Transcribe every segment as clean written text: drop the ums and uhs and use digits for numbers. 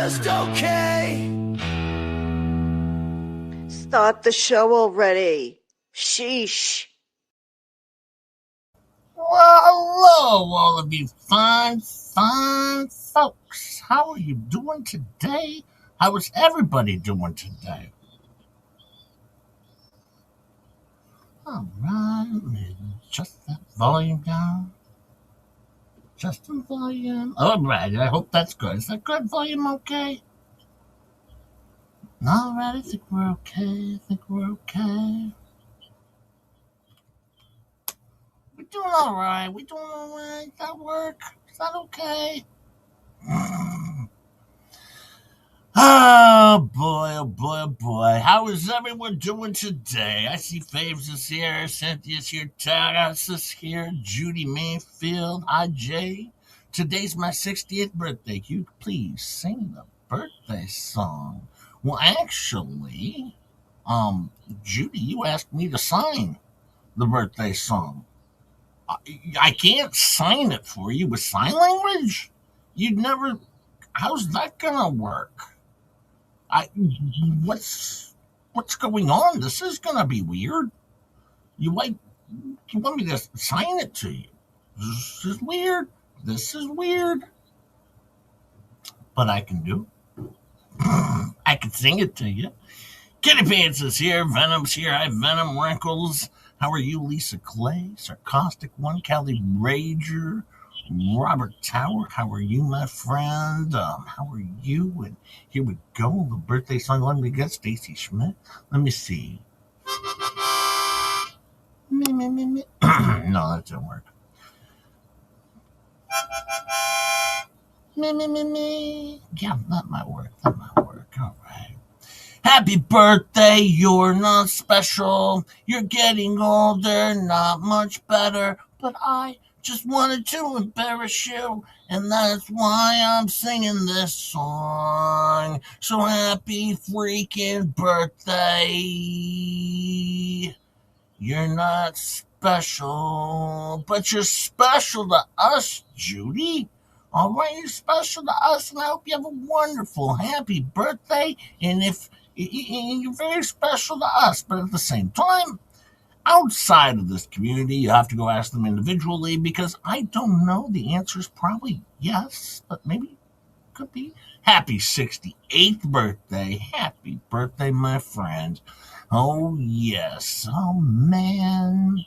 just okay. Start the show already. Sheesh. Well, hello, all of you fine folks. How are you doing today? How is everybody doing today? All right, let me adjust that volume down. Just the volume. All right, I hope that's good. Is that good volume okay? All right, I think we're okay. We're doing all right. That work? Is that okay? Oh boy, oh boy, oh boy. How is everyone doing today? I see Faves is here, Cynthia's here, Taras is here, Judy Mayfield. Hi, Jay. Today's my 60th birthday. Can you please sing the birthday song? Well, actually, Judy, you asked me to sign the birthday song. I can't sign it for you with sign language. You'd never. How's that gonna work? I what's going on? This is gonna be weird. You want me to sign it to you? This is weird. But I can do. I can sing it to you. Kitty Pants is here. Venom's here. Hi, Venom Wrinkles. How are you, Lisa Clay? Sarcastic One, Kelly Rager, Robert Tower. How are you, my friend? How are you? And here we go. The birthday song. Let me get Stacy Schmidt. Let me see. No, that didn't work. Yeah, that might work. All right. Happy birthday, you're not special. You're getting older, not much better. But I just wanted to embarrass you, and that's why I'm singing this song. So happy freaking birthday. You're not special, but you're special to us, Judy. All right, you're special to us, and I hope you have a wonderful, happy birthday. And if you're very special to us, but at the same time, outside of this community, you have to go ask them individually because I don't know. The answer is probably yes, but maybe could be. Happy 68th birthday. Happy birthday, my friend. Oh, yes. Oh, man.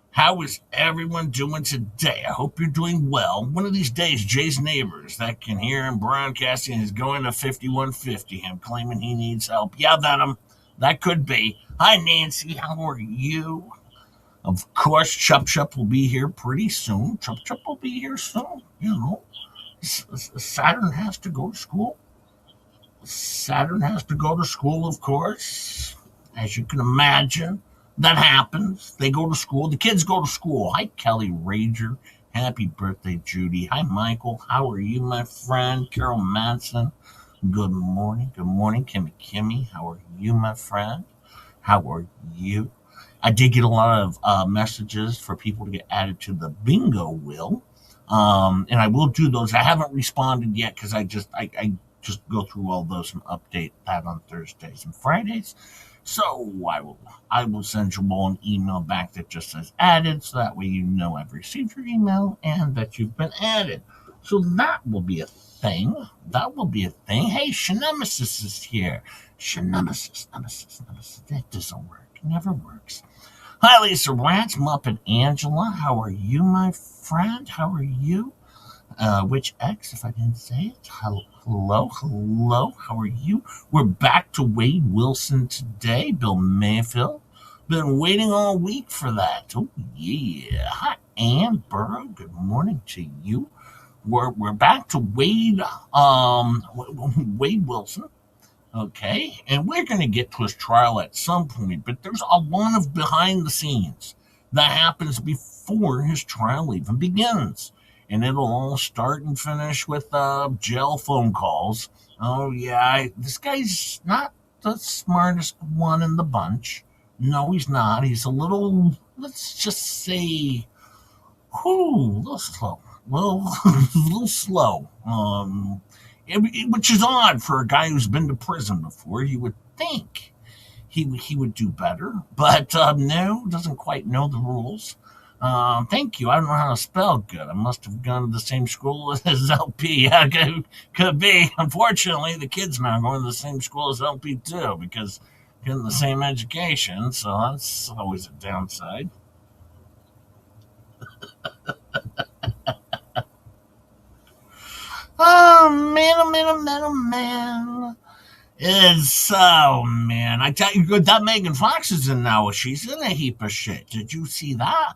How is everyone doing today? I hope you're doing well. One of these days, Jay's neighbors that can hear him broadcasting is going to 5150, him claiming he needs help. Yeah, that could be. Hi, Nancy. How are you? Of course, Chup will be here pretty soon. Chup will be here soon. You know, Saturn has to go to school. Of course. As you can imagine. That happens. They go to school. The kids go to school. Hi, Kelly Rager. Happy birthday, Judy. Hi, Michael. How are you, my friend? Carol Manson. Good morning. Kimmy. How are you, my friend? How are you? I did get a lot of messages for people to get added to the bingo wheel. And I will do those. I haven't responded yet because I just go through all those and update that on Thursdays and Fridays. So I will send you all an email back that just says added, so that way you know I've received your email and that you've been added. So that will be a thing. Hey, Shanemesis is here. Shanemesis. That doesn't work. It never works. Hi, Lisa Rats, Muppet Angela. How are you, my friend? How are you? Which X, if I didn't say it? Hello. How are you? We're back to Wade Wilson today. Bill Mayfield. Been waiting all week for that. Oh, yeah. Hi, Ann Burrow. Good morning to you. We're back to Wade Wilson. Okay, and we're going to get to his trial at some point, but there's a lot of behind the scenes that happens before his trial even begins. And it'll all start and finish with jail phone calls. Oh, yeah, this guy's not the smartest one in the bunch. No, he's not. He's a little, let's just say, a little slow. A little slow. which is odd for a guy who's been to prison before. You would think he would do better, but no, doesn't quite know the rules. Thank you. I don't know how to spell good. I must have gone to the same school as LP. Yeah, could be. Unfortunately, the kid's now going to the same school as LP too because getting the same education. So that's always a downside. Oh man, oh man, oh man, oh man. It's so man. I tell you, that Megan Fox is in now. She's in a heap of shit. Did you see that?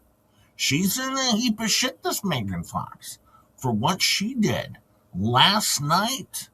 She's in a heap of shit, this Megan Fox, for what she did last night.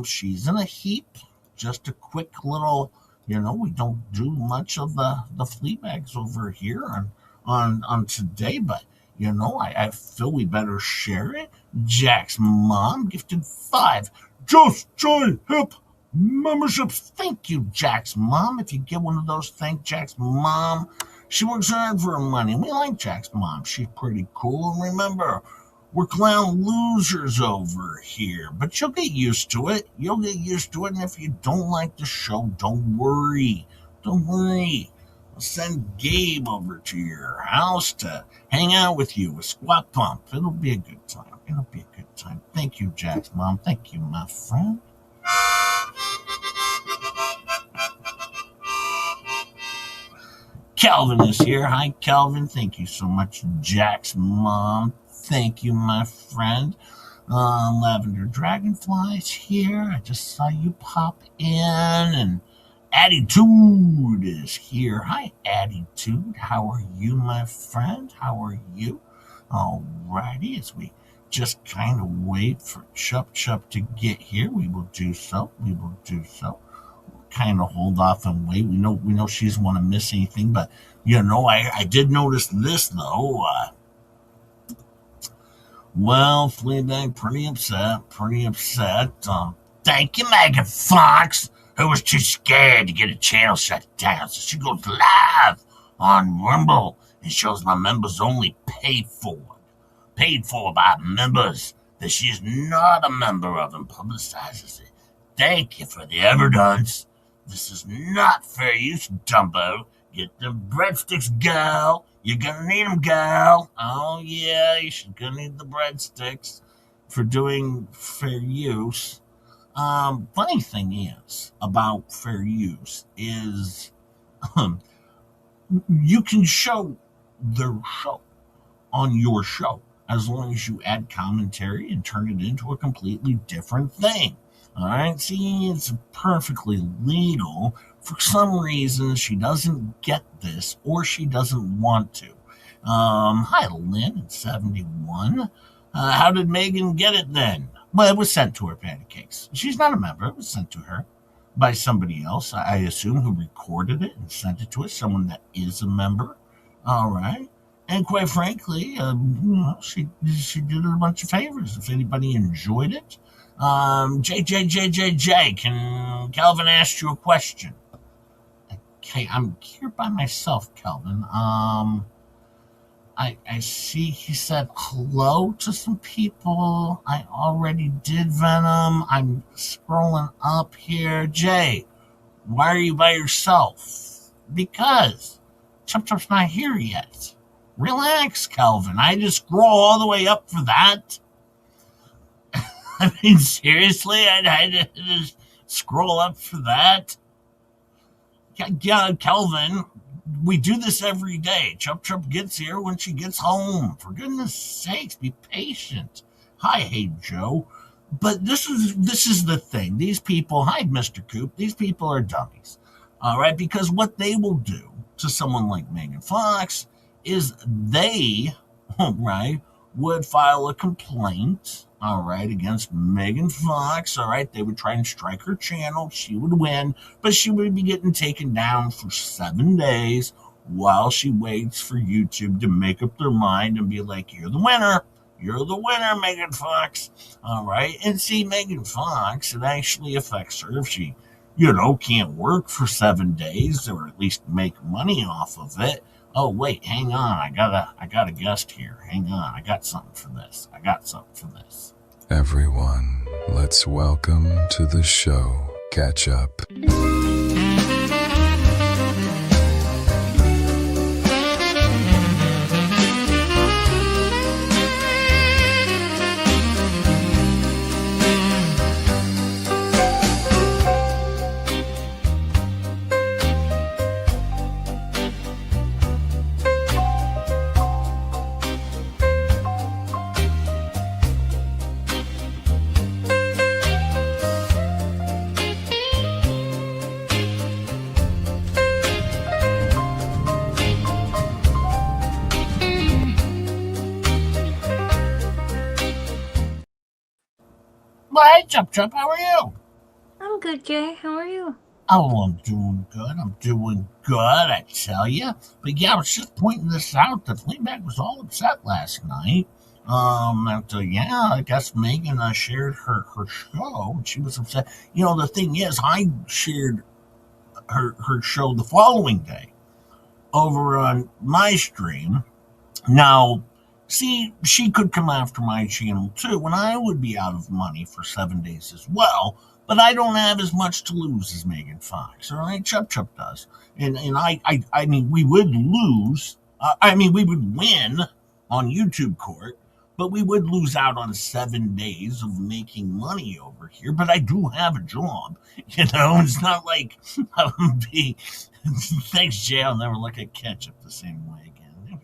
She's in a heap. Just a quick little, we don't do much of the flea bags over here on today, but I feel we better share it. Jack's mom gifted 5 Just Join Hip memberships. Thank you, Jack's mom. If you get one of those, thank Jack's mom. She works hard for her money. We like Jack's mom. She's pretty cool. And remember, we're clown losers over here. But you'll get used to it. You'll get used to it. And if you don't like the show, don't worry. Don't worry. I'll send Gabe over to your house to hang out with you with Squat Pump. It'll be a good time. It'll be a good time. Thank you, Jack's mom. Thank you, my friend. Calvin is here. Hi, Calvin. Thank you so much, Jack's mom. Thank you, my friend. Lavender Dragonfly's here. I just saw you pop in. And Attitude is here. Hi, Attitude. How are you, my friend? How are you? Alrighty, as we just kind of wait for Chup Chup to get here, we will do so. We will do so. Kind of hold off and wait. We know she doesn't want to miss anything, but I did notice this though. Fleabag pretty upset. Thank you, Megan Fox, who was too scared to get a channel shut down, so she goes live on Rumble and shows my members only paid for by members that she is not a member of and publicizes it. Thank you for the evidence. This is not fair use, Dumbo. Get the breadsticks, gal. You're gonna need them, gal. Oh, yeah, you're gonna need the breadsticks for doing fair use. Funny thing is about fair use is you can show their show on your show as long as you add commentary and turn it into a completely different thing. All right, see, it's perfectly legal. For some reason, she doesn't get this, or she doesn't want to. Hi, Lynn at 71. How did Megan get it then? Well, it was sent to her, Pancakes. She's not a member. It was sent to her by somebody else, I assume, who recorded it and sent it to us, someone that is a member. All right. And quite frankly, she did her a bunch of favors. If anybody enjoyed it, JJJJJ, can Calvin ask you a question? Okay, I'm here by myself, Calvin. I see he said hello to some people. I already did Venom. I'm scrolling up here. Jay, why are you by yourself? Because Chop Chop's not here yet. Relax, Calvin. I just scroll all the way up for that. I mean, seriously, I just scroll up for that. Yeah, Calvin, we do this every day. Chup Chup gets here when she gets home. For goodness sakes, be patient. Hi, hey Joe. But this is the thing. These people, hi, Mr. Coop, these people are dummies. All right, because what they will do to someone like Megan Fox is they, right, would file a complaint, all right, against Megan Fox, all right. They would try and strike her channel. She would win, but she would be getting taken down for 7 days while she waits for YouTube to make up their mind and be like, you're the winner. You're the winner, Megan Fox. All right. And see, Megan Fox, it actually affects her if she, can't work for 7 days or at least make money off of it. Oh, wait, hang on. I got a guest here. Hang on. I got something for this. Everyone, let's welcome to the show, Ketchup. Well, hey, Chop Chop, how are you? I'm good, Jay. How are you? Oh, I'm doing good. I'm doing good, I tell you. But yeah, I was just pointing this out. The Fleabag was all upset last night. After, yeah, I guess Megan shared her show. And she was upset. The thing is, I shared her show the following day over on my stream. Now, see, she could come after my channel too, and I would be out of money for 7 days as well. But I don't have as much to lose as Megan Fox, all right? Chup Chup does, and I mean, we would lose. We would win on YouTube court, but we would lose out on 7 days of making money over here. But I do have a job, It's not like I'm be. Thanks, Jay. I'll never look at ketchup the same way again.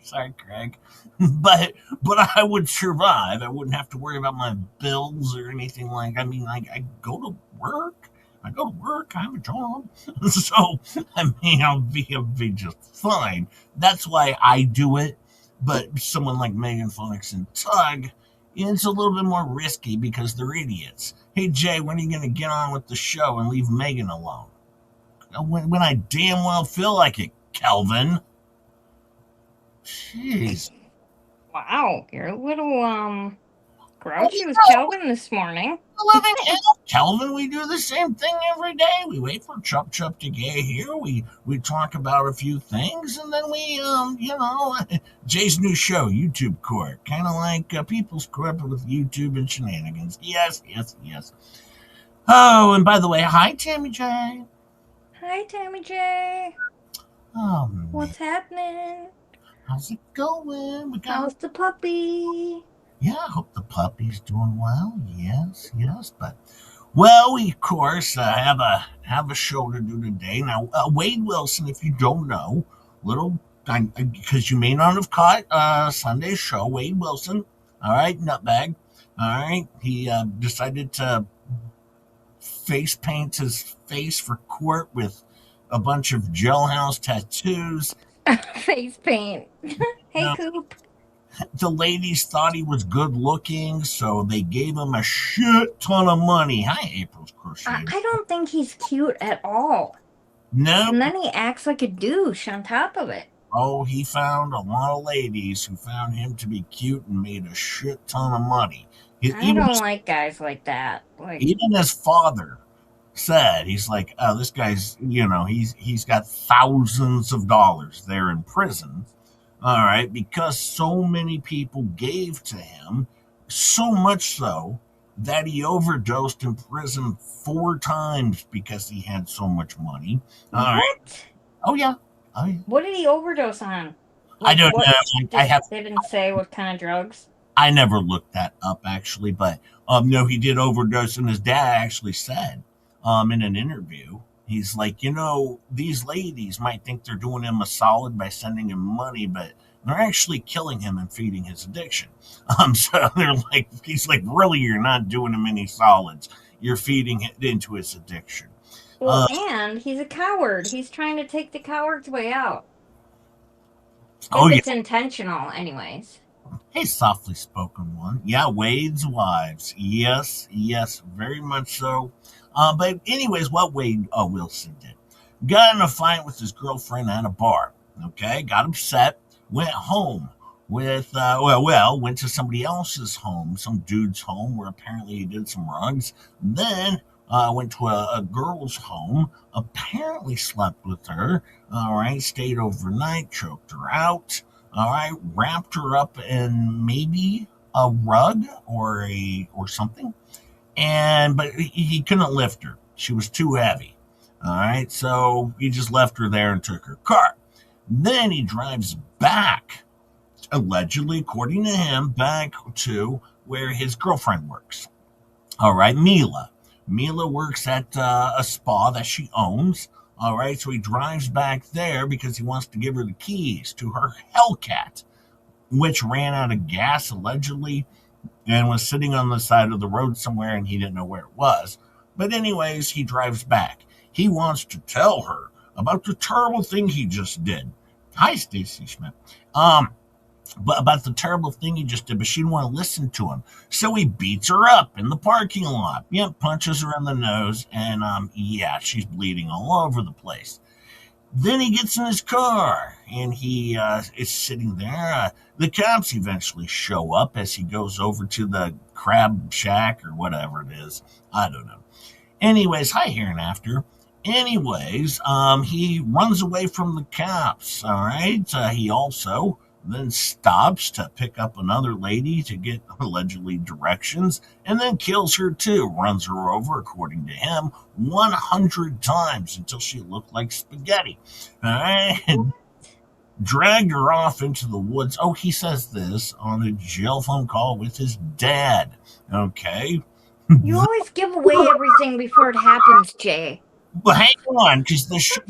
Sorry, Craig. But I would survive. I wouldn't have to worry about my bills or anything like. I go to work. I go to work. I have a job, so I'll be just fine. That's why I do it. But someone like Megan Fox and Tug, it's a little bit more risky because they're idiots. Hey Jay, when are you going to get on with the show and leave Megan alone? When I damn well feel like it, Kelvin. Jeez. Wow, you're a little grouchy with Calvin this morning. Living hell, Kelvin. We do the same thing every day. We wait for Chup Chup to get here. We talk about a few things, and then Jay's new show, YouTube Court, kind of like People's Court, but with YouTube and shenanigans. Yes, yes, yes. Oh, and by the way, hi, Tammy J. Hi, Tammy J. Oh man, What's happening? how's it going? How's the puppy? Yeah, I hope the puppy's doing well. Yes, yes, but well, we of course have a show to do today. Now, Wade Wilson, if you don't know, little because you may not have caught Sunday's show, Wade Wilson, all right, nutbag, all right, he decided to face paint his face for court with a bunch of jailhouse tattoos. Face paint. Hey, Now, Coop. the ladies thought he was good looking, so they gave him a shit ton of money. Hi, April's Crochet. I don't think he's cute at all. No. And then he acts like a douche on top of it. Oh, he found a lot of ladies who found him to be cute and made a shit ton of money. I don't like guys like that. Even his father said, he's like, oh, this guy's, he's got thousands of dollars there in prison. All right, because so many people gave to him, so much so that he overdosed in prison 4 times because he had so much money. All right. What? Oh yeah. Oh yeah. What did he overdose on? I don't know. They didn't say what kind of drugs. I never looked that up actually, but no, he did overdose, and his dad actually said in an interview, he's like, these ladies might think they're doing him a solid by sending him money, but they're actually killing him and feeding his addiction. So he's like, really, you're not doing him any solids. You're feeding it into his addiction. Well, and he's a coward. He's trying to take the coward's way out. If it's intentional, anyways. Hey, softly spoken one. Yeah, Wade's wives. Yes, yes, very much so. But anyways, what Wade Wilson did. Got in a fight with his girlfriend at a bar. Okay, got upset. Went home with, went to somebody else's home, some dude's home where apparently he did some rugs. Then went to a girl's home, apparently slept with her. All right, stayed overnight, choked her out. All right, wrapped her up in maybe a rug or something, but he couldn't lift her. She was too heavy. All right, so he just left her there and took her car. Then he drives back, allegedly, according to him, back to where his girlfriend works. All right, Mila. Mila works at a spa that she owns. All right, so he drives back there because he wants to give her the keys to her Hellcat, which ran out of gas, allegedly, and was sitting on the side of the road somewhere, and he didn't know where it was. But anyways, he drives back. He wants to tell her about the terrible thing he just did. Hi, Stacy Schmidt. But about the terrible thing he just did, but she didn't want to listen to him. So he beats her up in the parking lot. Yep, punches her in the nose, and yeah, she's bleeding all over the place. Then he gets in his car, and he is sitting there. The cops eventually show up as he goes over to the crab shack or whatever it is. I don't know. Anyways, hi, hereinafter. Anyways, he runs away from the cops, all right? He also then stops to pick up another lady to get allegedly directions, and then kills her too. Runs her over, according to him, 100 times until she looked like spaghetti. All right? And dragged her off into the woods. Oh, he says this on a jail phone call with his dad. Okay? You always give away everything before it happens, Jay. But hang on, because the show...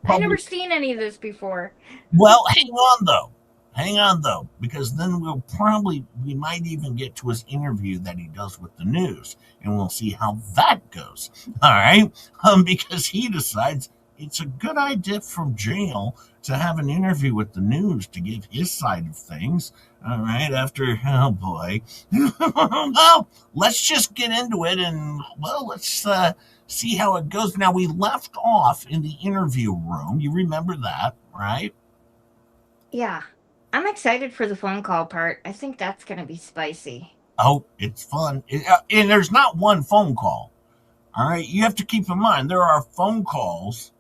I've never seen any of this before. Well, hang on though, because then we might even get to his interview that he does with the news, and we'll see how that goes. All right, because he decides it's a good idea from jail to have an interview with the news to give his side of things. All right, after, oh boy. Well, let's just get into it, and well, let's see how it goes. Now, we left off in the interview room. You remember that, right? Yeah. I'm excited for the phone call part. I think that's going to be spicy. Oh, it's fun. And there's not one phone call. All right. You have to keep in mind, there are phone calls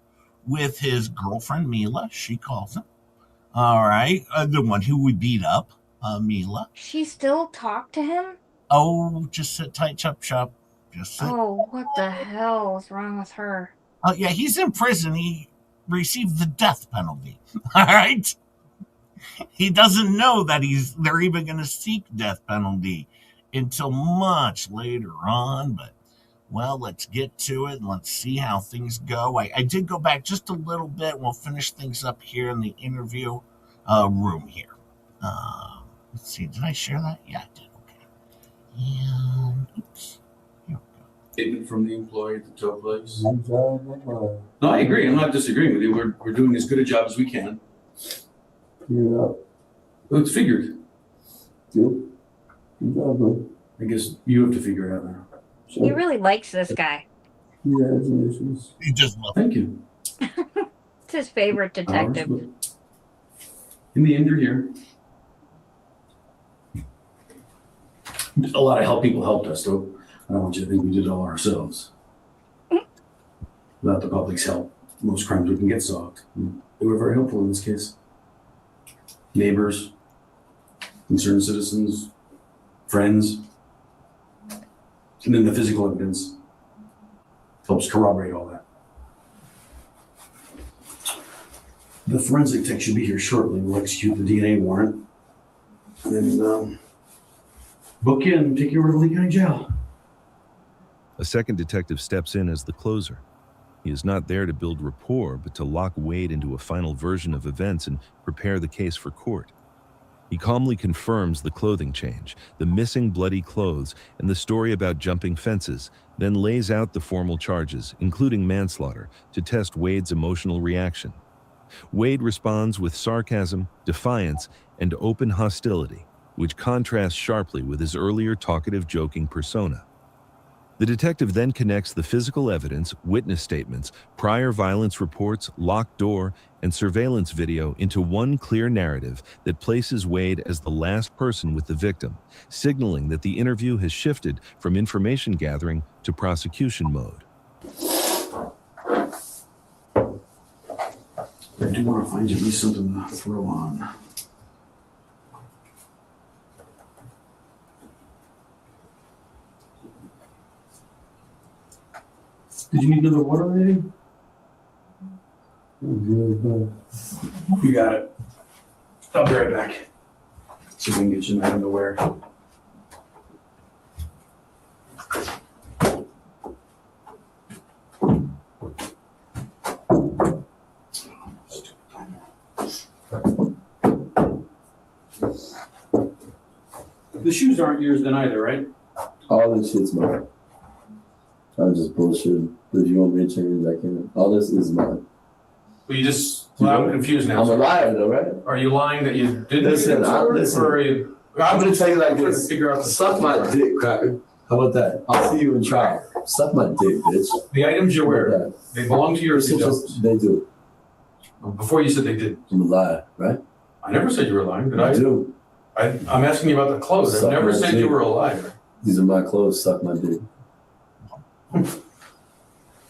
with his girlfriend, Mila. She calls him. All right. The one who we beat up, Mila. She still talked to him? Oh, just sit tight, chop, chop. Just sit. Oh, what the hell is wrong with her? Yeah, he's in prison. He received the death penalty. All right. He doesn't know that they're even going to seek death penalty until much later on. But, well, let's get to it and let's see how things go. I did go back just a little bit. We'll finish things up here in the interview room here. Let's see. Did I share that? Yeah, I did. Okay. And, oops. Here we go. Statement from the employee at the tow place. No, I agree. I'm not disagreeing with you. We're doing as good a job as we can. Yeah. Well, it's figured. Yep. Exactly. I guess you have to figure it out now. He really likes this guy. Congratulations. He just love Thank you. It's his favorite detective. In the end, you're here. A lot of people helped us, though. I don't want you to think we did it all ourselves. Without the public's help, most crimes wouldn't get solved. They were very helpful in this case. Neighbors, concerned citizens, friends, and then the physical evidence helps corroborate all that. The forensic tech should be here shortly. We'll execute the DNA warrant. And then book you and take you over to Lee County Jail. A second detective steps in as the closer. He is not there to build rapport, but to lock Wade into a final version of events and prepare the case for court. He calmly confirms the clothing change, the missing bloody clothes, and the story about jumping fences, then lays out the formal charges, including manslaughter, to test Wade's emotional reaction. Wade responds with sarcasm, defiance, and open hostility, which contrasts sharply with his earlier talkative, joking persona. The detective then connects the physical evidence, witness statements, prior violence reports, locked door, and surveillance video into one clear narrative that places Wade as the last person with the victim, signaling that the interview has shifted from information gathering to prosecution mode. I do want to find you at least something to throw on. Did you need another water, lady? You got it. I'll be right back. So we can get you an item to wear. The shoes aren't yours then either, right? All this shit's mine. I'm just bullshitting. If you want me to change it back in, all this is mine. Well, you just, well, I'm confused now. I'm a liar though, right? Are you lying that you didn't Listen, listen. Or are you, I'm gonna tell you like trying this. to figure out the Suck my dick, cracker. How about that? I'll see you in trial. Suck my dick, bitch. The items you How wear, about that? they belong to you or they don't? They do. Before you said they did. I'm a liar, right? I never said you were lying, did I I? do. I'm asking you about the clothes. I've Suck never my said dick. you were a liar. These are my clothes. Suck my dick.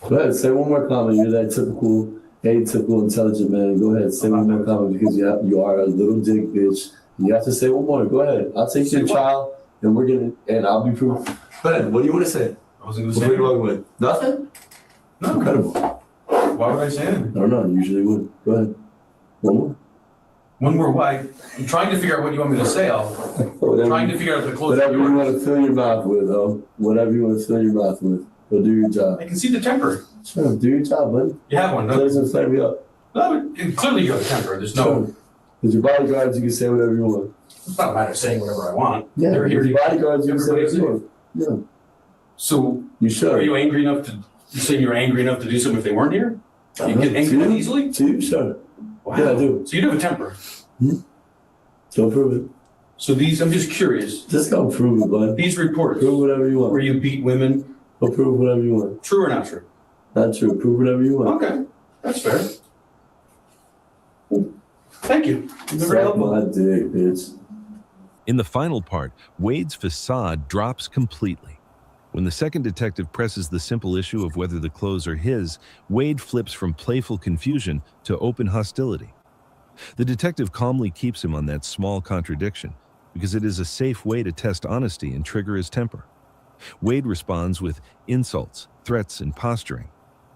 Go ahead, say one more comment. You're that typical, atypical, intelligent man. Go ahead, say one more comment because you are a little dick, bitch. You have to say one more. Go ahead. I'll take you to trial, and I'll be proof. Go ahead. What do you want to say? I wasn't going to What say are you wrong with? Nothing? No. Incredible. Why would I say anything? I don't know. I usually would. Go ahead. One more. One more why? I'm trying to figure out what you want me to say. I'm trying to figure out the clothes. Whatever you want to fill your mouth with, whatever you want to fill your mouth with. Go do your job. I can see the temper. Sure, do your job, buddy. You have one, That no? doesn't flare me up. No, clearly you have a temper. There's no. Sure. With your bodyguards, you can say whatever you want. It's not a matter of saying whatever I want. Yeah, They're here with to your bodyguards, you can say everybody's whatever you want. Yeah, So you should. are you angry enough to? You saying you're angry enough to do something if they weren't here? You get angry that easily? To you, sure. Wow. Yeah, I do. So you do have a temper. Don't prove it. So these, I'm just curious. Just go prove it, bud. These reports Prove whatever you where want. you beat women, Go prove whatever you want. true or not true? Not true. Prove whatever you want. Okay, that's fair. Thank you. You've been very Suck helpful. my dick, bitch. In the final part, Wade's facade drops completely. When the second detective presses the simple issue of whether the clothes are his, Wade flips from playful confusion to open hostility. The detective calmly keeps him on that small contradiction because it is a safe way to test honesty and trigger his temper. Wade responds with insults, threats, and posturing,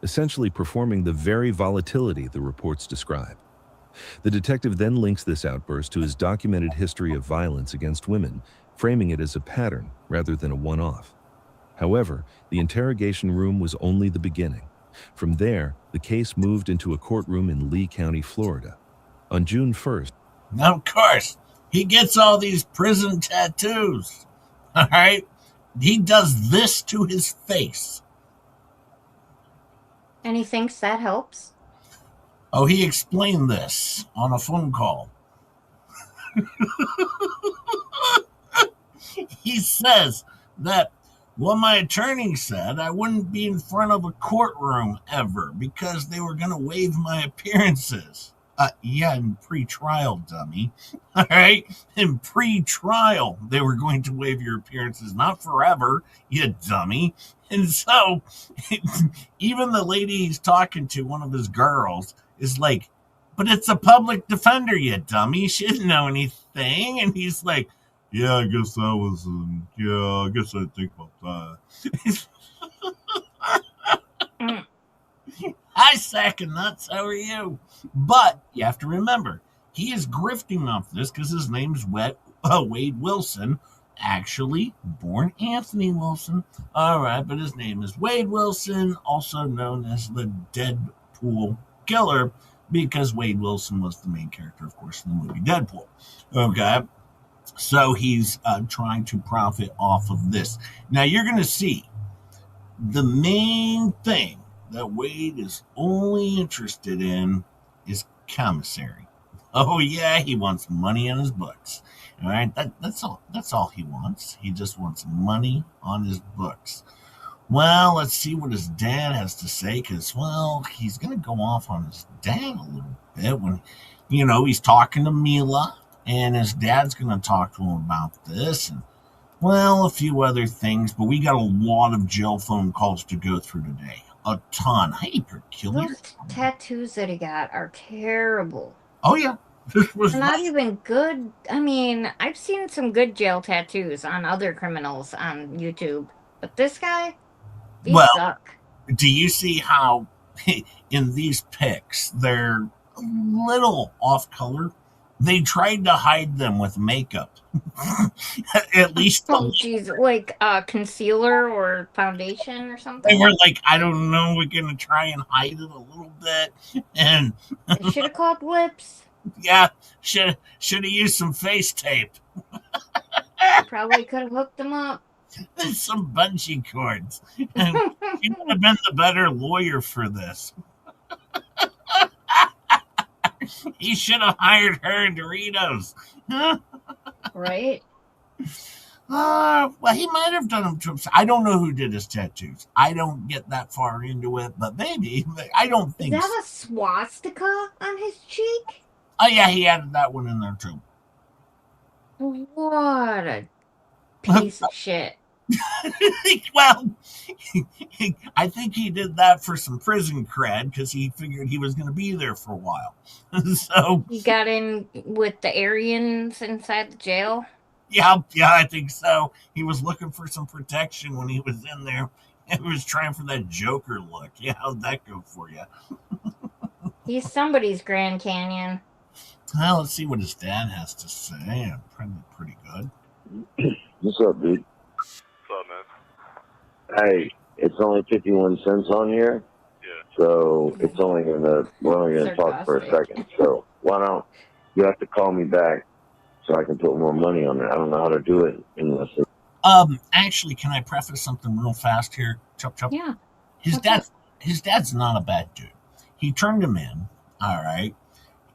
essentially performing the very volatility the reports describe. The detective then links this outburst to his documented history of violence against women, framing it as a pattern rather than a one-off. However, the interrogation room was only the beginning. From there, the case moved into a courtroom in Lee County, Florida. On June 1st, Now, of course, he gets all these prison tattoos. All right? He does this to his face. And he thinks that helps. Oh, he explained this on a phone call. He says that, well, my attorney said I wouldn't be in front of a courtroom ever because they were going to waive my appearances. Yeah, in pre-trial, dummy. All right? In pre-trial, they were going to waive your appearances, not forever, you dummy. And so, even the lady he's talking to, one of his girls, is like, but it's a public defender, you dummy. She didn't know anything. And he's like, yeah, I guess I was, I guess I think about that. Hi, sack of nuts. How are you? But you have to remember, he is grifting off this because his name's Wade Wilson, actually born Anthony Wilson. All right, but his name is Wade Wilson, also known as the Deadpool Killer, because Wade Wilson was the main character, of course, in the movie Deadpool. Okay, so he's trying to profit off of this. Now, you're going to see the main thing that Wade is only interested in is commissary. Oh yeah, he wants money in his books. All right, that's all he wants. He just wants money on his books. Well, let's see what his dad has to say, because, well, he's going to go off on his dad a little bit when, he's talking to Mila, and his dad's going to talk to him about this, and, well, a few other things, but we got a lot of jail phone calls to go through today. A ton. Hey, peculiar. Those tattoos that he got are terrible. Oh, yeah. This was They're not even good. I mean, I've seen some good jail tattoos on other criminals on YouTube, but this guy, he suck. Do you see how in these pics they're a little off color? They tried to hide them with makeup. At least Oh, geez, like concealer or foundation or they something. were like, I don't know, we're gonna try and hide it a little bit. And They should have called lips. yeah, should have used some face tape. They probably could have hooked them up. Some bungee cords. And she would have been the better lawyer for this. He should have hired her and Doritos. Right? Well, he might have done them to himself. I don't know who did his tattoos. I don't get that far into it, but maybe. I don't Is think so. that a swastika on his cheek? Oh, yeah, he added that one in there, too. What a piece of shit. Well, I think he did that for some prison cred because he figured he was going to be there for a while. So He got in with the Aryans inside the jail. yeah, I think so. He was looking for some protection when he was in there. He was trying for that Joker look. Yeah, how'd that go for you? He's somebody's Grand Canyon. Well, let's see what his dad has to say. Probably pretty good. What's up, dude? What's up, man? Hey, it's only 51 cents on here. Yeah. So we're only gonna talk for a second. So why don't you have to call me back so I can put more money on it? I don't know how to do it unless it. Actually, can I preface something real fast here? Chop chop. Yeah. His dad's not a bad dude. He turned him in, all right.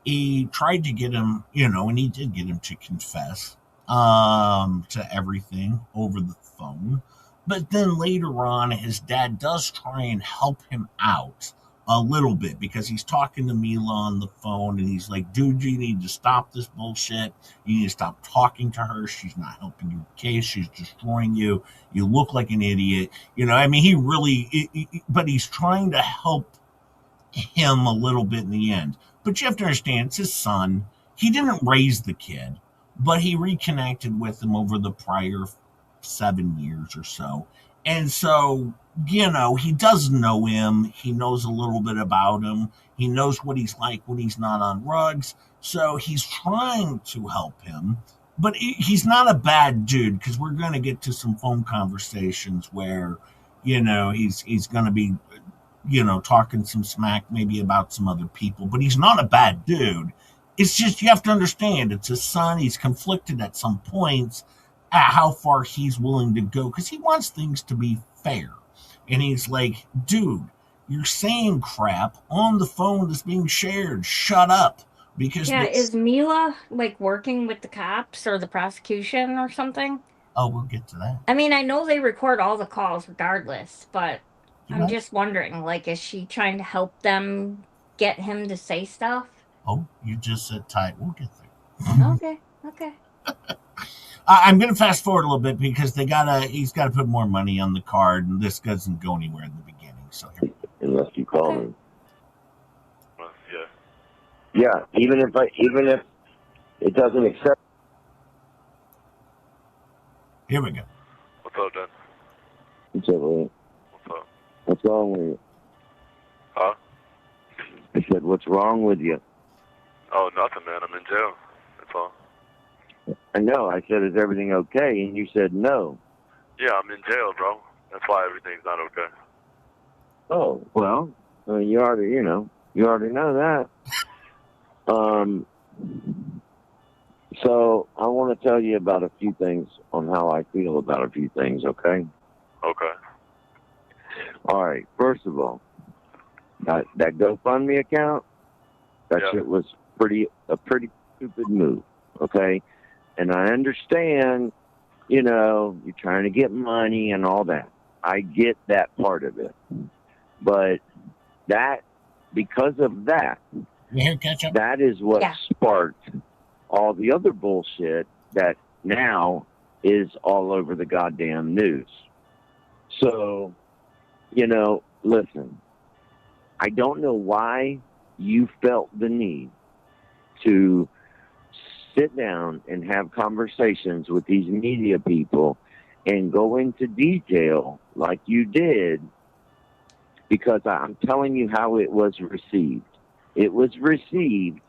He tried to get him, and he did get him to confess to everything over the phone. But then later on, his dad does try and help him out a little bit because he's talking to Mila on the phone and he's like, dude, you need to stop this bullshit. You need to stop talking to her. She's not helping your case. She's destroying you. You look like an idiot. He really, but he's trying to help him a little bit in the end. But you have to understand, it's his son. He didn't raise the kid, but he reconnected with him over the prior 7 years or so. And so, he does know him. He knows a little bit about him. He knows what he's like when he's not on drugs. So he's trying to help him. But he's not a bad dude because we're going to get to some phone conversations where, he's going to be talking some smack maybe about some other people, but he's not a bad dude. It's just you have to understand it's his son. He's conflicted at some points at how far he's willing to go because he wants things to be fair. And he's like, dude, you're saying crap on the phone that's being shared. Shut up. Because is Mila like working with the cops or the prosecution or something? Oh, we'll get to that. I mean, I know they record all the calls regardless, but I'm just wondering, like, is she trying to help them get him to say stuff? Oh, you just sit tight. We'll get there. Okay. I'm going to fast forward a little bit because he's got to put more money on the card, and this doesn't go anywhere in the beginning. So here. Unless you call me. Yeah. Yeah, even if it doesn't accept. Here we go. What's up, Dan? What's up, man? What's up? What's wrong with you? Huh? I said, what's wrong with you? Oh, nothing, man. I'm in jail. That's all. I know. I said, is everything okay? And you said no. Yeah, I'm in jail, bro. That's why everything's not okay. Oh, well, you already know that. So I want to tell you about a few things on how I feel about a few things, okay? Okay. All right. First of all, that GoFundMe account, that shit was a pretty stupid move, okay? And I understand, you're trying to get money and all that. I get that part of it. But because of that, Ketchup? that is what sparked all the other bullshit that now is all over the goddamn news. So, listen, I don't know why you felt the need to sit down and have conversations with these media people and go into detail like you did because I'm telling you how it was received. It was received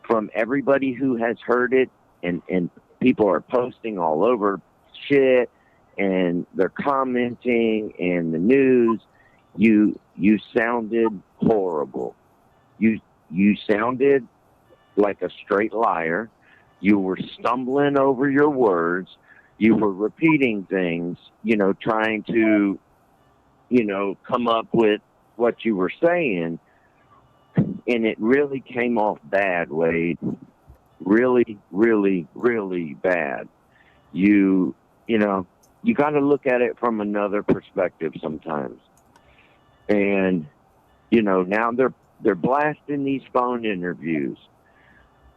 from everybody who has heard it, and people are posting all over shit, and they're commenting, and the news. You sounded horrible. You sounded like a straight liar. You were stumbling over your words. You were repeating things, trying to, come up with what you were saying. And it really came off bad, Wade. Really, really, really bad. You got to look at it from another perspective sometimes. And, now they're blasting these phone interviews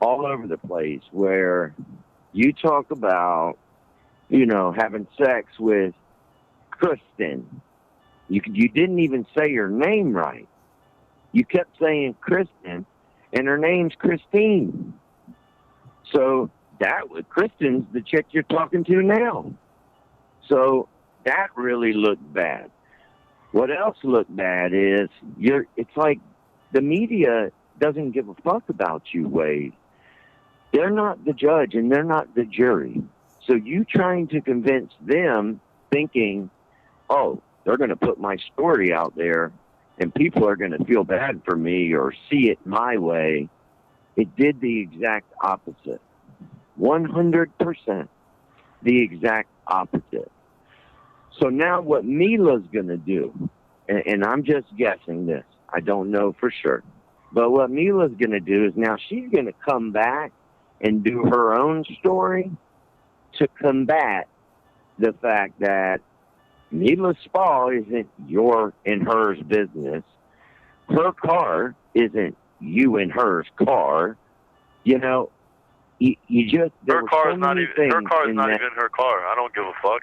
all over the place where you talk about, having sex with Kristen. You didn't even say her name right. You kept saying Kristen, and her name's Christine. So Kristen's the chick you're talking to now. So that really looked bad. What else looked bad is it's like the media doesn't give a fuck about you, Wade. They're not the judge and they're not the jury. So you trying to convince them thinking, oh, they're going to put my story out there and people are going to feel bad for me or see it my way. It did the exact opposite. 100% the exact opposite. So now what Mila's going to do, and I'm just guessing this, I don't know for sure, but what Mila's going to do is now she's going to come back and do her own story to combat the fact that Mila's spa isn't your and hers business. Her car isn't you and hers car. You just... Her car is not even her car. I don't give a fuck.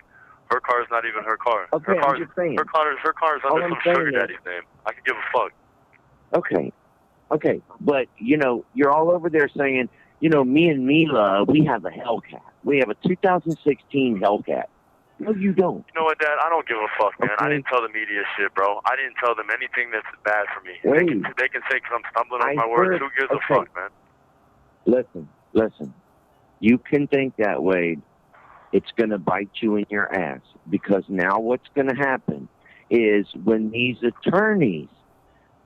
Her car is not even her car. Okay, I'm just saying. Her car is under some sugar daddy's name. I can give a fuck. Okay. But, you're all over there saying, me and Mila, we have a Hellcat. We have a 2016 Hellcat. No, you don't. You know what, Dad? I don't give a fuck, man. Okay. I didn't tell the media shit, bro. I didn't tell them anything that's bad for me. They can say because I'm stumbling over my words. Who gives a fuck, man? Listen. You can think that way. It's going to bite you in your ass, because now what's going to happen is when these attorneys,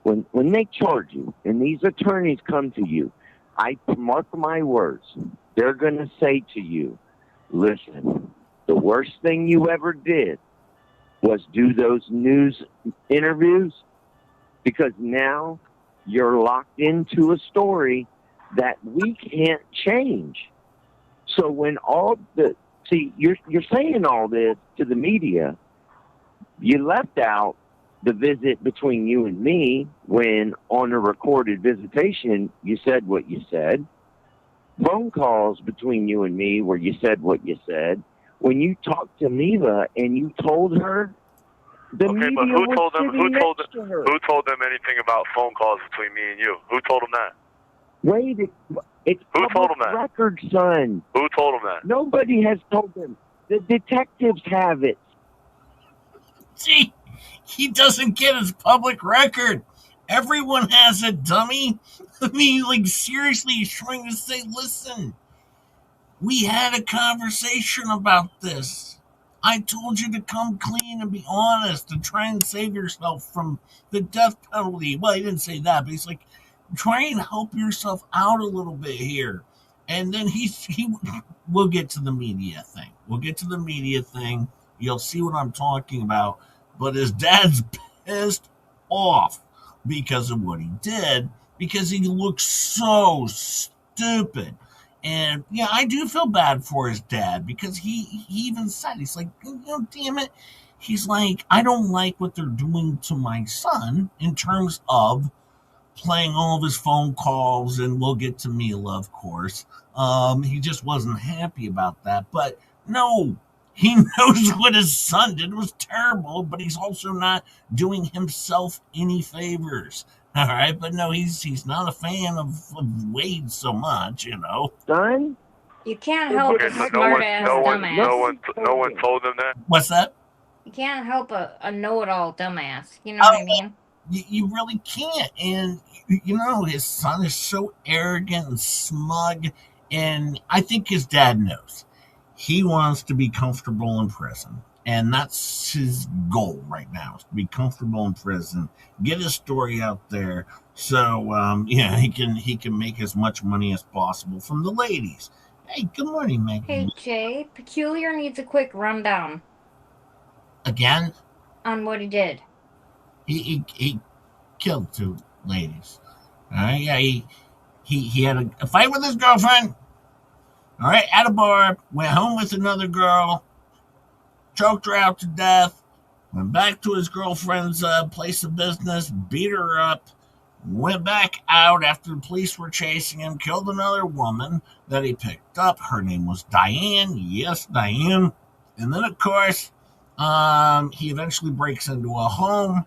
when they charge you and these attorneys come to you, I mark my words, they're going to say to you, listen, the worst thing you ever did was do those news interviews, because now you're locked into a story that we can't change. So when you're saying all this to the media, you left out the visit between you and me when on a recorded visitation you said what you said. Phone calls between you and me where you said what you said. When you talked to Mila and you told her, the media was sitting next to her. Who told them anything about phone calls between me and you? Who told them that? Wait, it's Who told public them that? record, son. Who told them that? Nobody has told them. The detectives have it. See, he doesn't get his public record. Everyone has it, dummy. I mean, seriously, he's trying to say, listen, we had a conversation about this. I told you to come clean and be honest and try and save yourself from the death penalty. Well, he didn't say that, but he's like, try and help yourself out a little bit here. And then we'll get to the media thing. You'll see what I'm talking about. But his dad's pissed off because of what he did, because he looks so stupid. And yeah, I do feel bad for his dad, because he even said, he's like, damn it. He's like, I don't like what they're doing to my son in terms of playing all of his phone calls, and we'll get to Mila, of course. He just wasn't happy about that. But no, he knows what his son did was terrible, but he's also not doing himself any favors. All right, but no, he's not a fan of Wade so much, Son? You can't help a smart-ass dumbass. No one told them that? What's that? You can't help a know-it-all dumbass. You know what I mean? You really can't. And, you know, his son is so arrogant and smug. And I think his dad knows. He wants to be comfortable in prison. And that's his goal right now, is to be comfortable in prison, get his story out there so, he can make as much money as possible from the ladies. Hey, good morning, Maggie. Hey, Jay, Peculiar needs a quick rundown. Again? On what he did. He killed 2 ladies. All right, yeah, he had a fight with his girlfriend. All right, at a bar, went home with another girl, choked her out to death, went back to his girlfriend's place of business, beat her up, went back out after the police were chasing him, killed another woman that he picked up. Her name was Diane. Yes, Diane. And then, of course, he eventually breaks into a home,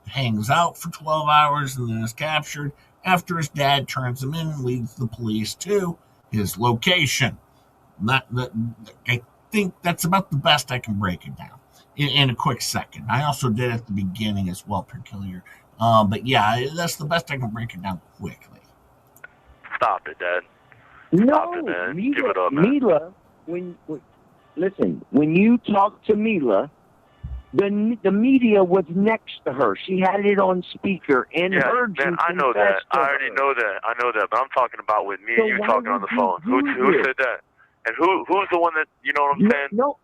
hangs out for 12 hours, and then is captured after his dad turns him in and leads the police to his location. I think that's about the best I can break it down in a quick second. I also did at the beginning as well, Peculiar. But yeah, that's the best I can break it down quickly. Stop it, Dad. No, it, man. Mila, Give it up, man. Mila, when you talk to Mila, the media was next to her. She had it on speaker and heard you. Man, I know that. I already know that. But I'm talking about with me and you talking on the phone. Who said that? And who's the one that, you know what I'm saying? No.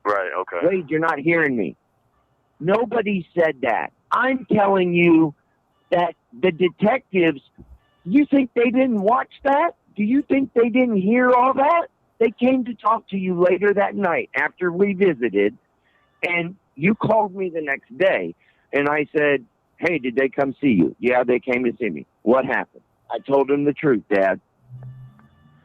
Right, okay. Wait, you're not hearing me. Nobody said that. I'm telling you that the detectives, you think they didn't watch that? Do you think they didn't hear all that? They came to talk to you later that night after we visited, and you called me the next day, and I said, hey, did they come see you? Yeah, they came to see me. What happened? I told them the truth, Dad.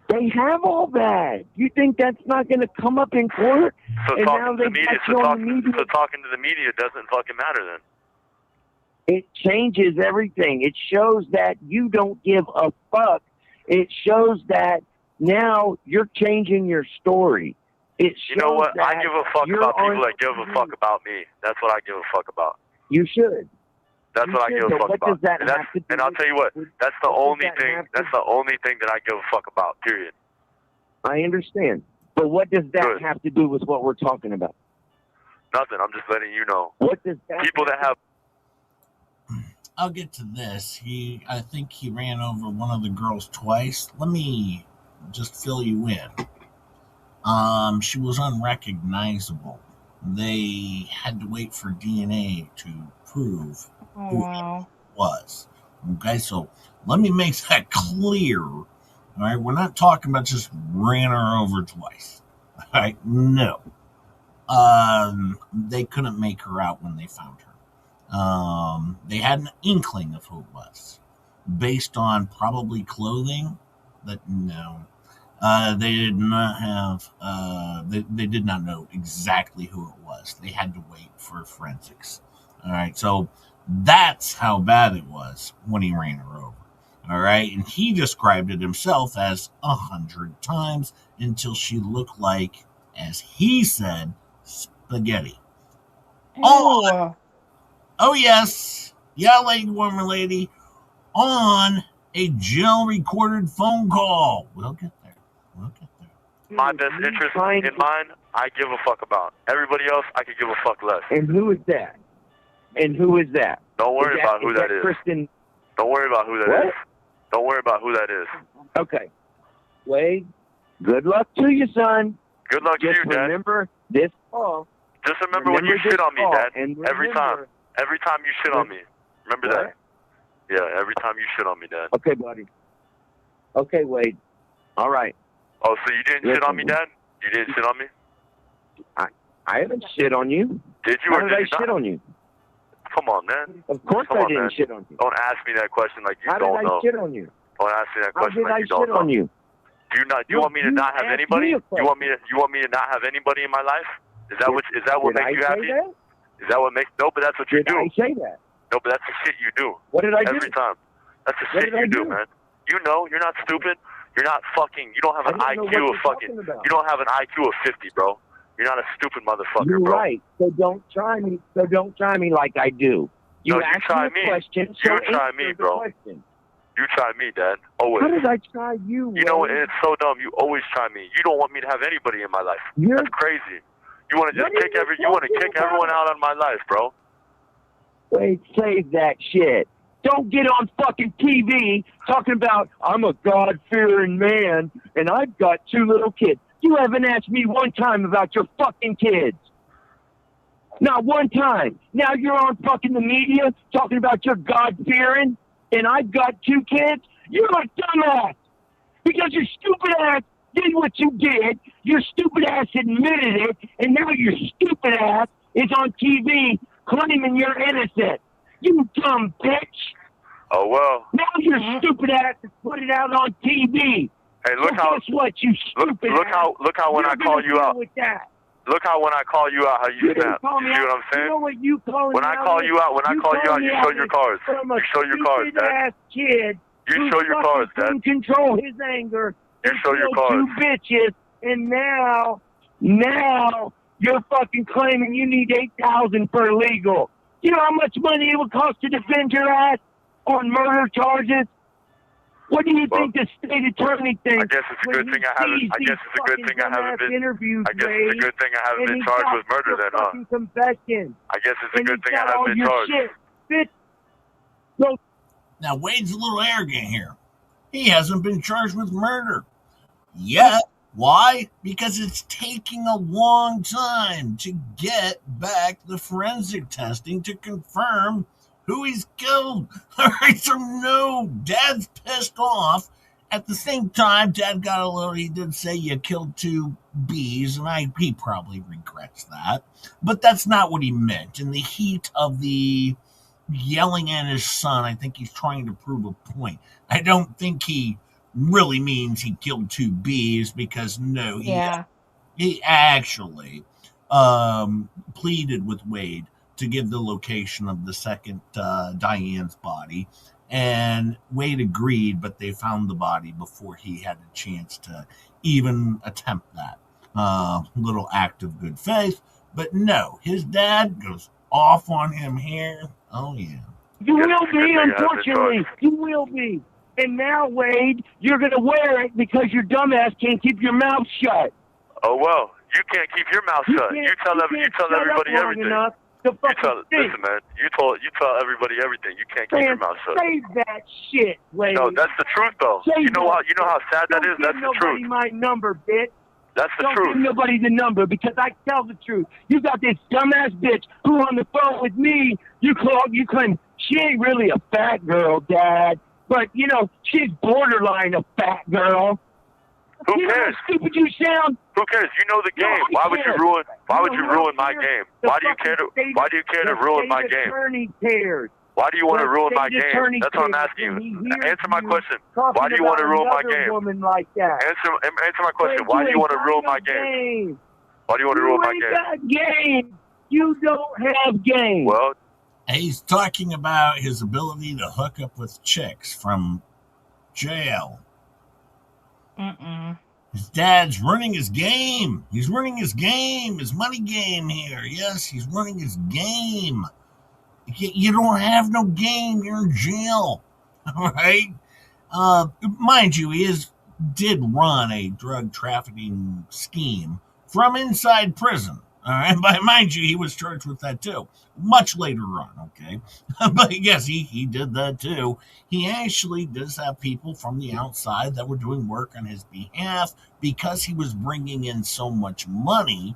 They have all that. You think that's not going to come up in court? So talking to the media, talking to the media doesn't fucking matter then. It changes everything. It shows that you don't give a fuck. It shows that now you're changing your story. You know what? I give a fuck about people that give a fuck about me. That's what I give a fuck about. You should. That's what I give a fuck about. And I'll tell you what, that's the only thing. That's the only thing that I give a fuck about. Period. I understand, but what does that have to do with what we're talking about? Nothing. I'm just letting you know. What does that? People that have. I'll get to this. I think he ran over one of the girls twice. Let me just fill you in. She was unrecognizable. They had to wait for DNA to prove who it was. Okay, so let me make that clear. All right, we're not talking about just ran her over twice. All right, no. They couldn't make her out when they found her. They had an inkling of who it was, based on probably clothing. But no, they did not have. They did not know exactly who it was. They had to wait for forensics. All right, so that's how bad it was when he ran her over. All right, and he described it himself as 100 times until she looked like, as he said, spaghetti. Oh yes, yeah, lady, woman, lady, on a jail recorded phone call. We'll get there. My best interest in mind, I give a fuck about. Everybody else, I could give a fuck less. And who is that? Don't worry about who that is. Kristen? Don't worry about who that is. Don't worry about who that is. Okay. Wade, good luck to you, son. Good luck to you, Dad. Remember this call. Just remember when you shit on me, Dad. Every time you shit on me. Remember that? Yeah, every time you shit on me, Dad. Okay, buddy. Okay, Wade. All right. Oh, so you didn't shit on me, Dad? You didn't shit on me? I haven't shit on you. Did you or did you not? Shit on you? Come on, man. Of course I didn't shit on you. Don't ask me that question like you don't know. How did I shit on you? Don't ask me that question like you don't know. How did I shit on you? Do you want me to not have anybody? You want me to not have anybody in my life? Is that what makes you happy? Is that what makes? No, but that's what you do. Did I say that? No, but that's the shit you do. What did I do? Every time. That's the shit you do, man. You know, you're not stupid. You're not fucking. You don't have an IQ of fucking. You don't have an IQ of 50, bro. You're not a stupid motherfucker, You're bro. Right. So don't try me. Like I do. You No, asked try me me. a question, You so try answer me, the bro. question. You try me, Dad. Always. How did I try you? You know, Wade? and it's so dumb. You always try me. You don't want me to have anybody in my life. That's crazy. You want to just kick everyone out of my life, bro. Wait, save that shit. Don't get on fucking TV talking about I'm a God-fearing man and I've got 2 little kids. You haven't asked me one time about your fucking kids. Not one time. Now you're on fucking the media talking about your God-fearing and I've got 2 kids. You're a dumbass. Because your stupid ass did what you did. Your stupid ass admitted it. And now your stupid ass is on TV claiming you're innocent. You dumb bitch. Oh, well. Now your stupid ass has put it out on TV. Hey, look so guess what, you stupid ass. Look how when I call you out. With that. Look how when I call you out, how you snap. You see what I'm saying? You know what you call when I call you out, you show your cards. You show your cards, Dad. Ass kid. You show your cards, Dad. Couldn't control his anger. You show your cards. 2 bitches, and now you're fucking claiming you need $8,000 for legal. You know how much money it would cost to defend your ass on murder charges? What do you think the state attorney thinks? I guess it's a good thing I haven't. I guess it's a good thing I haven't been. I guess it's a good thing I haven't been charged with murder then, huh? Confession. I guess it's a good thing I haven't been charged. Shit. So, now, Wade's a little arrogant here. He hasn't been charged with murder yet. Why? Because it's taking a long time to get back the forensic testing to confirm who he's killed. All right, so no, Dad's pissed off. At the same time, Dad got a little, he did say you killed 2 bees, and he probably regrets that. But that's not what he meant. In the heat of the yelling at his son, I think he's trying to prove a point. I don't think he really means he killed 2 bees, because no, he actually pleaded with Wade to give the location of the second Diane's body, and Wade agreed, but they found the body before he had a chance to even attempt that little act of good faith. But no, his dad goes off on him here. Oh yeah, you will be, unfortunately. You will be. And now, Wade, you're going to wear it because your dumbass can't keep your mouth shut. Oh, well, you can't keep your mouth shut. You tell everybody everything. Listen, man, you tell everybody everything. You can't keep your mouth shut. Save that shit, Wade. No, that's the truth, though. You know how sad that is? That's the truth. Don't give nobody my number, bitch. That's the truth. Don't give nobody the number, because I tell the truth. You got this dumbass bitch who on the phone with me, you claim she ain't really a fat girl, Dad. But, you know, she's borderline a fat girl. Who cares? You know how stupid you sound? Who cares? You know the game. Why would you ruin my game? Why do you care to ruin my game? Attorney cares. Why do you want to ruin my game? That's what I'm asking you. Answer my question. Why do you want to ruin my game? Woman like that. Answer my question. Why do you want to ruin my game? Why do you want to ruin my game? Game. You don't have game. Well, he's talking about his ability to hook up with chicks from jail. His dad's running his game. He's running his game, his money game here. Yes, he's running his game. You don't have no game. You're in jail. All right? Mind you, he did run a drug trafficking scheme from inside prison. All right, but mind you, he was charged with that too. Much later on, okay? But yes, he did that too. He actually does have people from the outside that were doing work on his behalf because he was bringing in so much money.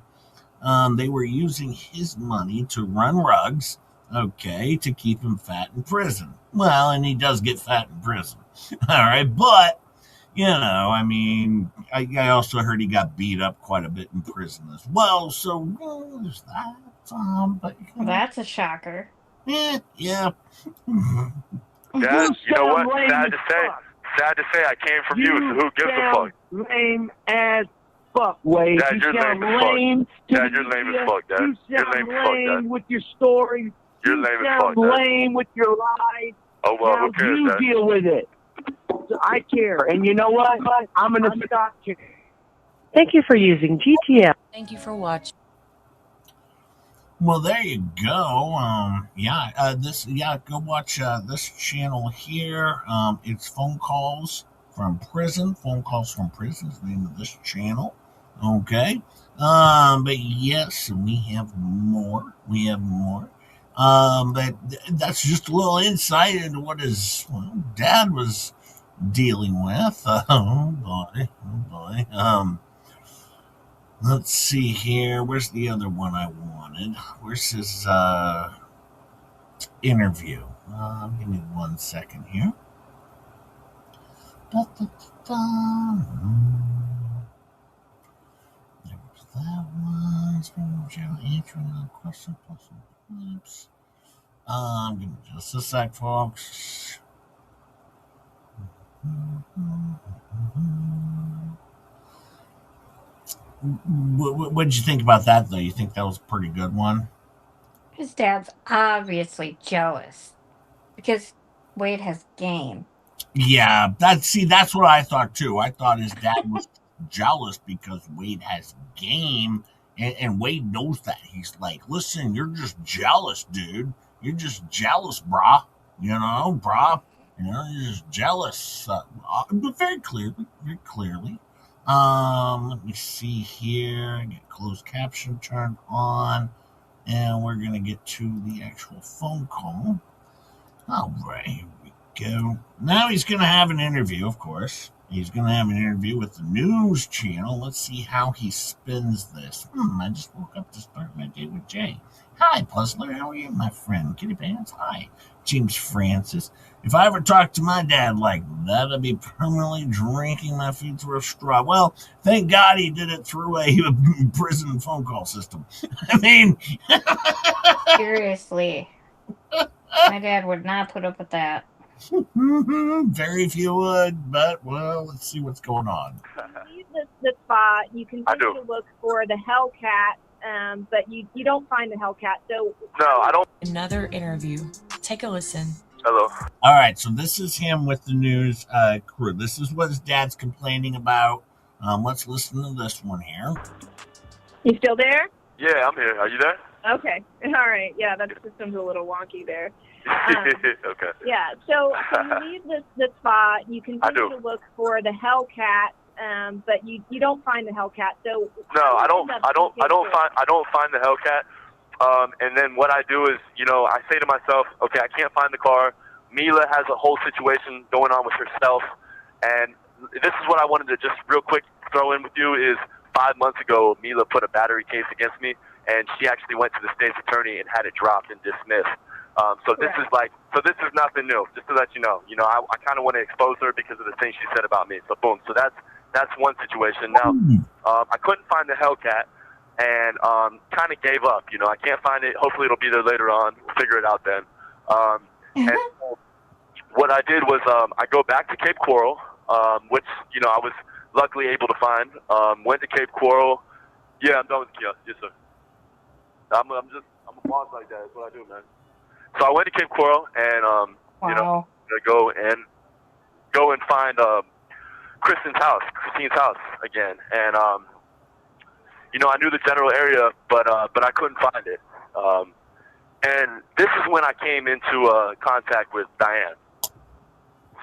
They were using his money to run rugs, okay, to keep him fat in prison. Well, and he does get fat in prison. All right, but you know, I mean, I also heard he got beat up quite a bit in prison as well. So there's that. But that's a shocker. Yeah. Dad, you know what? Sad to say, I came from you. So who gives a fuck? Lame as fuck, Wade. Dad, you're lame as fuck. Dad, you're lame as fuck, Dad. You're lame as fuck, Dad. With your stories. You're lame as fuck, Dad. Lame with your lies. Oh well, who cares, Dad? You deal with it. I care, and you know what? I'm gonna stop caring. Thank you for using GTL. Thank you for watching. Well, there you go. Go watch this channel here. It's phone calls from prison. Phone calls from prison is the name of this channel. Okay. But yes, we have more. But that's just a little insight into what his dad was dealing with. Oh boy. Let's see here. Where's the other one I wanted? Where's his interview? Give me 1 second here. There's that one. Answering question plus clips. Give me just a sec, folks. What did you think about that, though? You think that was a pretty good one? His dad's obviously jealous because Wade has game. Yeah, that's what I thought too. I thought his dad was jealous because Wade has game, and Wade knows that. He's like, "Listen, you're just jealous, dude. You're just jealous, brah. Brah. You're just jealous." But very clearly. Let me see here. Get closed caption turned on, and we're gonna get to the actual phone call. All right, here we go. Now he's gonna have an interview, of course. He's gonna have an interview with the news channel. Let's see how he spins this. I just woke up to start my day with Jay. Hi, Puzzler. How are you, my friend? Kitty Pants. Hi, James Francis. If I ever talk to my dad like that, I'd be permanently drinking my food through a straw. Well, thank God he did it through a prison phone call system. I mean, seriously, my dad would not put up with that. Very few would, but well, let's see what's going on. You leave the spot. You continue to look for the Hellcat, but you don't find the Hellcat. So no, I don't. Another interview. Take a listen. Hello. All right, so this is him with the news crew. This is what his dad's complaining about. Let's listen to this one here. You still there? Yeah, I'm here. Are you there? Okay. All right. Yeah, that system's a little wonky there. Okay. Yeah. So you leave the spot. You continue to look for the Hellcat, but you don't find the Hellcat. So no, I don't find the Hellcat. And then what I do is, I say to myself, okay, I can't find the car. Mila has a whole situation going on with herself, and this is what I wanted to just real quick throw in with you is 5 months ago, Mila put a battery case against me, and she actually went to the state's attorney and had it dropped and dismissed. So this is nothing new. Just to let you know, I kind of want to expose her because of the things she said about me. So boom. So that's one situation. Now, I couldn't find the Hellcat, and kind of gave up. I can't find it. Hopefully, it'll be there later on. We'll figure it out then. And so what I did was I go back to Cape Coral, which I was luckily able to find. Went to Cape Coral. Yeah, I'm done with the kiosk. Yes, sir. I'm a boss like that. That's what I do, man. So I went to Cape Coral and go and find Christine's house again. And I knew the general area, but I couldn't find it. And this is when I came into contact with Diane.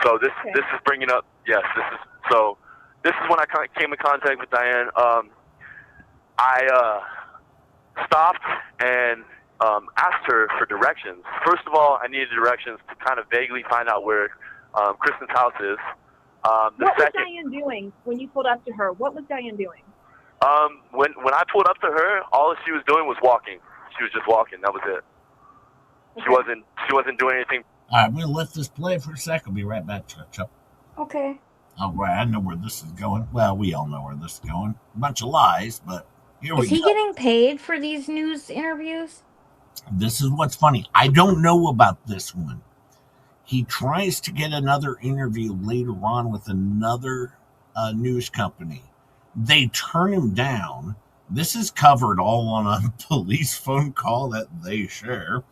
So this is bringing up, yes, this is when I came in contact with Diane. I stopped and asked her for directions. First of all, I needed directions to kind of vaguely find out where Kristen's house is. What was Diane doing when you pulled up to her? What was Diane doing? When I pulled up to her, all she was doing was walking. She was just walking. That was it. Okay. She wasn't doing anything. All right, I'm gonna let this play for a sec. I'll be right back, Ketchup. Okay. All right, I know where this is going. Well, we all know where this is going. A bunch of lies, but here we go. Is he getting paid for these news interviews? This is what's funny. I don't know about this one. He tries to get another interview later on with another news company. They turn him down. This is covered all on a police phone call that they share.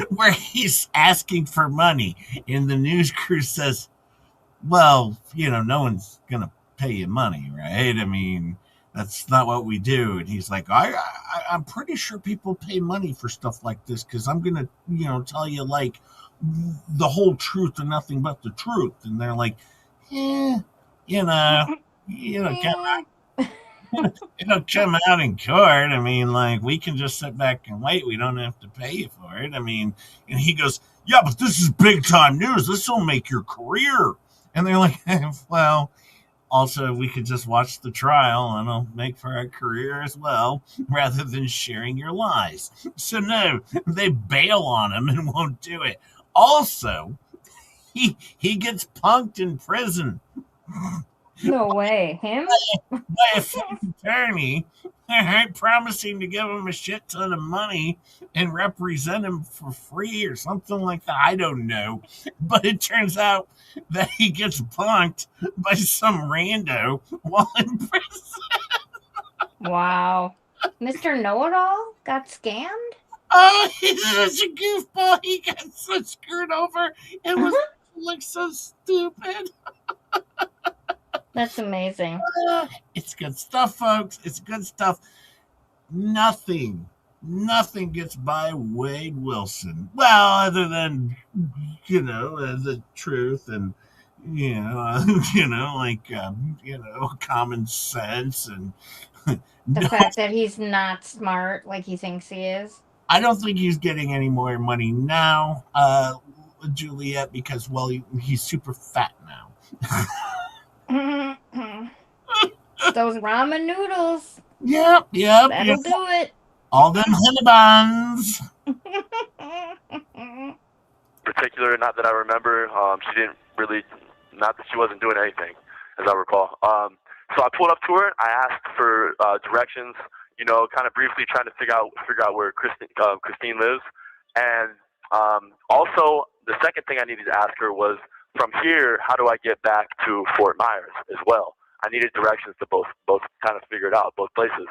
Where he's asking for money. And the news crew says, well, no one's going to pay you money, right? I mean, That's not what we do. And he's like, I'm pretty sure people pay money for stuff like this because I'm going to, tell you like the whole truth and nothing but the truth. And they're like, you know, it'll come out in court. I mean, like, we can just sit back and wait. We don't have to pay you for it. I mean, and he goes, yeah, but this is big time news. This will make your career. And they're like, well, also, we could just watch the trial and it'll make for a career as well, rather than sharing your lies. So no, they bail on him and won't do it. Also, he gets punked in prison. No way. Him? By a fake attorney promising to give him a shit ton of money and represent him for free or something like that. I don't know. But it turns out that he gets punked by some rando while in prison. Wow. Mr. Know-It-All got scammed? Oh, he's such a goofball. He got so screwed over. It was like so stupid. That's amazing. It's good stuff, folks. It's good stuff. Nothing gets by Wade Wilson. Well, other than, the truth and, common sense and the fact that he's not smart like he thinks he is. I don't think he's getting any more money now, Juliet, because, well, he's super fat now. Those ramen noodles. Yep. That'll do it. All them honey buns. Particular, not that I remember. She didn't really, not that she wasn't doing anything, as I recall. So I pulled up to her. I asked for directions. Kind of briefly trying to figure out where Christine lives, and also the second thing I needed to ask her was, from here, how do I get back to Fort Myers as well? I needed directions to both kind of figure it out, both places.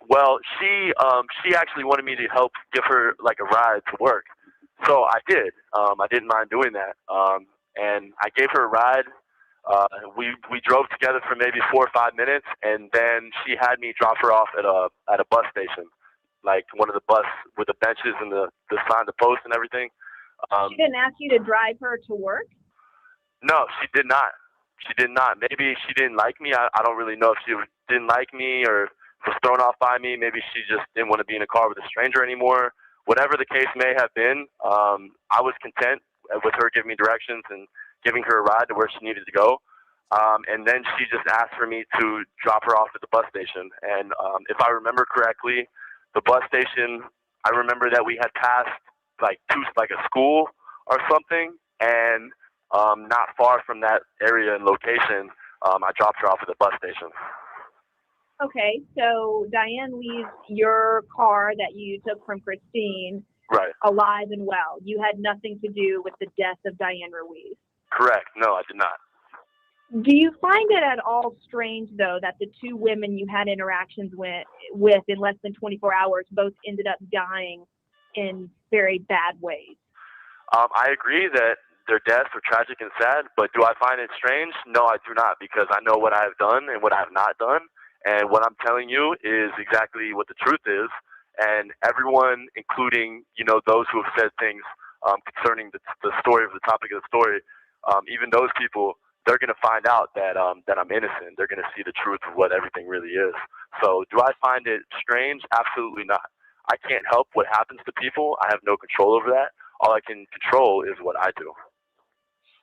Well, she actually wanted me to help give her like a ride to work, so I did. I didn't mind doing that, and I gave her a ride. We drove together for maybe 4 or 5 minutes, and then she had me drop her off at a bus station, like one of the bus with the benches and the sign, the post, and everything. She didn't ask you to drive her to work? No, she did not. She did not. Maybe she didn't like me. I don't really know if she didn't like me or was thrown off by me. Maybe she just didn't want to be in a car with a stranger anymore. Whatever the case may have been, I was content with her giving me directions and giving her a ride to where she needed to go. And then she just asked for me to drop her off at the bus station. And if I remember correctly, the bus station, I remember that we had passed like a school or something, and not far from that area and location, I dropped her off at the bus station. Okay, so Diane leaves your car that you took from Christine Right. alive and well. You had nothing to do with the death of Diane Ruiz. Correct. No, I did not. Do you find it at all strange, though, that the two women you had interactions with in less than 24 hours both ended up dying in very bad ways? I agree that their deaths are tragic and sad, but do I find it strange? No, I do not, because I know what I have done and what I have not done. And what I'm telling you is exactly what the truth is. And everyone, including, those who have said things concerning the story of the topic of the story, even those people, they're going to find out that I'm innocent. They're going to see the truth of what everything really is. So do I find it strange? Absolutely not. I can't help what happens to people. I have no control over that. All I can control is what I do.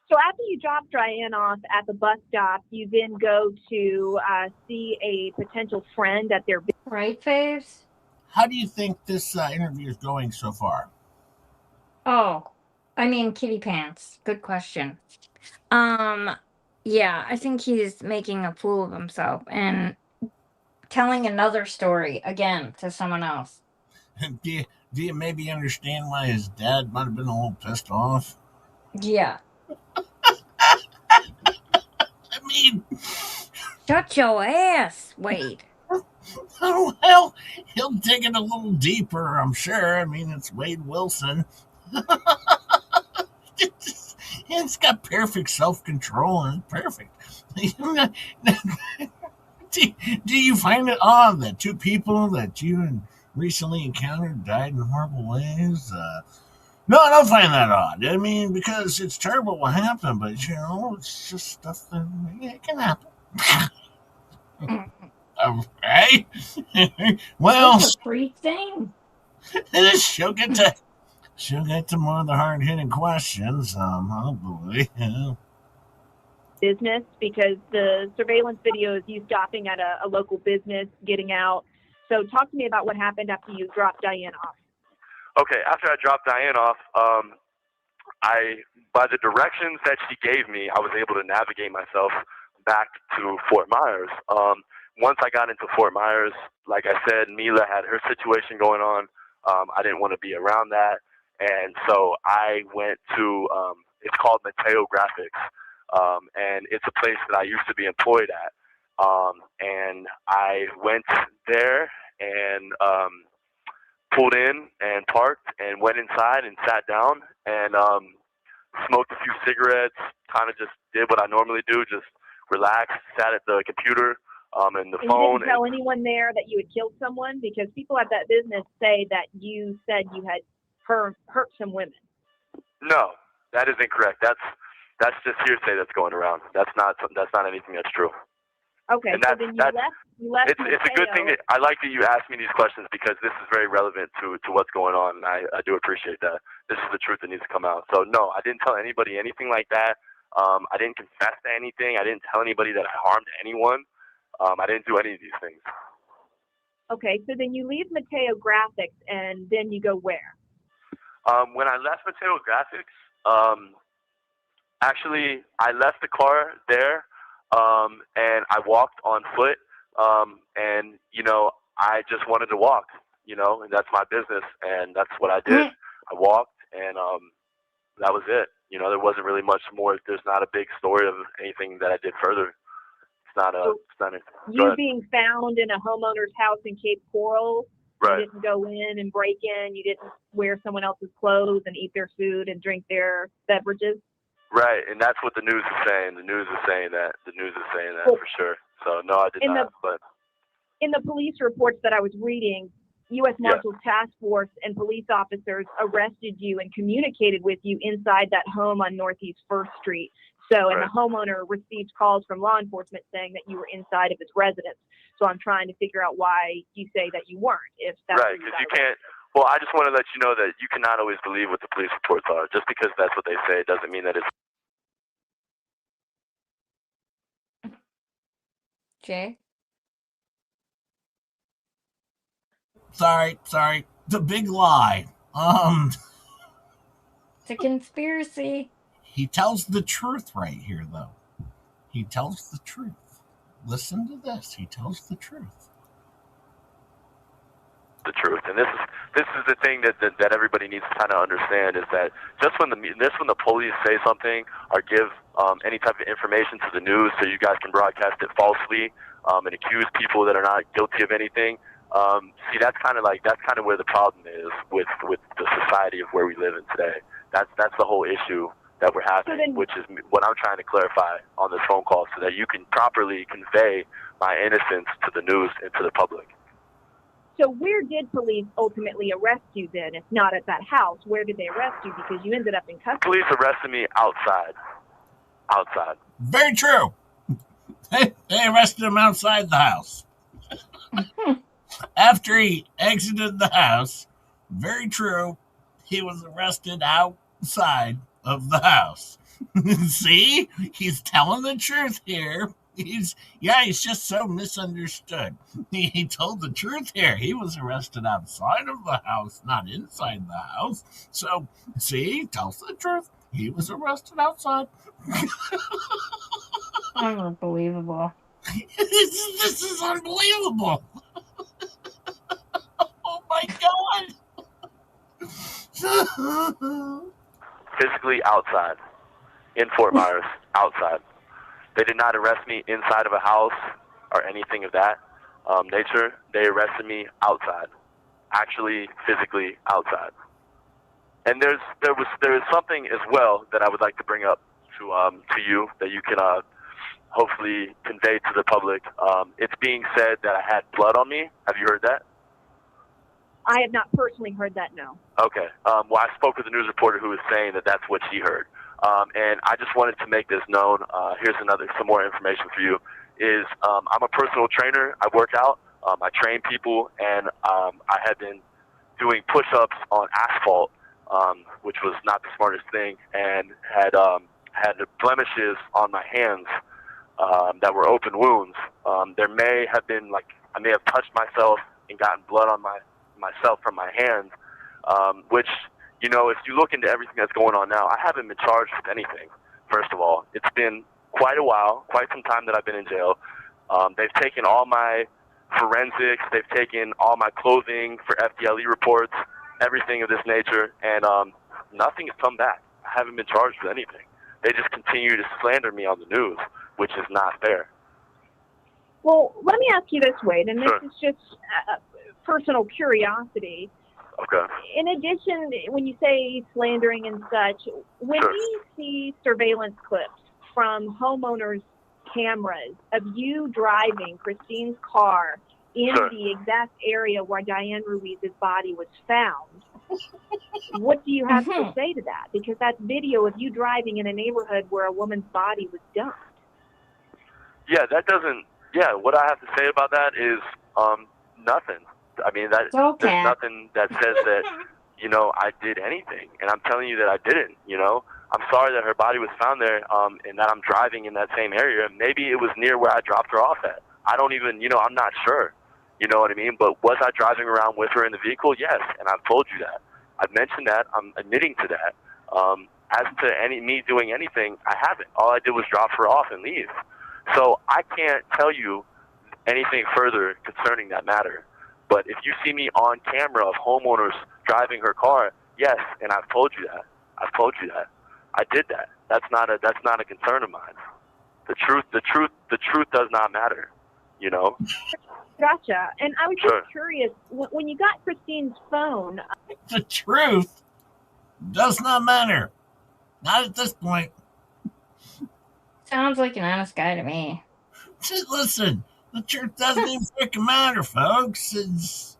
So after you drop Diane off at the bus stop, you then go to see a potential friend at their... Right, Faves? How do you think this interview is going so far? Oh, I mean, kitty pants. Good question. Yeah, I think he's making a fool of himself and telling another story again to someone else. Do you maybe understand why his dad might have been a little pissed off? Yeah. I mean... Shut your ass, Wade. Oh, well, he'll dig it a little deeper, I'm sure. I mean, it's Wade Wilson. It's got perfect self-control and perfect. Do you find it odd that two people that you recently encountered died in horrible ways? No, I don't find that odd. I mean, because it's terrible what happened, but it's just stuff that it can happen. Okay. Well, That's a free thing. she'll get to more of the hard hitting questions. Hopefully. Business, because the surveillance video is you stopping at a local business, getting out. So talk to me about what happened after you dropped Diane off. Okay, after I dropped Diane off, by the directions that she gave me, I was able to navigate myself back to Fort Myers. Once I got into Fort Myers, like I said, Mila had her situation going on. I didn't want to be around that. And so I went to, it's called Mateo Graphics. And it's a place that I used to be employed at. And I went there and pulled in and parked and went inside and sat down and smoked a few cigarettes, kind of just did what I normally do, just relaxed, sat at the computer and the phone. You didn't tell anyone there that you had killed someone? Because people at that business say that you said you had hurt some women. No, that is incorrect. That's just hearsay that's going around. That's not anything that's true. Okay, and so then you left. It's a good thing that I like that you asked me these questions because this is very relevant to what's going on, and I do appreciate that. This is the truth that needs to come out. So no, I didn't tell anybody anything like that. I didn't confess to anything. I didn't tell anybody that I harmed anyone. I didn't do any of these things. Okay, so then you leave Mateo Graphics, and then you go where? When I left Mateo Graphics, actually, I left the car there, and I walked on foot, and, I just wanted to walk, and that's my business, and that's what I did. I walked, and that was it. There wasn't really much more. There's not a big story of anything that I did further. You being found in a homeowner's house in Cape Coral, right. You didn't go in and break in, you didn't wear someone else's clothes and eat their food and drink their beverages? Right, and that's what the news is saying. The news is saying that for sure. So no, I did not. But in the police reports that I was reading, U.S. Marshals Task Force and police officers arrested you and communicated with you inside that home on Northeast 1st Street. So, and the homeowner received calls from law enforcement saying that you were inside of his residence. So I'm trying to figure out why you say that you weren't. If that's right, because you can't. Well, I just want to let you know that you cannot always believe what the police reports are. Just because that's what they say doesn't mean that it's. Jay? Sorry. The big lie. It's a conspiracy. He tells the truth right here, though. He tells the truth. Listen to this. He tells the truth. The truth, and this is the thing that everybody needs to kind of understand is that just when the police say something or give any type of information to the news, so you guys can broadcast it falsely and accuse people that are not guilty of anything. See, that's kind of where the problem is with the society of where we live in today. That's the whole issue that we're having, which is what I'm trying to clarify on this phone call, so that you can properly convey my innocence to the news and to the public. So where did police ultimately arrest you then? If not at that house, where did they arrest you? Because you ended up in custody. Police arrested me outside. Very true. They arrested him outside the house. After he exited the house, very true, he was arrested outside of the house. See? He's telling the truth here. He's just so misunderstood. He told the truth here. He was arrested outside of the house, not inside the house. So, see, he tells the truth. He was arrested outside. Unbelievable. This is unbelievable. Oh my God. Physically outside. In Fort Myers. Outside. They did not arrest me inside of a house or anything of that nature. They arrested me outside. Actually, physically outside. And there is something as well that I would like to bring up to you that you can hopefully convey to the public. It's being said that I had blood on me. Have you heard that? I have not personally heard that, no. Okay. Well, I spoke with a news reporter who was saying that that's what she heard. And I just wanted to make this known. Here's some more information for you. I'm a personal trainer. I work out. I train people, and I had been doing push-ups on asphalt, which was not the smartest thing, and had blemishes on my hands that were open wounds. There may have been, I may have touched myself and gotten blood on myself from my hands, which, if you look into everything that's going on now, I haven't been charged with anything, first of all. It's been quite a while, quite some time that I've been in jail. They've taken all my forensics, they've taken all my clothing for FDLE reports, everything of this nature, and nothing has come back. I haven't been charged with anything. They just continue to slander me on the news, which is not fair. Well, let me ask you this, Wade, and Sure. this is just personal curiosity. Okay. In addition, when you say slandering and such, when Sure. we see surveillance clips from homeowners' cameras of you driving Christine's car in Sure. the exact area where Diane Ruiz's body was found, what do you have to say to that? Because that's video of you driving in a neighborhood where a woman's body was dumped. Yeah, what I have to say about that is nothing. I mean, there's nothing that says that, I did anything. And I'm telling you that I didn't, I'm sorry that her body was found there, and that I'm driving in that same area. Maybe it was near where I dropped her off at. I don't even, I'm not sure. You know what I mean? But was I driving around with her in the vehicle? Yes, and I've told you that. I've mentioned that. I'm admitting to that. As to me doing anything, I haven't. All I did was drop her off and leave. So I can't tell you anything further concerning that matter. But if you see me on camera of homeowners driving her car, yes, and I've told you that. I did that. That's not a concern of mine. The truth does not matter. Gotcha. And I was just curious, when you got Christine's phone... The truth does not matter. Not at this point. Sounds like an honest guy to me. Listen, the truth doesn't even freaking matter, folks.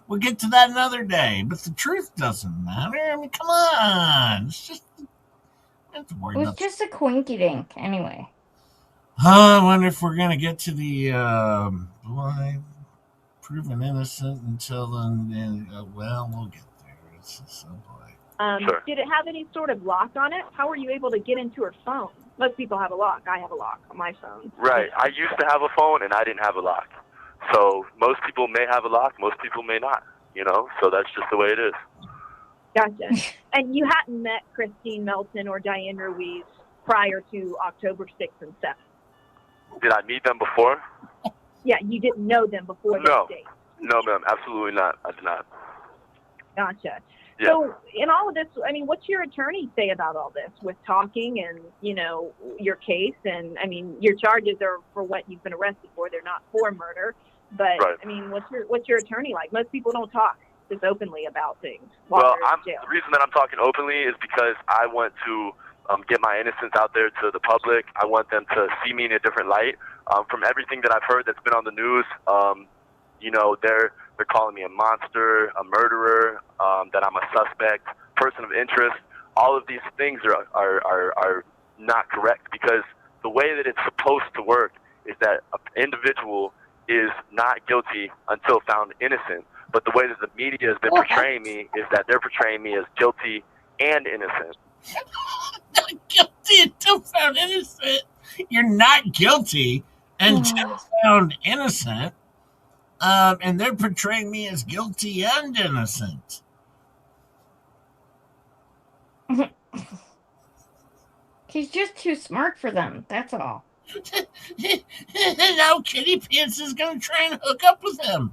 We'll get to that another day, but the truth doesn't matter. I mean, come on. It's just... It was just a quinky dink, anyway. I wonder if we're going to get to the proven innocent until then. Well, we'll get there. It's just, Did it have any sort of lock on it? How were you able to get into her phone? Most people have a lock. I have a lock on my phone. Right. I used to have a phone, and I didn't have a lock. So most people may have a lock. Most people may not. So that's just the way it is. Gotcha. And you hadn't met Christine Melton or Diane Ruiz prior to October 6th and 7th? Did I meet them before? Yeah, you didn't know them before that date? No, ma'am. Absolutely not. I did not. Gotcha. Yeah. So in all of this, I mean, what's your attorney say about all this with talking and, your case? And, I mean, your charges are for what you've been arrested for. They're not for murder. But, right. I mean, what's your attorney like? Most people don't talk this openly about things Well, while they're in jail. the reason that I'm talking openly is because I want to get my innocence out there to the public. I want them to see me in a different light. From everything that I've heard that's been on the news, they're calling me a monster, a murderer, that I'm a suspect, person of interest. All of these things are not correct, because the way that it's supposed to work is that an individual is not guilty until found innocent. But the way that the media has been portraying me is that they're portraying me as guilty and innocent. Not guilty until found innocent. You're not guilty until found innocent. And they're portraying me as guilty and innocent. He's just too smart for them, that's all. And now Kitty Pants is going to try and hook up with him.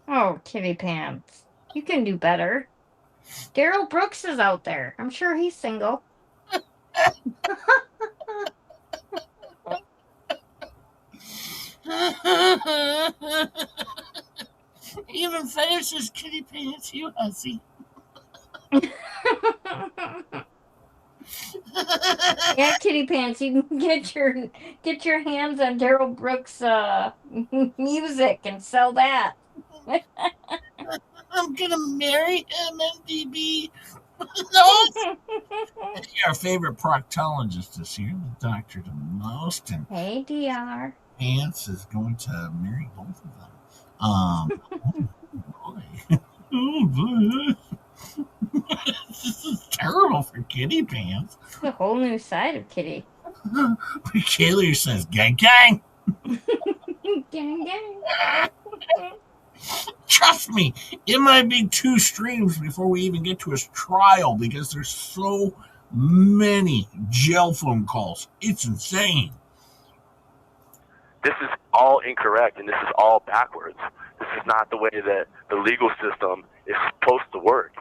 Oh, Kitty Pants. You can do better. Daryl Brooks is out there. I'm sure he's single. Even finishes Kitty Pants, you hussy. Yeah, Kitty Pants, you can get your hands on Daryl Brooks' music and sell that. I'm gonna marry MMDB. No, our favorite proctologist is here, Dr. DeMost, and Hey, DR. Pants is going to marry both of them. Oh boy. Oh boy. This is terrible for Kitty Pants. It's a whole new side of Kitty. Kaylee says, gang, gang. Gang, gang. Trust me, it might be 2 streams before we even get to his trial because there's so many jail phone calls. It's insane. This is all incorrect, and this is all backwards. This is not the way that the legal system is supposed to work.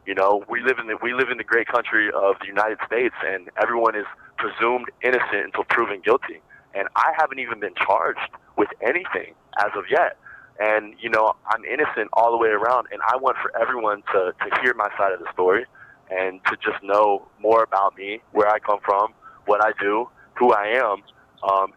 You know, we live in the great country of the United States, and everyone is presumed innocent until proven guilty. And I haven't even been charged with anything as of yet. And, you know, I'm innocent all the way around, and I want for everyone to hear my side of the story and to just know more about me, where I come from, what I do, who I am,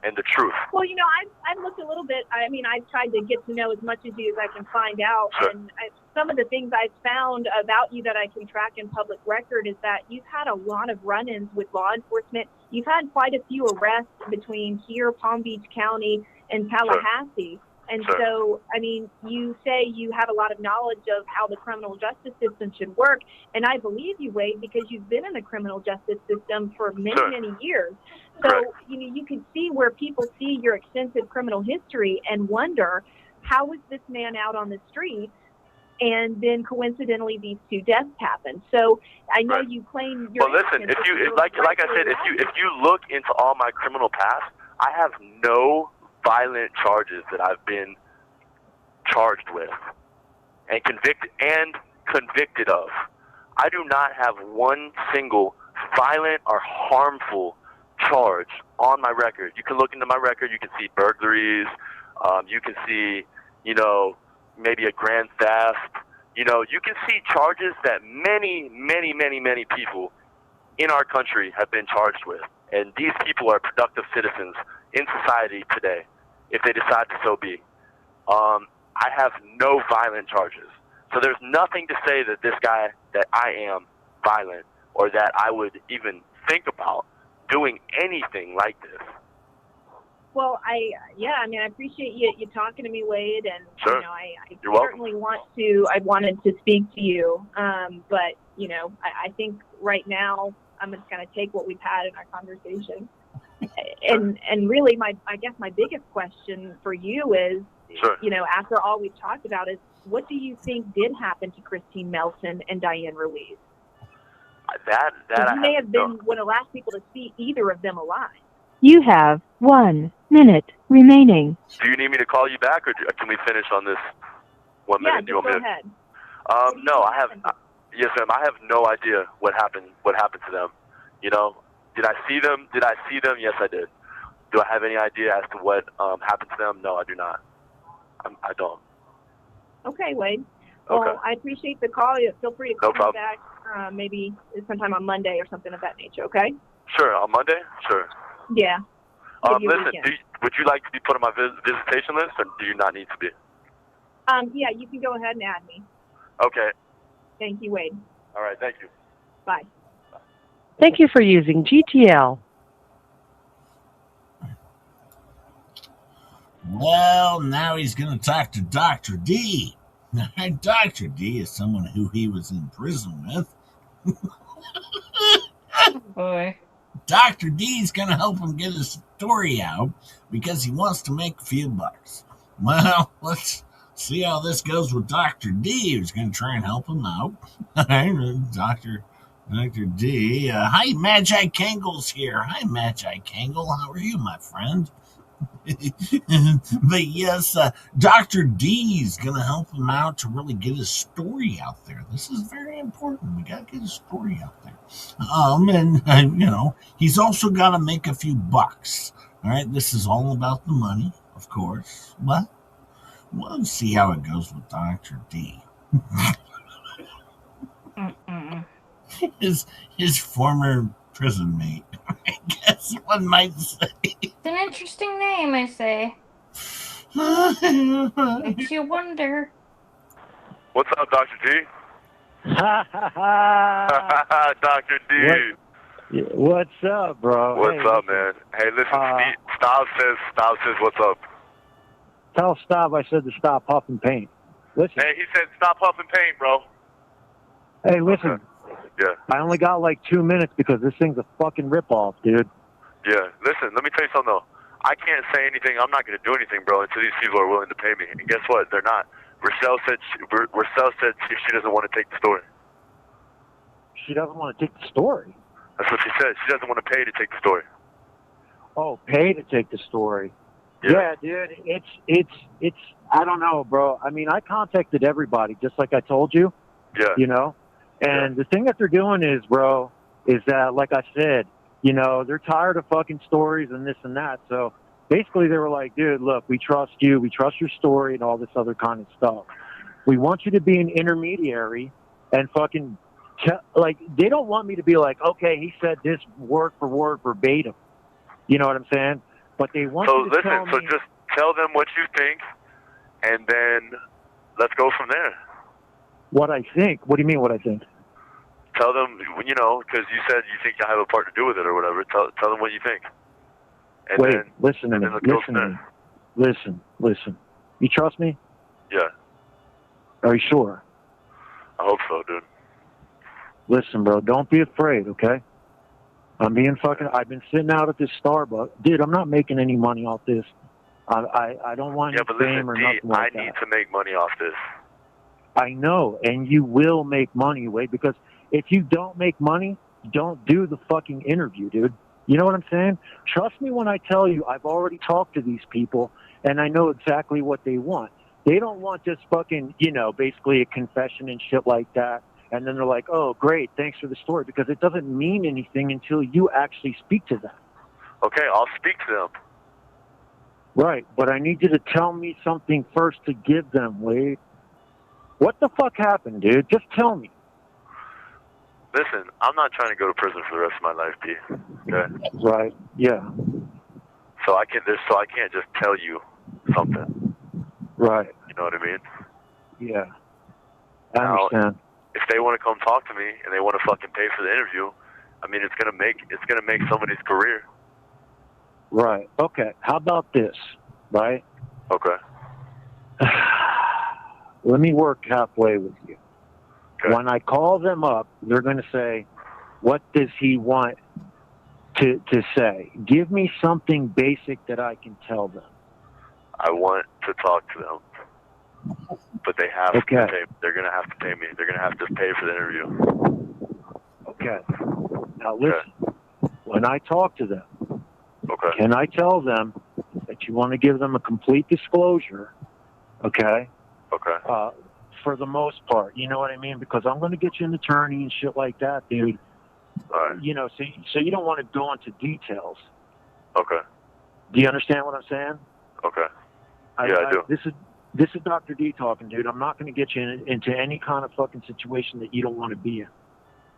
and the truth. Well, you know, I've looked a little bit. I mean, I've tried to get to know as much of you as I can find out. Sure. And some of the things I've found about you that I can track in public record is that you've had a lot of run-ins with law enforcement. You've had quite a few arrests between here, Palm Beach County, and Tallahassee. Sure. And Sure. so, I mean, you say you have a lot of knowledge of how the criminal justice system should work. And I believe you, Wade, because you've been in the criminal justice system for many, Sure. many years. So, Correct. you know, you can see where people see your extensive criminal history and wonder, how was this man out on the street? And then coincidentally, these 2 deaths happened. So I know Right. you claim you're Well, listen, innocent, if you but like you're I said, if you look into all my criminal past, I have no violent charges that I've been charged with and convicted of. I do not have one single violent or harmful charge on my record. You can look into my record. You can see burglaries. You can see, you know, maybe a grand theft. You know, you can see charges that many, many, many, many people in our country have been charged with. And these people are productive citizens in society today, if they decide to so be. I have no violent charges. So there's nothing to say that that I am violent or that I would even think about doing anything like this. Well, I appreciate you talking to me, Wade, and Sure. you know, I You're welcome. certainly wanted to speak to you, but you know, I think right now I'm just going to take what we've had in our conversation, and really, I guess my biggest question for you is, Sure. you know, after all we've talked about, is what do you think did happen to Christine Melson and Diane Ruiz? That I You may have have been no- one of the last people to see either of them alive. You have 1 minute remaining. Do you need me to call you back, or can we finish on this 1 minute? Yeah, Do you just want go me to? ahead. No, I have. Yes, ma'am. I have no idea what happened to them. You know, did I see them? Yes, I did. Do I have any idea as to what happened to them? No, I do not. I don't. Okay, Wade. Well, Okay. I appreciate the call. Feel free to call No problem. me back maybe sometime on Monday or something of that nature, okay? Sure. On Monday? Sure. Yeah. Give you a Listen, weekend. would you like to be put on my visitation list, or do you not need to be? Yeah, you can go ahead and add me. Okay. Thank you, Wade. All right. Thank you. Bye. Thank you for using GTL. Well, now he's going to talk to Dr. D. Dr. D is someone who he was in prison with. Oh, boy. Dr. D's going to help him get his story out because he wants to make a few bucks. Well, let's see how this goes with Dr. D, who's going to try and help him out. Dr. D. Hi, Magi Kangle's here. Hi, Magi Kangle. How are you, my friend? But yes, Dr. D's going to help him out to really get his story out there. This is very important. We got to get his story out there. And you know, he's also got to make a few bucks. All right, this is all about the money, of course. But we'll see how it goes with Dr. D. Mm-mm. His former Prison mate. I guess one might say. It's an interesting name, I say. Makes you wonder. What's up, Dr. D? Dr. D. What's up, bro? What's up, man? Hey, listen, Stav says, what's up? Tell Stav I said to stop huffing paint. Listen. Hey, he said stop huffing paint, bro. Hey, listen. Okay. Yeah. I only got like 2 minutes because this thing's a fucking ripoff, dude. Yeah. Listen, let me tell you something, though. I can't say anything. I'm not going to do anything, bro, until these people are willing to pay me. And guess what? They're not. Rochelle said she doesn't want to take the story. She doesn't want to take the story? That's what she said. She doesn't want to pay to take the story. Oh, pay to take the story. Yeah, dude. It's. I don't know, bro. I mean, I contacted everybody, just like I told you. Yeah. You know? And the thing that they're doing is, bro, is that, like I said, you know, they're tired of fucking stories and this and that. So basically they were like, dude, look, we trust you. We trust your story and all this other kind of stuff. We want you to be an intermediary and fucking, like, they don't want me to be like, okay, he said this word for word verbatim. You know what I'm saying? But they want you to tell me. So just tell them what you think, and then let's go from there. What I think? What do you mean what I think? Tell them, you know, because you said you think I have a part to do with it or whatever. Tell them what you think. And Wait, then, listen to and me. then let's go Listen from to there. me. Listen. You trust me? Yeah, Are you sure? I hope so, dude. Listen, bro, don't be afraid, okay? I've been sitting out at this Starbucks. Dude, I'm not making any money off this. I don't want any fame or nothing like that. I need to make money off this. I know, and you will make money, Wade, because if you don't make money, don't do the fucking interview, dude. You know what I'm saying? Trust me when I tell you I've already talked to these people, and I know exactly what they want. They don't want just fucking, you know, basically a confession and shit like that. And then they're like, oh, great, thanks for the story, because it doesn't mean anything until you actually speak to them. Okay, I'll speak to them. Right, but I need you to tell me something first to give them, Wade. What the fuck happened, dude? Just tell me. Listen, I'm not trying to go to prison for the rest of my life, P. Okay? Right, yeah. So I can't just tell you something. Right. You know what I mean? Yeah. I understand. If they want to come talk to me and they want to fucking pay for the interview, I mean, it's gonna make somebody's career. Right. Okay. How about this? Right. Okay. Let me work halfway with you. Okay. When I call them up, they're going to say, what does he want to say? Give me something basic that I can tell them. I want to talk to them, but they have to pay. They're going to have to pay me. They're going to have to pay for the interview. Okay. Now listen, when I talk to them, can I tell them that you want to give them a complete disclosure, okay? Okay. For the most part, you know what I mean? Because I'm going to get you an attorney and shit like that, dude. All right. You know, so you don't want to go into details. Okay. Do you understand what I'm saying? Okay. Yeah, I do. This is Dr. D talking, dude. I'm not going to get you into any kind of fucking situation that you don't want to be in.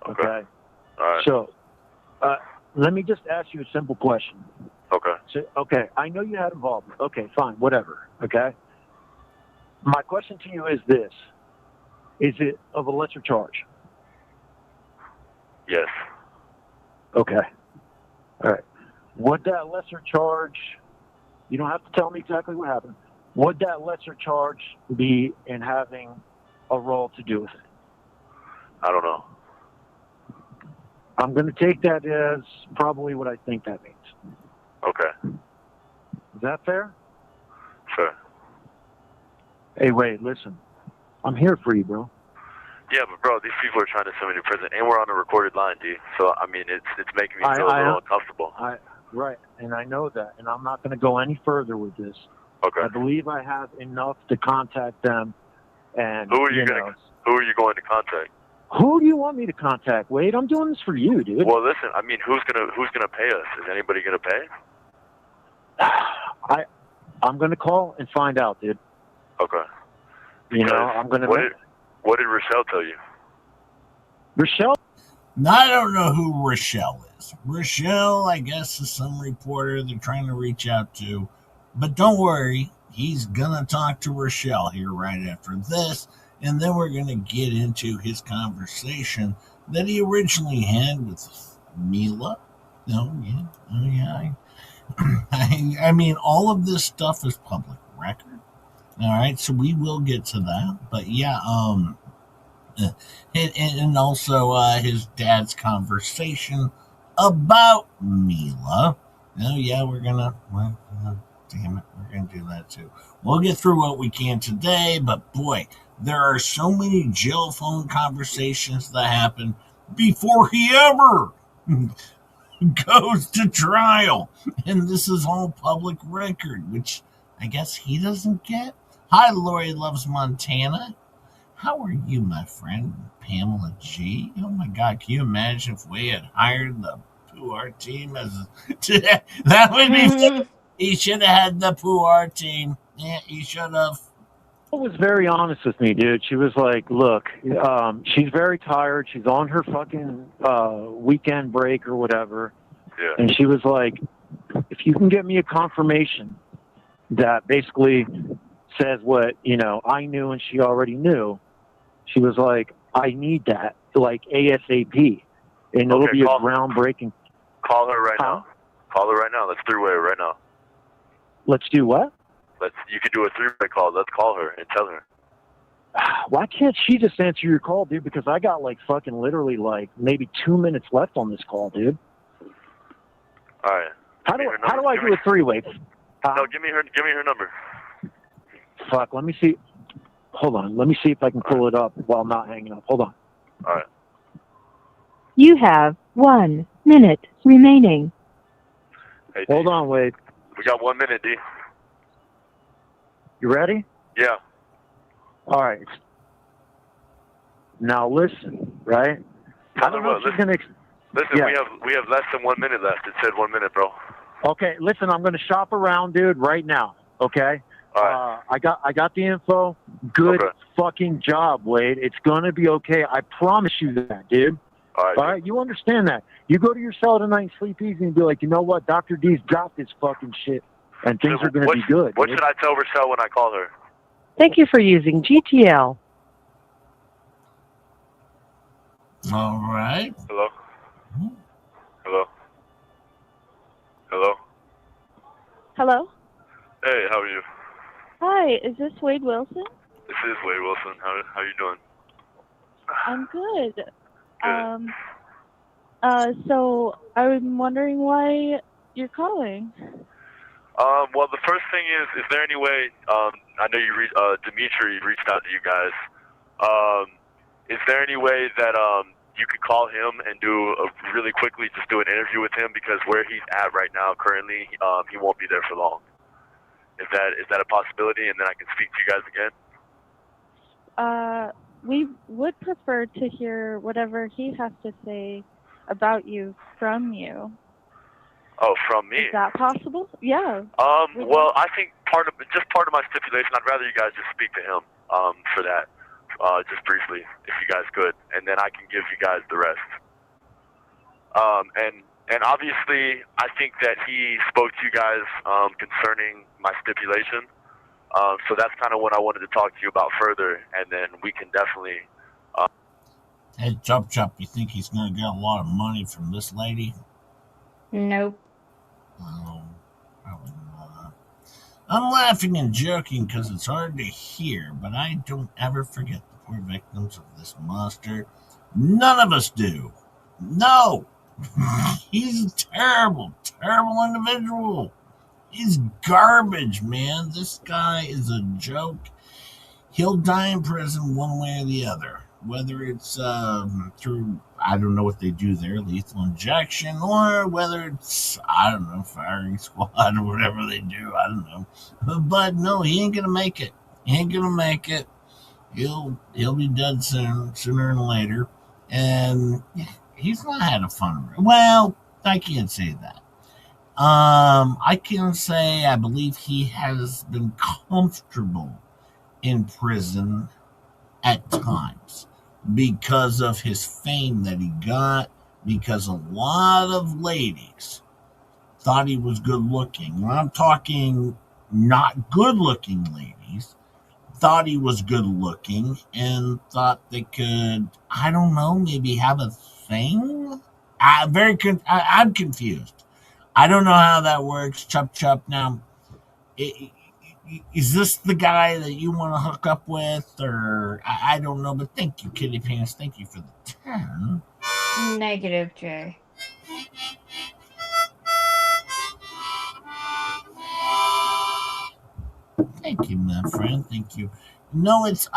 Okay? All right. So, let me just ask you a simple question. Okay. So, I know you had involvement. Okay, fine, whatever. Okay? My question to you is this. Is it of a lesser charge? Yes. Okay. All right. Would that lesser charge, you don't have to tell me exactly what happened, would that lesser charge be in having a role to do with it? I don't know. I'm going to take that as probably what I think that means. Okay. Is that fair? Sure. Hey, wait, listen. I'm here for you, bro. Yeah, but bro, these people are trying to send me to prison, and we're on a recorded line, dude. So I mean, it's making me feel a little uncomfortable. Right, and I know that, and I'm not going to go any further with this. Okay. I believe I have enough to contact them, and Who are you going to contact? Who do you want me to contact, Wade? I'm doing this for you, dude. Well, listen, I mean, who's gonna pay us? Is anybody gonna pay? I'm going to call and find out, dude. Okay. You know, I'm going to. What did Rochelle tell you? Rochelle Now, I don't know who Rochelle is. Rochelle, I guess, is some reporter they're trying to reach out to. But don't worry, he's going to talk to Rochelle here right after this. And then we're going to get into his conversation that he originally had with Mila. Oh, yeah. I mean, all of this stuff is public record. All right, so we will get to that. But yeah, and also his dad's conversation about Mila. Oh yeah, damn it, we're gonna do that too. We'll get through what we can today, but boy, there are so many jail phone conversations that happen before he ever goes to trial, and this is all public record, which I guess he doesn't get. Hi, Lori Loves Montana. How are you, my friend? Pamela G. Oh my God, can you imagine if we had hired the Puar team as that would be he should have had the Puar team. Yeah, he should have. She was very honest with me, dude. She was like, look, she's very tired. She's on her fucking weekend break or whatever. Yeah. And she was like, if you can get me a confirmation that basically says what, I knew and she already knew, she was like, I need that, like ASAP. And it'll be a groundbreaking. Call her right now. Call her right now. Let's three-way right now. Let's do what? You could do a three-way call. Let's call her and tell her. Why can't she just answer your call, dude? Because I got fucking literally maybe 2 minutes left on this call, dude. All right. How do I do a three-way? No, give me her number. Fuck, let me see. Hold on. Let me see if I can pull it up while I'm not hanging up. Hold on. All right. You have 1 minute remaining. Hey, hold on, Wade. We got 1 minute, D. You ready? Yeah. All right. Now listen, right? I don't know if she's gonna. Listen, yeah. we have less than 1 minute left. It said 1 minute, bro. Okay, listen, I'm gonna shop around, dude, right now. Okay. All right. I got the info. Good fucking job, Wade. It's gonna be okay. I promise you that, dude. All right. You understand that? You go to your cell tonight and sleep easy and be like, you know what? Dr. D's got this fucking shit, and things are gonna be good. What should I tell Rochelle when I call her? Thank you for using GTL. All right. Hello? Hello? Hello? Hello? Hey, how are you? Hi, is this Wade Wilson? This is Wade Wilson. How you doing? I'm good. Good. So I'm wondering why you're calling. Well, the first thing is there any way, I know Dimitri reached out to you guys. Is there any way that, you could call him and really quickly just do an interview with him, because where he's at right now currently, he won't be there for long. Is that a possibility, and then I can speak to you guys again? We would prefer to hear whatever he has to say about you from you. Oh, from me? Is that possible? Yeah. Well, I think part of my stipulation, I'd rather you guys just speak to him for that, just briefly, if you guys could, and then I can give you guys the rest. And obviously, I think that he spoke to you guys concerning my stipulation. So that's kind of what I wanted to talk to you about further, and then we can definitely. Hey, Chop, you think he's going to get a lot of money from this lady? Nope. Oh, probably not. I'm laughing and joking because it's hard to hear, but I don't ever forget the poor victims of this monster. None of us do. No! He's a terrible, terrible individual. He's garbage, man. This guy is a joke. He'll die in prison one way or the other. Whether it's through, I don't know what they do there, lethal injection, or whether it's, I don't know, firing squad or whatever they do. I don't know. But no, he ain't going to make it. He ain't going to make it. He'll be dead sooner than later. And he's not had a fun. Well, I can't say that. I can say I believe he has been comfortable in prison at times. because of his fame that he got, because a lot of ladies thought he was good looking. And I'm talking not good looking ladies, thought he was good looking and thought they could, I don't know, maybe have a thing. I'm confused. I don't know how that works. Chup Chup. Now, is this the guy that you want to hook up with, or I don't know? But thank you, Kitty Pants. Thank you for the 10. Negative, Jay. Thank you, my friend. Thank you. No, it's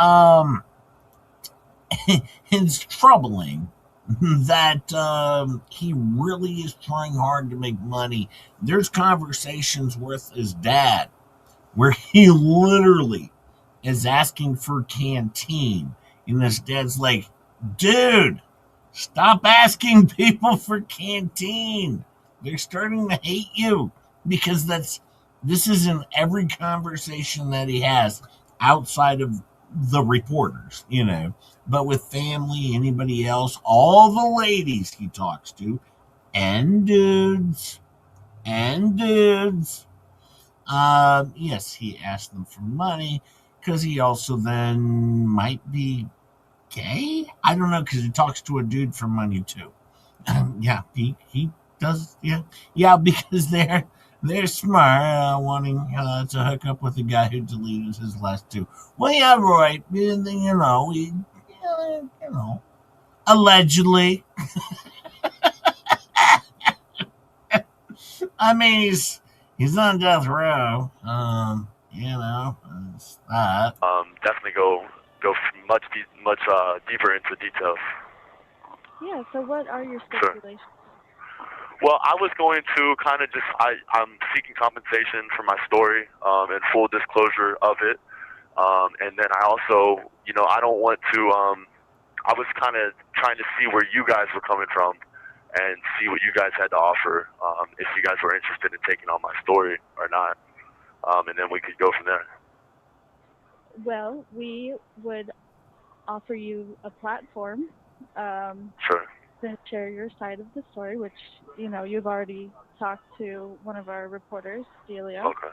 it's troubling that he really is trying hard to make money. There's conversations with his dad where he literally is asking for canteen, and his dad's like, "Dude, stop asking people for canteen. They're starting to hate you because this is in every conversation that he has outside of the reporters, but with family, anybody else, all the ladies he talks to, and dudes, and dudes. Yes, he asked them for money because he also then might be gay. I don't know, because he talks to a dude for money too. Yeah, he does. Yeah, because they're smart, wanting to hook up with the guy who deleted his last two. Well, yeah, right. Allegedly. I mean, he's on death row. It's that. Definitely go much deeper into details. Yeah, so what are your stipulations? Well, I was going to kind of I'm seeking compensation for my story and full disclosure of it. And then I also, I don't want to, I was kind of trying to see where you guys were coming from and see what you guys had to offer, if you guys were interested in taking on my story or not. And then we could go from there. Well, we would offer you a platform. Sure. To share your side of the story, which, you've already talked to one of our reporters, Delia. Okay.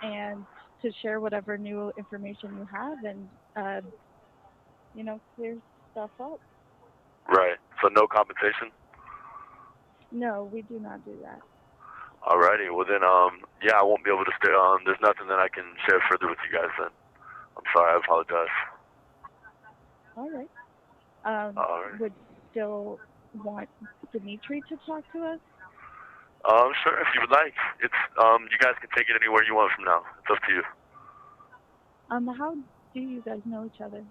And to share whatever new information you have and, clear stuff up. Right. So no compensation? No, we do not do that. Alrighty. Well then, I won't be able to stay on. There's nothing that I can share further with you guys then. I'm sorry. I apologize. All right. All right. Would still want Dimitri to talk to us? Sure, if you would like. It's you guys can take it anywhere you want from now. It's up to you. How do you guys know each other?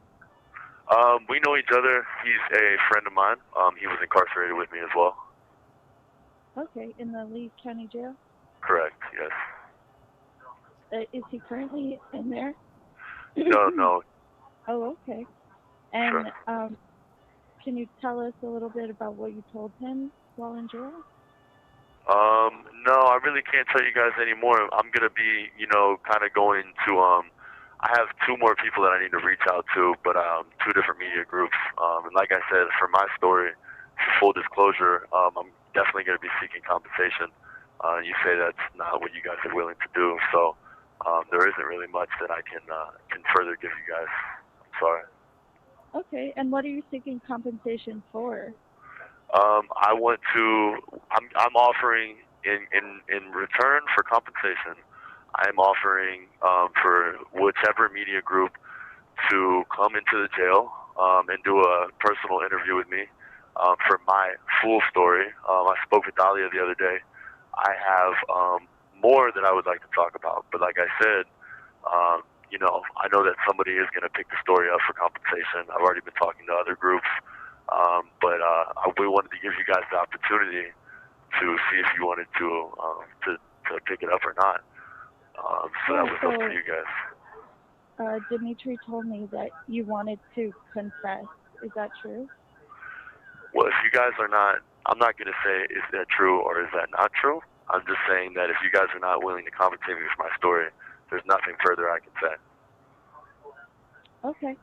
We know each other. He's a friend of mine. He was incarcerated with me as well. Okay, in the Lee County Jail? Correct, yes. Is he currently in there? No. Oh, okay. And sure. Can you tell us a little bit about what you told him while in jail? No, I really can't tell you guys anymore. I'm gonna be, kind of going to, I have two more people that I need to reach out to, but, two different media groups. And like I said, for my story, for full disclosure, I'm definitely gonna be seeking compensation. You say that's not what you guys are willing to do, so, there isn't really much that I can further give you guys. I'm sorry. Okay, and what are you seeking compensation for? I'm offering in return for compensation, I'm offering for whichever media group to come into the jail and do a personal interview with me for my full story. I spoke with Dahlia the other day. I have more that I would like to talk about, but like I said, I know that somebody is going to pick the story up for compensation. I've already been talking to other groups, but we wanted to give you guys the opportunity to see if you wanted to pick it up or not. So that was up to you guys. Dimitri told me that you wanted to confess. Is that true? Well, if you guys are not, I'm not going to say is that true or is that not true. I'm just saying that if you guys are not willing to compensate me for my story, there's nothing further I can say. Okay.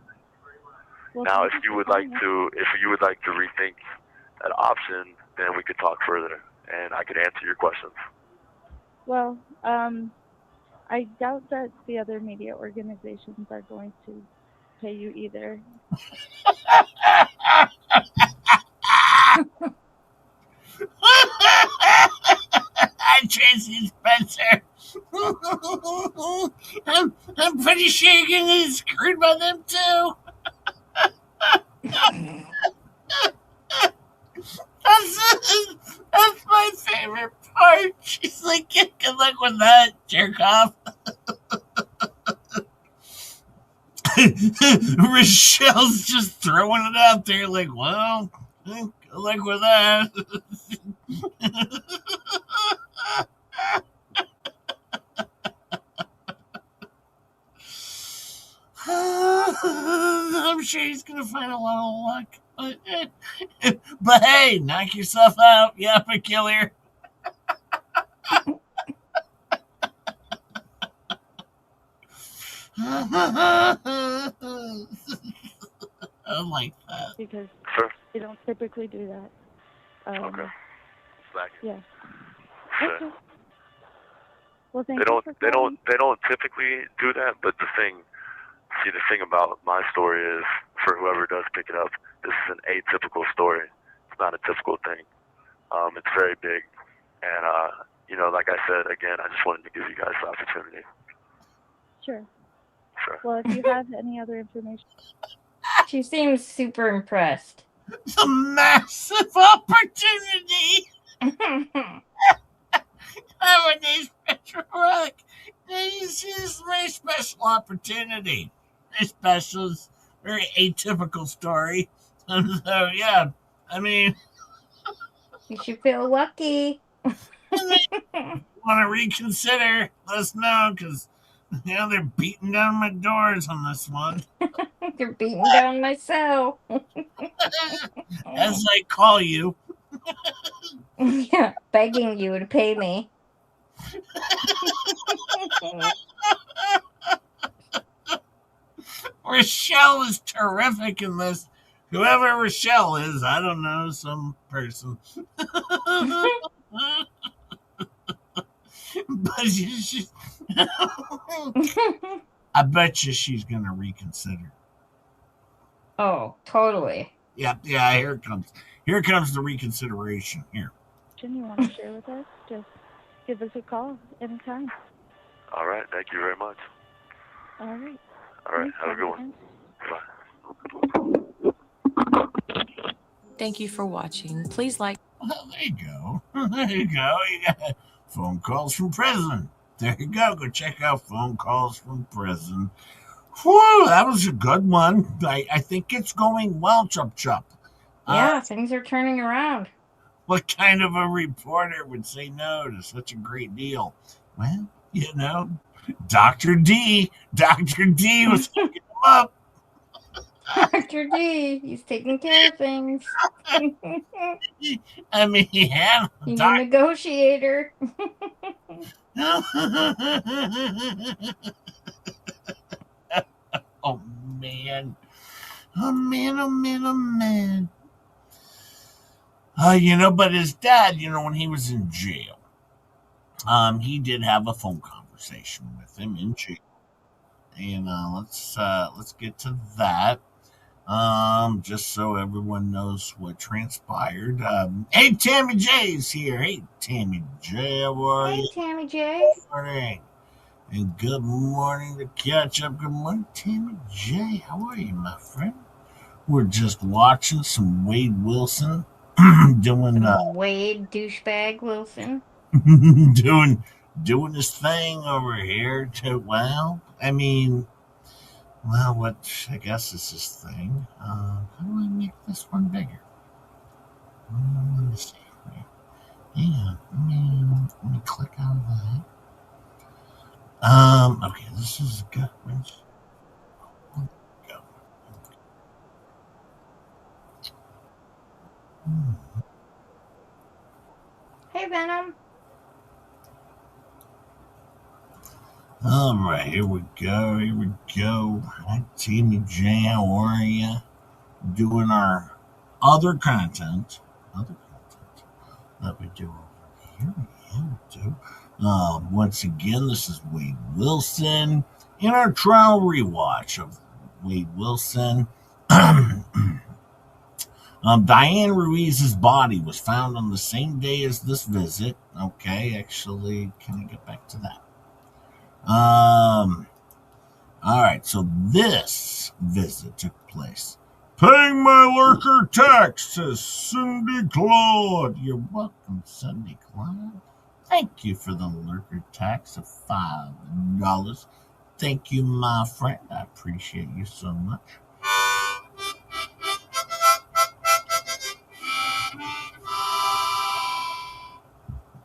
Now, if you would like to rethink that option, then we could talk further, and I could answer your questions. Well, I doubt that the other media organizations are going to pay you either. I'm Tracy Spencer. I'm pretty sure you're gonna get screwed by them too. That's my favorite part. She's like, good luck with that, jerk off. Rochelle's just throwing it out there like, well, good luck with that. I'm sure he's gonna find a lot of luck. But hey, knock yourself out, you epic killer. I like that. Because Sure. they don't typically do that. Okay. Yeah. Sure. Okay. Well, thank They you for calling. don't typically do that, but the thing about my story is, for whoever does pick it up, this is an atypical story. It's not a typical thing. It's very big, and like I said again, I just wanted to give you guys the opportunity. Sure. Sure. Well, if you have any other information. She seems super impressed. It's a massive opportunity. Have a nice special rock. This is a very special opportunity. Very special, very atypical story. So yeah, I mean, you should feel lucky. Want to reconsider? Let us know, because they're beating down my doors on this one. They're beating down my cell. As I call you. Yeah, begging you to pay me. Rochelle is terrific in this. Whoever Rochelle is, I don't know, some person. But I bet you she's going to reconsider. Oh, totally. Yeah, here it comes. Here comes the reconsideration. Here. You want to share with us, just give us a call anytime. All right. Thank you very much. All right. All right. Have a good one. Bye. Thank you for watching. Please like. Oh, there you go. There you go. You got phone calls from prison. There you go. Go check out phone calls from prison. Whew, that was a good one. I think it's going well, Chup. Yeah, things are turning around. What kind of a reporter would say no to such a great deal? Well, Dr. D was hooking him up. Dr. D, he's taking care of things. I mean, yeah. He's a negotiator. Oh, man. Oh, man. But his dad, when he was in jail, he did have a phone conversation with him in jail. And let's get to that. Just so everyone knows what transpired. Hey, Tammy J's here. Hey, Tammy J, how are you? Hey, Tammy J. Good morning. And good morning to Ketchup. Good morning, Tammy J. How are you, my friend? We're just watching some Wade Wilson doing Wade douchebag Wilson doing his thing over here. What I guess is his thing. How do I make this one bigger? Let me see. Hang on. Let me click out of that. Okay, this is good. Go. Hey, Venom. All right, here we go. Hi, Tammy J. How are ya? doing our other content that we do over here. Yeah, we do. Once again, this is Wade Wilson in our trial rewatch of Wade Wilson. Diane Ruiz's body was found on the same day as this visit. Okay, actually, can I get back to that? All right, so this visit took place. Paying my lurker tax, says Cindy Claude. You're welcome, Cindy Claude. Thank you for the lurker tax of $5. Thank you, my friend. I appreciate you so much.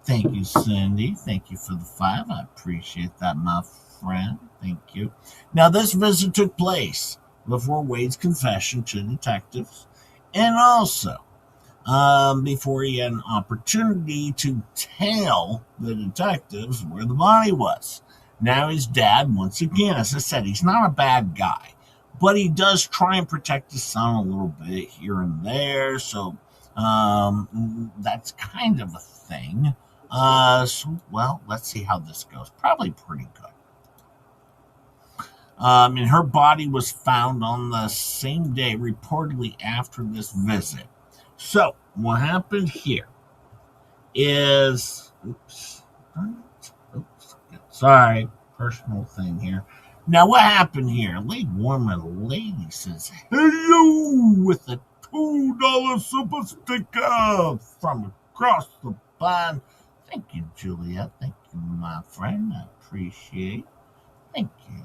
Thank you, Cindy. Thank you for the 5. I appreciate that, my friend. Thank you. Now, this visit took place before Wade's confession to detectives, and also before he had an opportunity to tell the detectives where the body was. Now, his dad, once again, as I said, he's not a bad guy, but he does try and protect his son a little bit here and there, so that's kind of a thing. Well, let's see how this goes. Probably pretty good. And her body was found on the same day, reportedly after this visit. So, what happened here is, sorry, personal thing here. Now, what happened here? Lady Warmer Lady says, hello, with a $2 super sticker from across the pond. Thank you, Juliet. Thank you, my friend. I appreciate it. Thank you.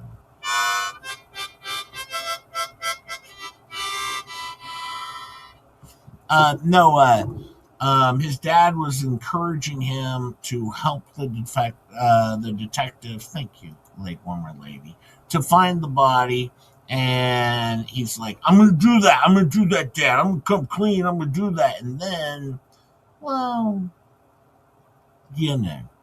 His dad was encouraging him to help the detective. Thank you, Lake Warmer Lady, to find the body. And he's like, I'm going to do that. I'm going to do that, Dad. I'm going to come clean. I'm going to do that. And then, well,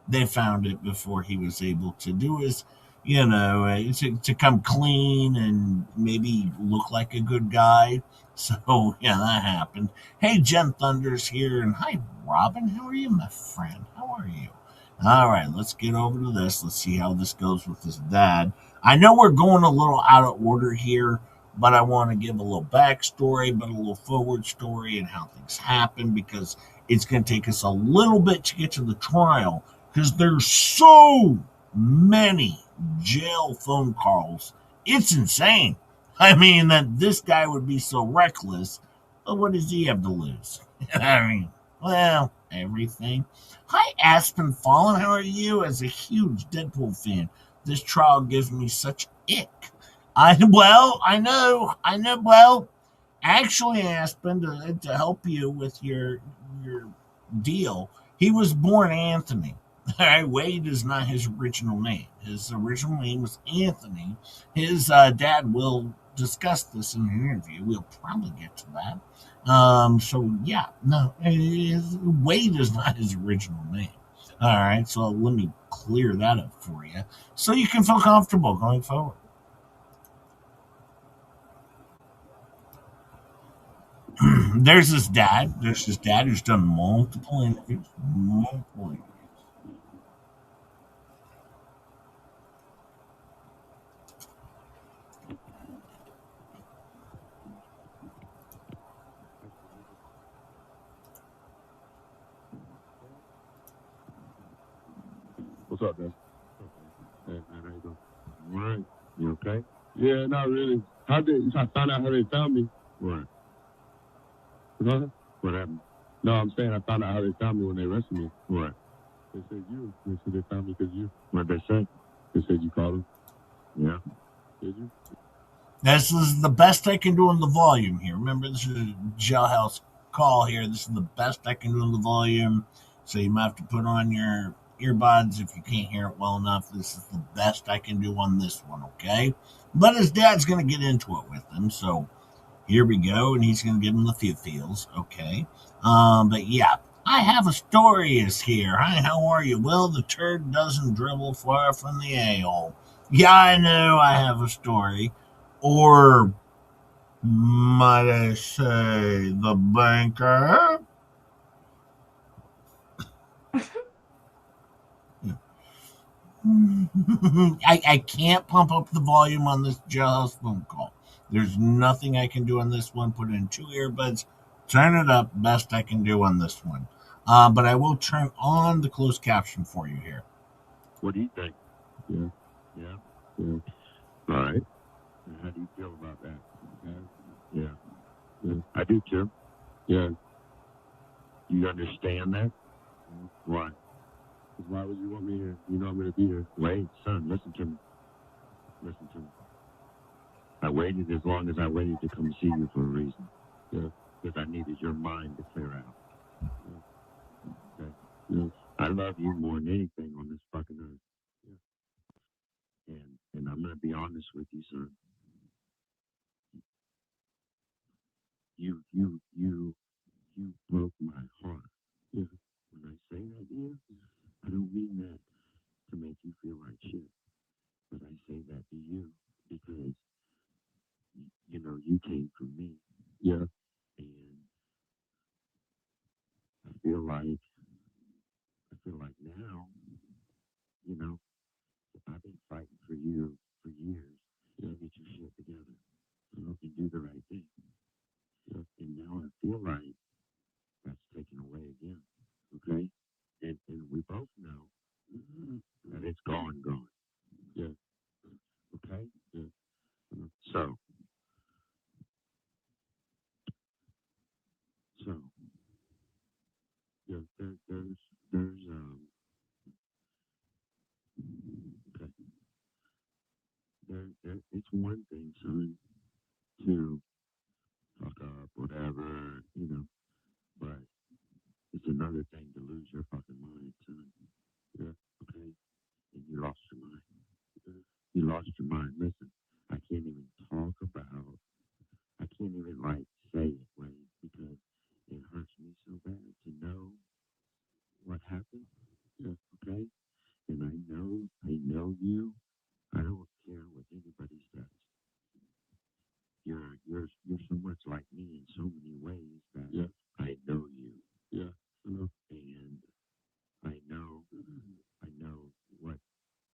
they found it before he was able to do his, to come clean and maybe look like a good guy. So, yeah, that happened. Hey, Jen Thunder's here. And hi, Robin. How are you, my friend? How are you? All right, let's get over to this. Let's see how this goes with his dad. I know we're going a little out of order here, but I want to give a little backstory, but a little forward story and how things happen, because it's going to take us a little bit to get to the trial, because there's so many jail phone calls. It's insane. I mean, that this guy would be so reckless, but what does he have to lose? I mean, well, everything. Hi, Aspen Fallen. How are you? As a huge Deadpool fan, this trial gives me such ick. I know. Well, actually, Aspen, to help you with your deal, he was born Anthony. All right, Wade is not his original name. His original name was Anthony. His dad will discuss this in an interview. We'll probably get to that. So yeah, no, Wade is not his original name. All right, so let me clear that up for you, so you can feel comfortable going forward. There's his dad. Who's done multiple interviews. What's up, man? Hey, man, how you doing? All right. You okay? Yeah, not really. I found out how they found me. Right. Huh? What happened? No, I'm saying I found out how they found me when they arrested me. Right. They said you. They said they found me because you. What they said? They said you called them. Yeah. Did you? This is the best I can do on the volume here. Remember, this is a jailhouse call here. This is the best I can do on the volume. So you might have to put on your earbuds if you can't hear it well enough. This is the best I can do on this one, okay? But his dad's going to get into it with him, so here we go, and he's going to give him the feels, okay? But yeah, I have a story is here. Hi, how are you? Well, the turd doesn't dribble far from the a-hole. Yeah, I know I have a story. Or Might I say the banker? I can't pump up the volume on this jailhouse phone call. There's nothing I can do on this one. Put in 2 earbuds, turn it up, best I can do on this one. But I will turn on the closed caption for you here. What do you think? Yeah. Yeah. Yeah. All right. And how do you feel about that? Yeah. Yeah. I do too. Yeah. You understand that? Why? Because why would you want me here? You know I'm going to be here. Wait, son, listen to me. Listen to me. I waited as long as I waited to come see you for a reason. Yeah. Because I needed your mind to clear out. Yeah. Okay. Yeah. I love you more than anything on this fucking earth. Yeah. And I'm going to be honest with you, son. You broke my heart. Yeah. When I say that, dear, I don't mean that to make you feel like shit. But I say that to you because, you know, you came from me. Yeah. And I feel like now, you know, I've been fighting for you for years. Yeah. To get your shit together. So you can do the right thing. Yeah. And now I feel like that's taken away again. Okay? And we both know that it's gone. Yeah. Okay? Yeah. So, yeah, there's, okay. It's one thing, son, to fuck up, whatever, you know, but it's another thing to lose your fucking mind, son. Yeah. Okay? And you lost your mind. You lost your mind. Listen, I can't even talk about, I can't even, like, say it, right? Because it hurts me so bad to know what happened. Yeah. Okay? And I know you. I don't care what anybody says. You're so much like me in so many ways that yeah. I know you. Yeah. And I know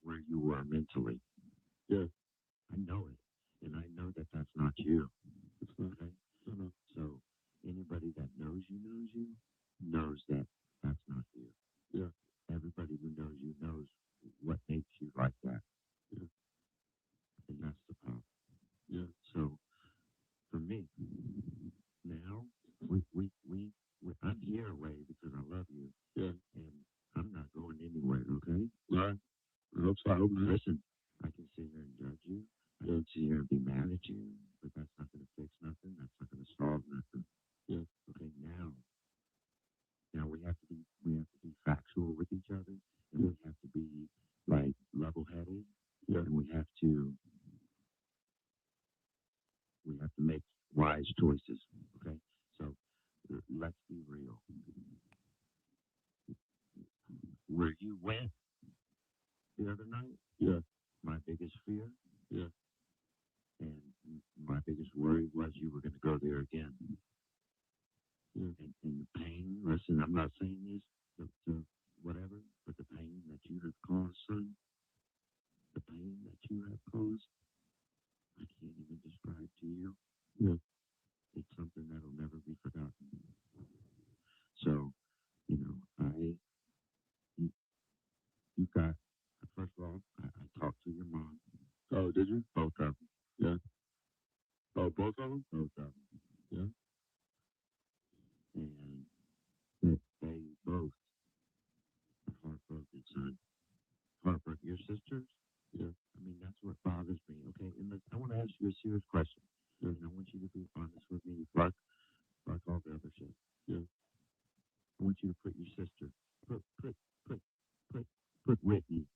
where you were mentally. Yeah. I know it. And I know that that's not you. It's not. Okay? So anybody that knows you knows that that's not you. Yeah. Everybody who knows you knows what makes you like that. Yeah. And that's the problem. Yeah. So for me, now I'm here away because I love you. Yeah. And I'm not going anywhere, okay? Right. I hope so. I hope not. Listen, I can sit here and judge you. I can sit here and be mad at you, but that's not going to fix nothing. That's not going to solve nothing. Yeah. Okay, now we have to be factual with each other, and we have to be like level-headed. Yeah. And we have to make wise choices. Okay. So let's be real. Where you went the other night, yeah, my biggest fear, yeah, and my biggest worry was you were going to go there again. Yeah. And the pain. Listen, I'm not saying this to whatever, but the pain that you have caused, son, the pain that you have caused, I can't even describe to you. Yeah. It's something that'll never be forgotten. So, you know, you got, first of all, I talked to your mom. Oh, did you? Both of them. Yeah. Oh, both of them? Both of them. Yeah. And they both are heartbroken, son. Heartbroken. Your sisters? Yeah. I mean, that's what bothers me, okay? And I want to ask you a serious question. Yeah. And I want you to be honest with me. Fuck all the other shit. Yeah. I want you to put your sister, put Whitney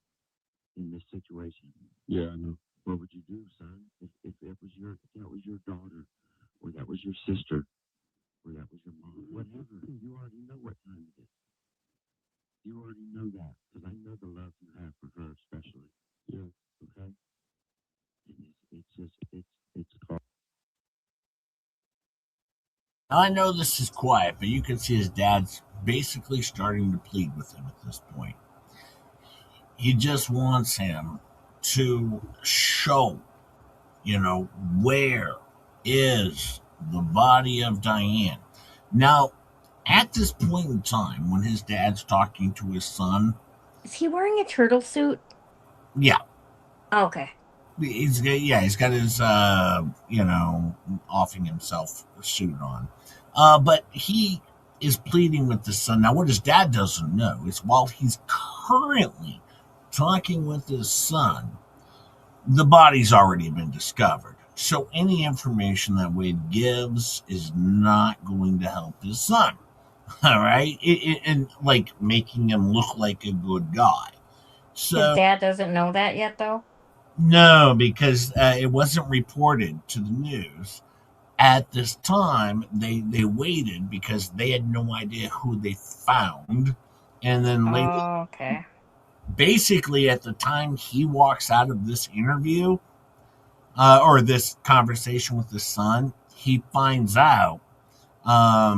in this situation. Yeah, I know. What would you do, son? If that was your daughter, or that was your sister, or that was your mom, whatever. You already know what time it is. You already know that, because I know the love you have for her, especially. Yeah. Okay. And it's just it's called. Now, I know this is quiet, but you can see his dad's basically starting to plead with him at this point. He just wants him to show, where is the body of Diane. Now, at this point in time, when his dad's talking to his son, Is he wearing a turtle suit? yeah, Okay. he's got his offing himself suit on, but he is pleading with the son. Now, what his dad doesn't know is while he's currently talking with his son, the body's already been discovered. So any information that Wade gives is not going to help his son. All right, and like making him look like a good guy. His So dad doesn't know that yet, though? no, because it wasn't reported to the news at this time. They waited because they had no idea who they found, and then later, Oh, okay. basically at the time he walks out of this interview or this conversation with his son, he finds out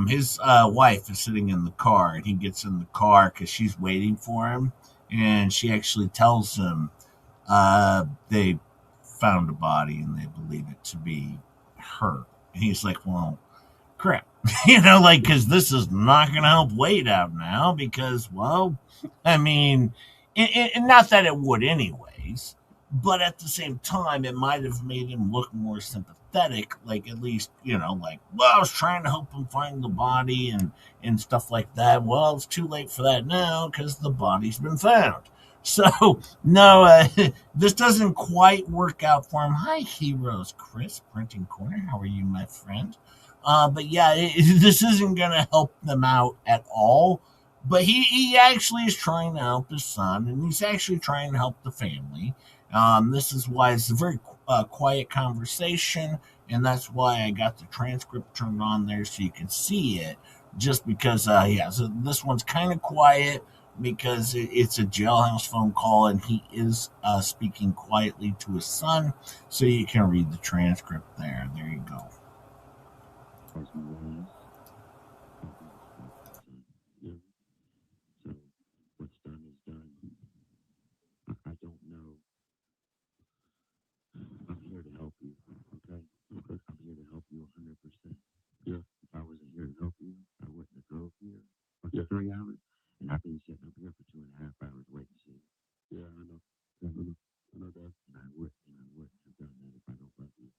his wife is sitting in the car, and he gets in the car because she's waiting for him, and she actually tells him they found a body and they believe it to be her. And he's like, well, crap. Because this is not going to help Wade out now because, well, I mean, not that it would anyways, but at the same time, it might have made him look more sympathetic, like at least, well, I was trying to help him find the body and stuff like that. Well, it's too late for that now because the body's been found. So, no, this doesn't quite work out for him. Hi, Heroes. Chris, Printing Corner. How are you, my friend? But yeah, this isn't going to help them out at all. But he actually is trying to help his son, and he's actually trying to help the family. This is why it's a very quiet conversation, and that's why I got the transcript turned on there so you can see it. Just because, so this one's kind of quiet because it's a jailhouse phone call, and he is speaking quietly to his son, so you can read the transcript there. There you go. So what's done is done. I don't know. I'm here to help you, okay? I'm here to help you 100%. Yeah. If I wasn't here to help you, I wouldn't have drove here for 3 hours, and I've been sitting up here for 2.5 hours waiting to see you. Yeah, I know. Yeah, I know that. And I wouldn't have done that if I don't love you.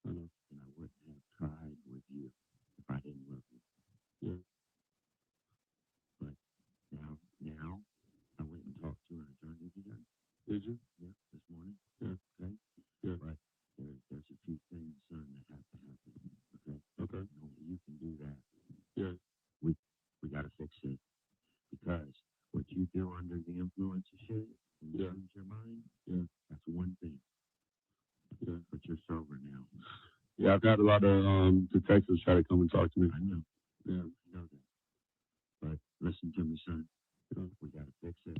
I know. And I wouldn't have tried with you if I didn't love you. Yeah. But now, I went and talked to an attorney today. Did you? Yeah, this morning. Yeah. Okay. Yeah. But there's a few things, son, that have to happen. Okay. Okay. And only you can do that. Yeah. We gotta fix it because what you do under the influence of shit, when you change your mind, that's one thing. Yeah. But you're sober now. Yeah, I've had a lot of detectives try to come and talk to me. I know. Yeah. I know that. But listen to me, son. We gotta fix it.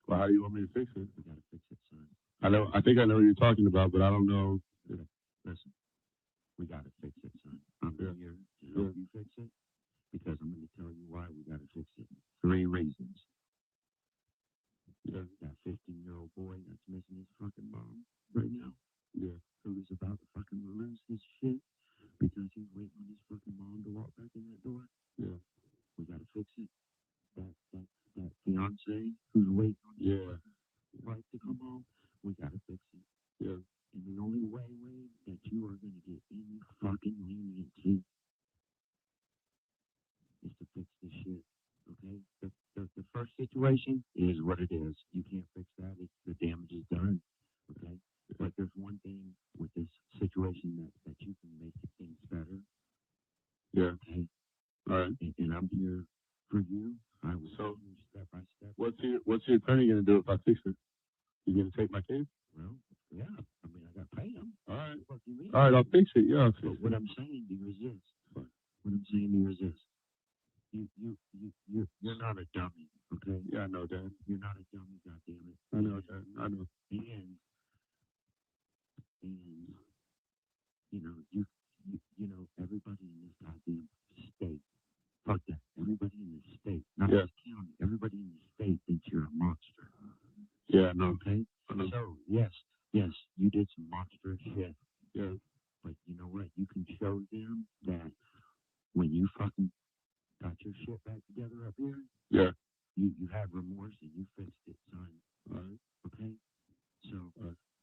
Well, how do you want me to fix it? We gotta fix it, son. I think I know what you're talking about, but I don't know. Yeah. Listen, we gotta fix it, son. I'm here to help you fix it because I'm going to tell you why we gotta fix it. 3 reasons. Yeah. That 15-year-old boy that's missing his fucking mom right now. Yeah. Who's about to fucking lose his shit because he's waiting on his fucking mom to walk back in that door. Yeah. We gotta fix it. That fiance who's waiting on his wife to come home. We gotta fix it. Yeah. And the only way, Wade, that you are gonna get any fucking leniency is to fix this shit. Okay? The first situation is what it is. You can't fix that. The damage is done. Okay? But there's one thing with this situation that you can make things better. Yeah. Okay? All right. And I'm here for you. I will help you step by step. What's your attorney gonna do if I fix it? You gonna take my case? Well, yeah. I mean, I gotta pay him. All right. What do you mean? All right, I'll fix it. Yeah, I'll fix it. What I'm saying to you is this. What I'm saying to you is this. You're not a dummy, okay? Yeah, I know that. You're not a dummy, goddammit. I know that. I know. And you know, you everybody in this goddamn state, fuck that, everybody in this state, not this county, everybody in this state thinks you're a monster. Yeah, no. Okay? So, yes, you did some monster shit. Yeah. But you know what? You can show them that when you fucking got your shit back together up here, yeah, you had remorse and you fixed it, son. Right. Okay? So,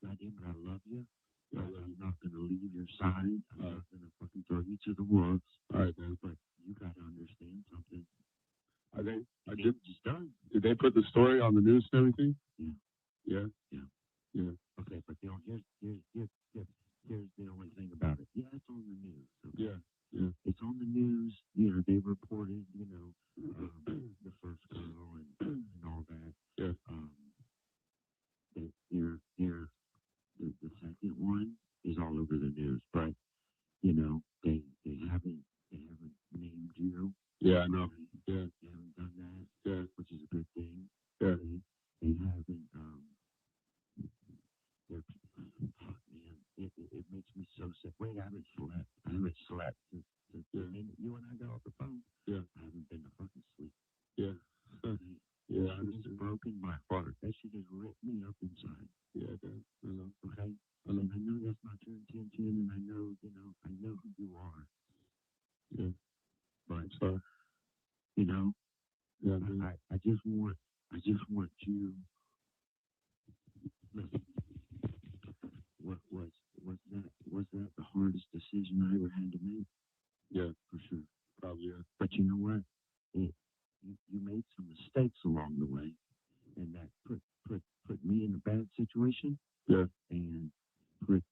goddamn it, I love you. Yeah, I'm not gonna leave your side. I'm not gonna fucking throw you to the wolves. All right, man. But you gotta understand something. Did they put the story on the news and everything? Yeah. Yeah. Okay, but here's the only thing about it. Yeah, it's on the news. Okay? Yeah. It's on the news. They reported, the first girl and all that. Yeah. The second one is all over the news, but they haven't named you. Yeah, I know. Yeah. They haven't done that. Yeah. Which is a good thing. Yeah. They haven't fuck man. It makes me so sick. Wait, I haven't slept since the minute you and I got off the phone. Yeah. I haven't been to fucking sleep. Yeah. Yeah, I just broken my heart. That shit has ripped me up inside. Yeah, it does. I know. Okay? And I know that's not your intention, and I know who you are. Yeah. But, yeah, I just want you. Listen, was that the hardest decision I ever had to make? Yeah, for sure. Probably, yeah. But you know what? You made some mistakes along the way, and that put me in a bad situation. Yeah. And put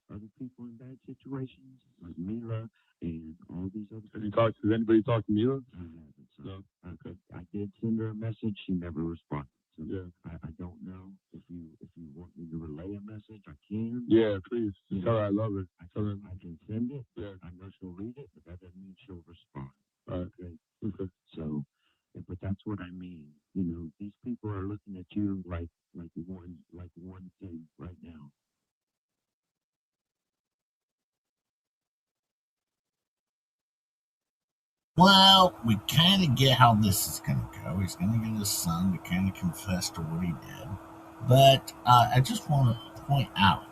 other people in bad situations, like Mila and all these other people. Has anybody talked to Mila? I haven't. So no. Okay. I did send her a message. She never responded. So yeah. I don't know if you want me to relay a message. I can. Yeah, please. Tell her I love her. I can send it. Yeah. I know she'll read it, but that doesn't mean she'll respond. All right. Okay. So, but that's what I mean. These people are looking at you like one thing right now. Well, we kind of get how this is going to go. He's going to get his son to kind of confess to what he did. But I just want to point out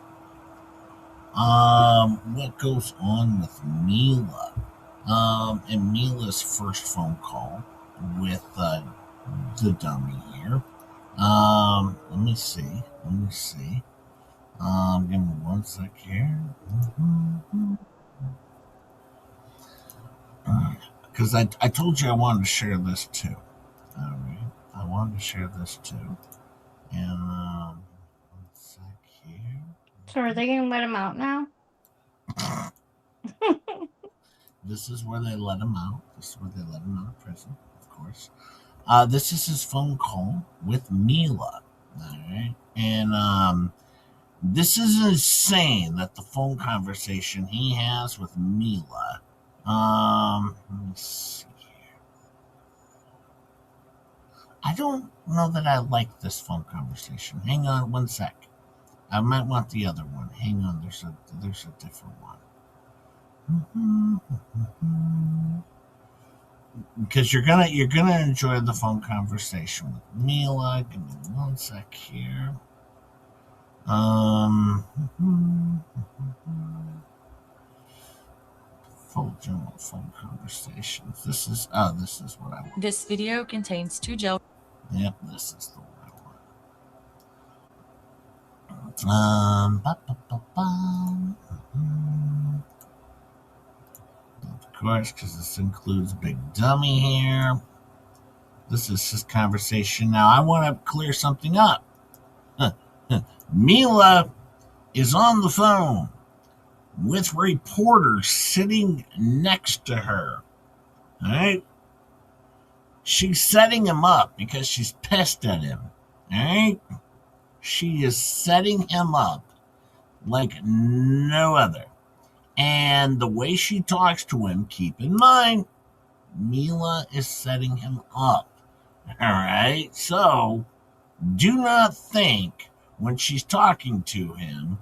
what goes on with Mila. And Mila's first phone call with the dummy here. Let me see. Give me one sec here. Because I told you I wanted to share this too. All right. I wanted to share this too. And one sec here. So are they going to let him out now? This is where they let him out. This is where they let him out of prison, of course. This is his phone call with Mila. All right. And this is insane that the phone conversation he has with Mila. Let me see here. I don't know that I like this phone conversation. Hang on one sec. I might want the other one. Hang on, there's a different one. Because you're gonna enjoy the phone conversation with Mila. Give me one sec here. Full general phone conversations. This is what I want. This video contains 2 jail. Yep, this is the one I want. Of course, because this includes Big Dummy here. This is his conversation. Now, I want to clear something up. Mila is on the phone with reporters sitting next to her. All right? She's setting him up because she's pissed at him. All right? She is setting him up like no other. And the way she talks to him, keep in mind, Mila is setting him up. All right? So, do not think when she's talking to him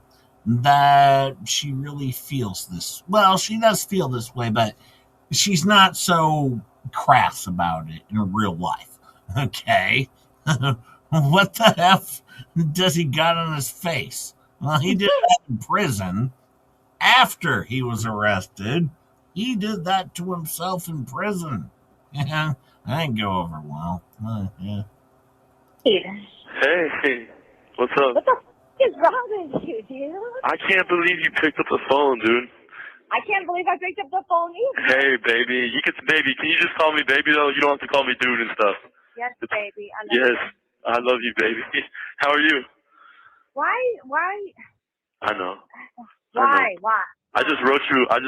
that she really feels this. Well, she does feel this way, but she's not so crass about it in real life. Okay. What the F does he got on his face? Well, he did that in prison after he was arrested. He did that to himself in prison. Yeah, that didn't go over well. Yeah. Hey, what's up? What the f is wrong with you, dude? I can't believe you picked up the phone, dude. I can't believe I picked up the phone either. Hey, baby. Baby, can you just call me baby, though? You don't have to call me dude and stuff. Yes, baby. I love Yes, you. I love you, baby. How are you? Why? I know. Why? I just wrote you a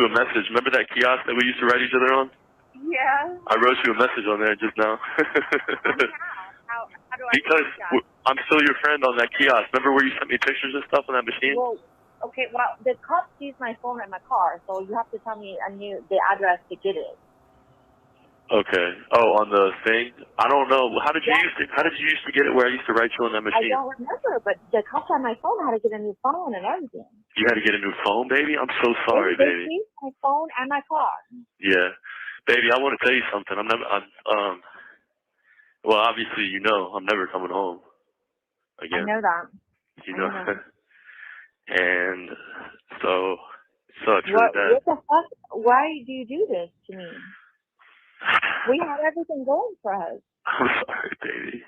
message. Remember that kiosk that we used to write each other on? Yeah. I wrote you a message on there just now. How do I Because do that? I'm still your friend on that kiosk. Remember where you sent me pictures and stuff on that machine? Well, okay, well, the cops used my phone in my car, so you have to tell me the address to get it. Okay. Oh, on the thing? I don't know. How did you used to get it where I used to write you on that I machine? don't remember, but the cops on my phone had to get a new phone and everything. You had to get a new phone, baby? I'm so sorry, They baby. seized my phone and my car. Yeah. Baby, I want to tell you something. Well, obviously, you know, I'm never coming home again. I know that. You know. And so, it sucks really What bad. the fuck? Why do you do this to me? We had everything going for us. I'm sorry, baby.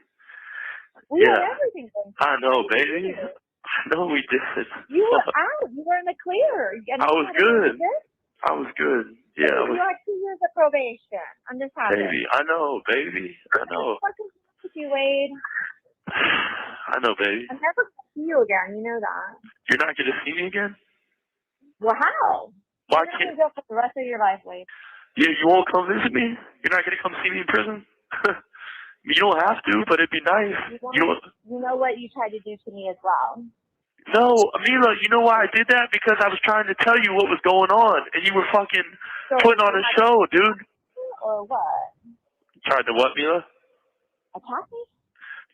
We had everything going for us. I know, Why did you baby. do this? I know we did. You were out. You were in the clear. And I you was had to do good. this? I was good. Yeah, I You was. had 2 years of probation. I'm just happy. Baby, I know, baby. I know. What fucking with you, Wade? I know, baby. I'm never going to see you again. You know that. You're not going to see me again? Well, how? Why You're can't... going to go for the rest of your life, Wade. Yeah, you won't come visit me? You're not going to come see me in prison? You don't have to, but it'd be nice. You know what you tried to do to me as well. No, Mila, you know why I did that? Because I was trying to tell you what was going on, and you were fucking putting on a show, dude. Or what? Tried to what, Mila? Attack me?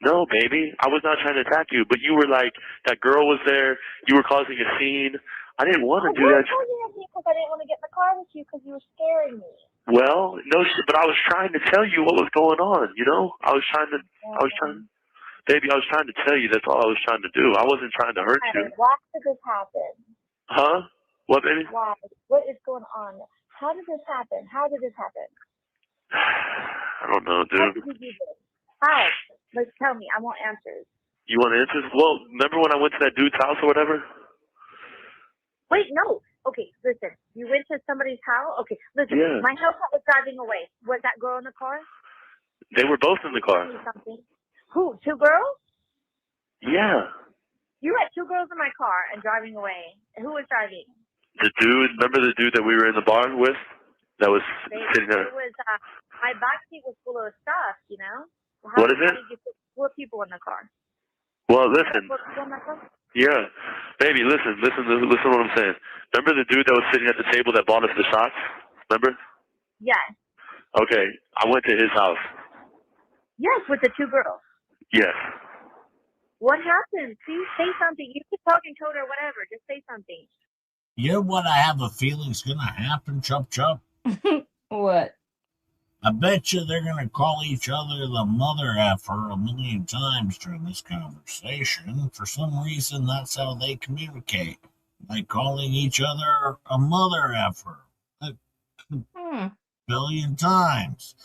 No, baby. I was not trying to attack you, but you were like, that girl was there. You were causing a scene. I didn't want to do that. Because I didn't want to get in the car with you because you were scaring me. Well, no, but I was trying to tell you what was going on, you know? Baby, I was trying to tell you. That's all I was trying to do. I wasn't trying to hurt you. Why did this happen? Huh? What, baby? Why? What is going on? How did this happen? How did this happen? I don't know, dude. How did you do this? How? Like, tell me. I want answers. You want answers? Well, remember when I went to that dude's house or whatever? Wait, no. Okay, listen. You went to somebody's house? Okay, listen. Yeah. My Hellcat was driving away. Was that girl in the car? They were both in the car. Tell me something. Who? 2 girls? Yeah. You had 2 girls in my car and driving away. Who was driving? The dude, remember the dude that we were in the bar with? That was sitting there. It was, my backseat was full of stuff, you know? What is it? How did you put 4 people in the car? Well, listen. 4 people in the car? Yeah. Baby, listen to what I'm saying. Remember the dude that was sitting at the table that bought us the shots? Remember? Yes. Okay. I went to his house. Yes, with the 2 girls. Yes. What happened? Please say something. You can talk in code or whatever. Just say something. You know what I have a feeling is going to happen, Chup Chup? What? I bet you they're going to call each other the mother effer a million times during this conversation. For some reason, that's how they communicate. By calling each other a mother effer. A billion times.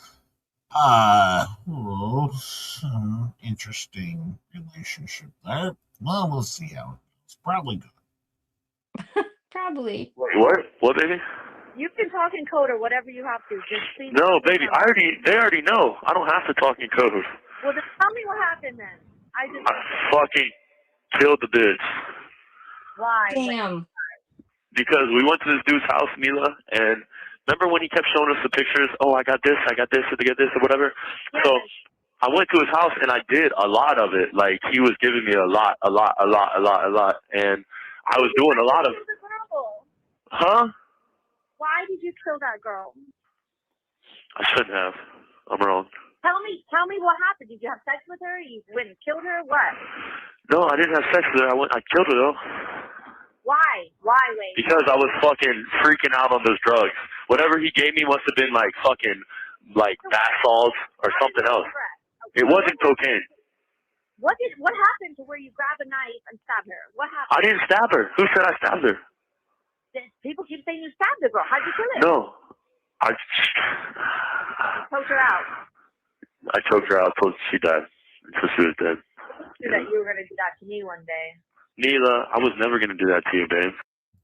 Interesting relationship there. Well, we'll see how it goes. Probably good. Probably. Wait, what? What, baby? You can talk in code or whatever you have to. Just please. No, baby, they already know. I don't have to talk in code. Well, then tell me what happened then. I fucking killed the bitch. Why? Damn. Because we went to this dude's house, Mila, and remember when he kept showing us the pictures? Oh, I got this, or whatever. Yes. So I went to his house and I did a lot of it. Like he was giving me a lot, and I was doing a lot of. Huh? Why did you kill that girl? I shouldn't have. I'm wrong. Tell me what happened. Did you have sex with her? You went and killed her? What? No, I didn't have sex with her. I killed her though. Why? Why, Wade? Because I was fucking freaking out on those drugs. Whatever he gave me must have been like fucking like bath salts or something else. It wasn't cocaine. What happened to where you grabbed a knife and stabbed her? What happened? I didn't stab her. Who said I stabbed her? People keep saying you stabbed the girl. How'd you kill her? No. I choked her out. I choked her out till she died. Until she was dead. That you were gonna do that to me one day. Mila, I was never gonna do that to you, babe.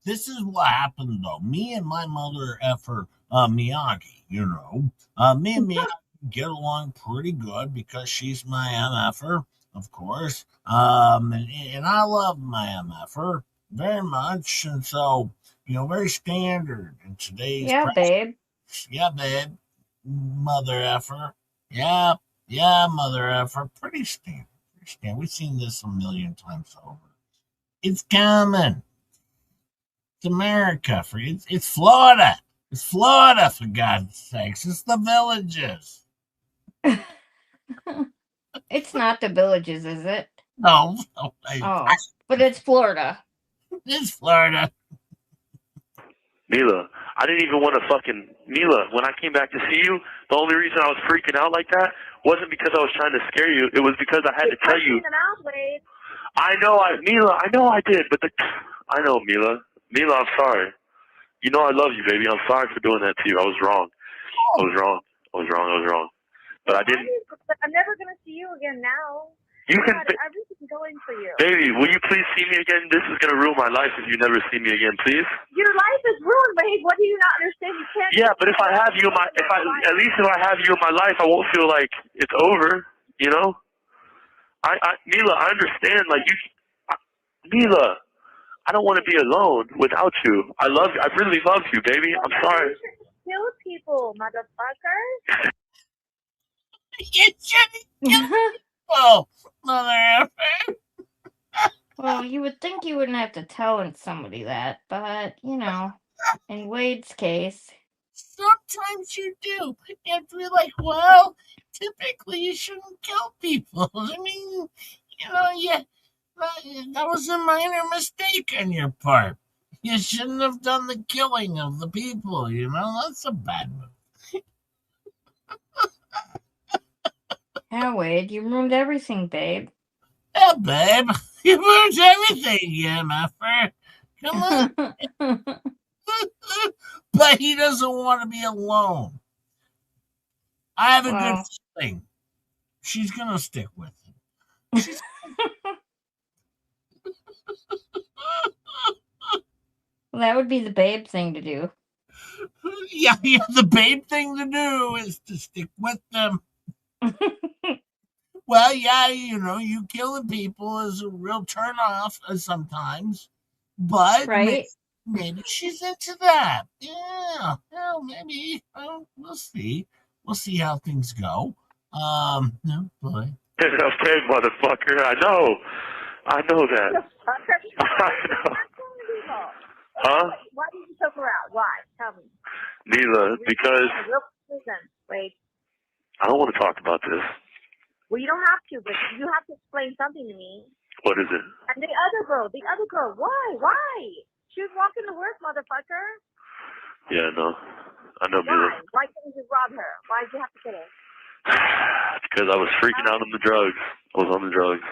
This is what happened though. Me and my mother effer Miyagi, you know. Me and Miyagi get along pretty good because she's my MFer, of course. And I love my MFer very much. And so, you know, very standard in today's babe. Yeah, babe. Mother effer. Yeah, mother effer. Pretty standard. We've seen this a million times over. It's coming. It's America. It's Florida. It's Florida, for God's sakes. It's the Villages. It's not the Villages, is it? No. But it's Florida. It's Florida. Mila, I didn't even want to fucking... Mila, when I came back to see you, the only reason I was freaking out like that wasn't because I was trying to scare you. It was because I had to tell you... I know I did, but I know, Mila. Mila, I'm sorry. You know I love you, baby. I'm sorry for doing that to you. I was wrong. I was wrong. But I didn't... I'm never going to see you again now. You can... everything going for you. Baby, will you please see me again? This is going to ruin my life if you never see me again, please. Your life is ruined, babe. What do you not understand? You can't... Yeah, but if I have you in my... At least if I have you in my life, I won't feel like it's over, you know? Mila, I understand, like, Mila, I don't want to be alone without you. I really love you, baby. I'm sorry. Kill people, motherfucker. You shouldn't kill people, mother effer. Well, you would think you wouldn't have to tell somebody that, but, you know, in Wade's case... Sometimes you do. You have to be like, well, typically you shouldn't kill people. I mean, you know, that was a minor mistake on your part. You shouldn't have done the killing of the people, you know? That's a bad move. Yeah, Wade, you ruined everything, babe. Yeah, babe. You ruined everything, yeah, my friend. Come on. But he doesn't want to be alone. I have a good feeling she's going to stick with him. Well, that would be the babe thing to do. Yeah, the babe thing to do is to stick with them. Well, yeah, you know, you killing people is a real turnoff sometimes, but maybe she's into that. Yeah, well, maybe. Well, we'll see. We'll see how things go. No, boy. Okay, motherfucker. I know that. I know. Huh? Why did you choke her out? Why? Tell me. Mila, because... Wait. I don't want to talk about this. Well, you don't have to, but you have to explain something to me. What is it? And the other girl, why? She was walking to work, motherfucker. Yeah, no. I know, Mila. Why couldn't you rob her? Why did you have to kill her? Because I was freaking out on the drugs. I was on the drugs.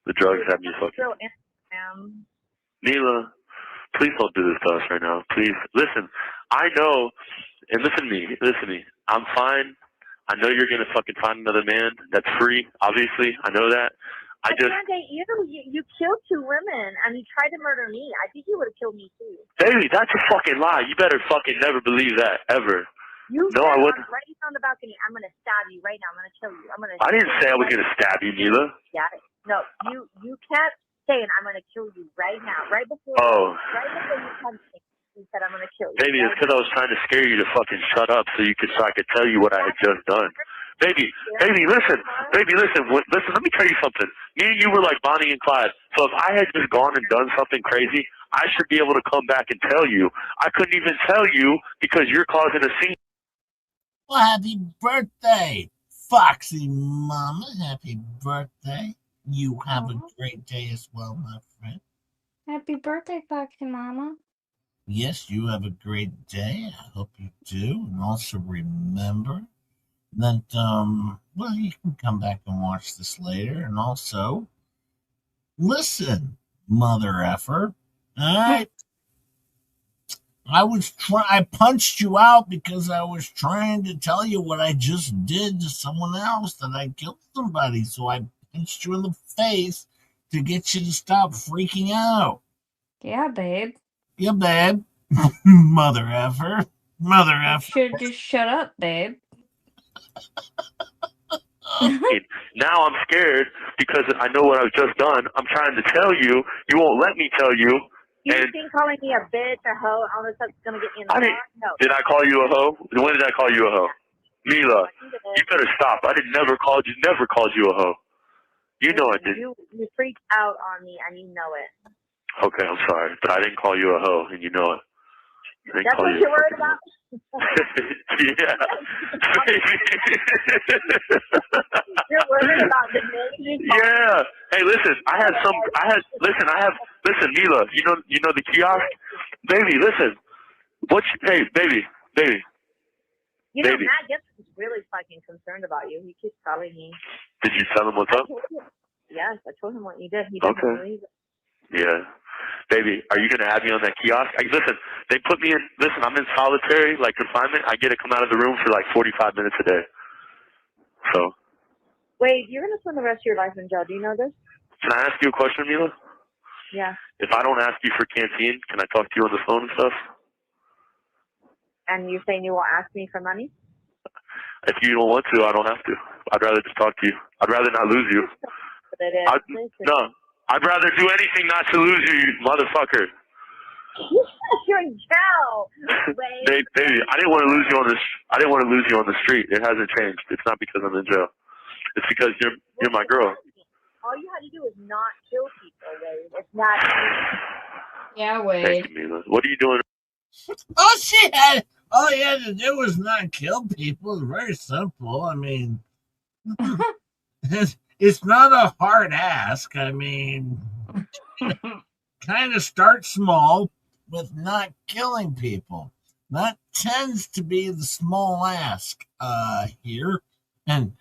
The drugs had me fucking... Mila, please don't do this to us right now. Please. Listen, I know, and listen to me. I'm fine. I know you're going to fucking find another man that's free, obviously. I know that. I can't date you. You killed 2 women, and you tried to murder me. I think you would have killed me, too. Baby, that's a fucking lie. You better fucking never believe that, ever. I wouldn't. Right on the balcony. I'm going to stab you right now. I'm going to kill you. I didn't say I was going to stab you, Mila. Yeah. No, you can't say it. I'm going to kill you right now. Right before you punch me. You said I'm going to kill you. Baby, it's because I was trying to scare you to fucking shut up so I could tell you what I had just done. Baby, listen. Listen, let me tell you something. Me and you were like Bonnie and Clyde. So if I had just gone and done something crazy, I should be able to come back and tell you. I couldn't even tell you because you're causing a scene. Well, happy birthday, Foxy Mama. Happy birthday. You have a great day as well, my friend. Happy birthday, Foxy Mama. Yes, you have a great day. I hope you do. And also remember that, well, you can come back and watch this later. And also, listen, mother effer. All right. I punched you out because I was trying to tell you what I just did to someone else, that I killed somebody. So I punched you in the face to get you to stop freaking out. Yeah, babe. Yeah, babe. Mother effer. Mother You effer. should just shut up, babe. Now I'm scared because I know what I've just done. I'm trying to tell you. You won't let me tell you. You And think calling me a bitch, a hoe, all this stuff's gonna get you in the car? No. did I call you a hoe? When did I call you a hoe? Mila, you better stop. I never called you a hoe. You know I didn't. You freaked out on me and you know it. Okay, I'm sorry, but I didn't call you a hoe, and you know it. That's what you're worried about? Yeah. You're worried about the name? Yeah. Hey, listen, listen, Mila, you know the kiosk? Baby, listen. Hey, baby. You know, Matt Gibson's really fucking concerned about you. He keeps calling me. Did you tell him what's up? Yes, I told him what you did. He doesn't believe it. Yeah. Baby, are you going to have me on that kiosk? Listen, they put me in, I'm in solitary, like confinement. I get to come out of the room for like 45 minutes a day. So. Wait, you're going to spend the rest of your life in jail. Do you know this? Can I ask you a question, Mila? Yeah. If I don't ask you for canteen, can I talk to you on the phone and stuff? And you're saying you won't ask me for money? If you don't want to, I don't have to. I'd rather just talk to you. I'd rather not lose you. No. I'd rather do anything not to lose you, motherfucker. You're in jail. Baby, I didn't want to lose you on the street. It hasn't changed. It's not because I'm in jail. It's because you're my girl. All you had to do is not kill people, Wade. It's not. Yeah, Wade. Thank you, Mila. What are you doing? All he had to do was not kill people. It's very simple. I mean, it's not a hard ask. I mean, kind of start small with not killing people. That tends to be the small ask here. And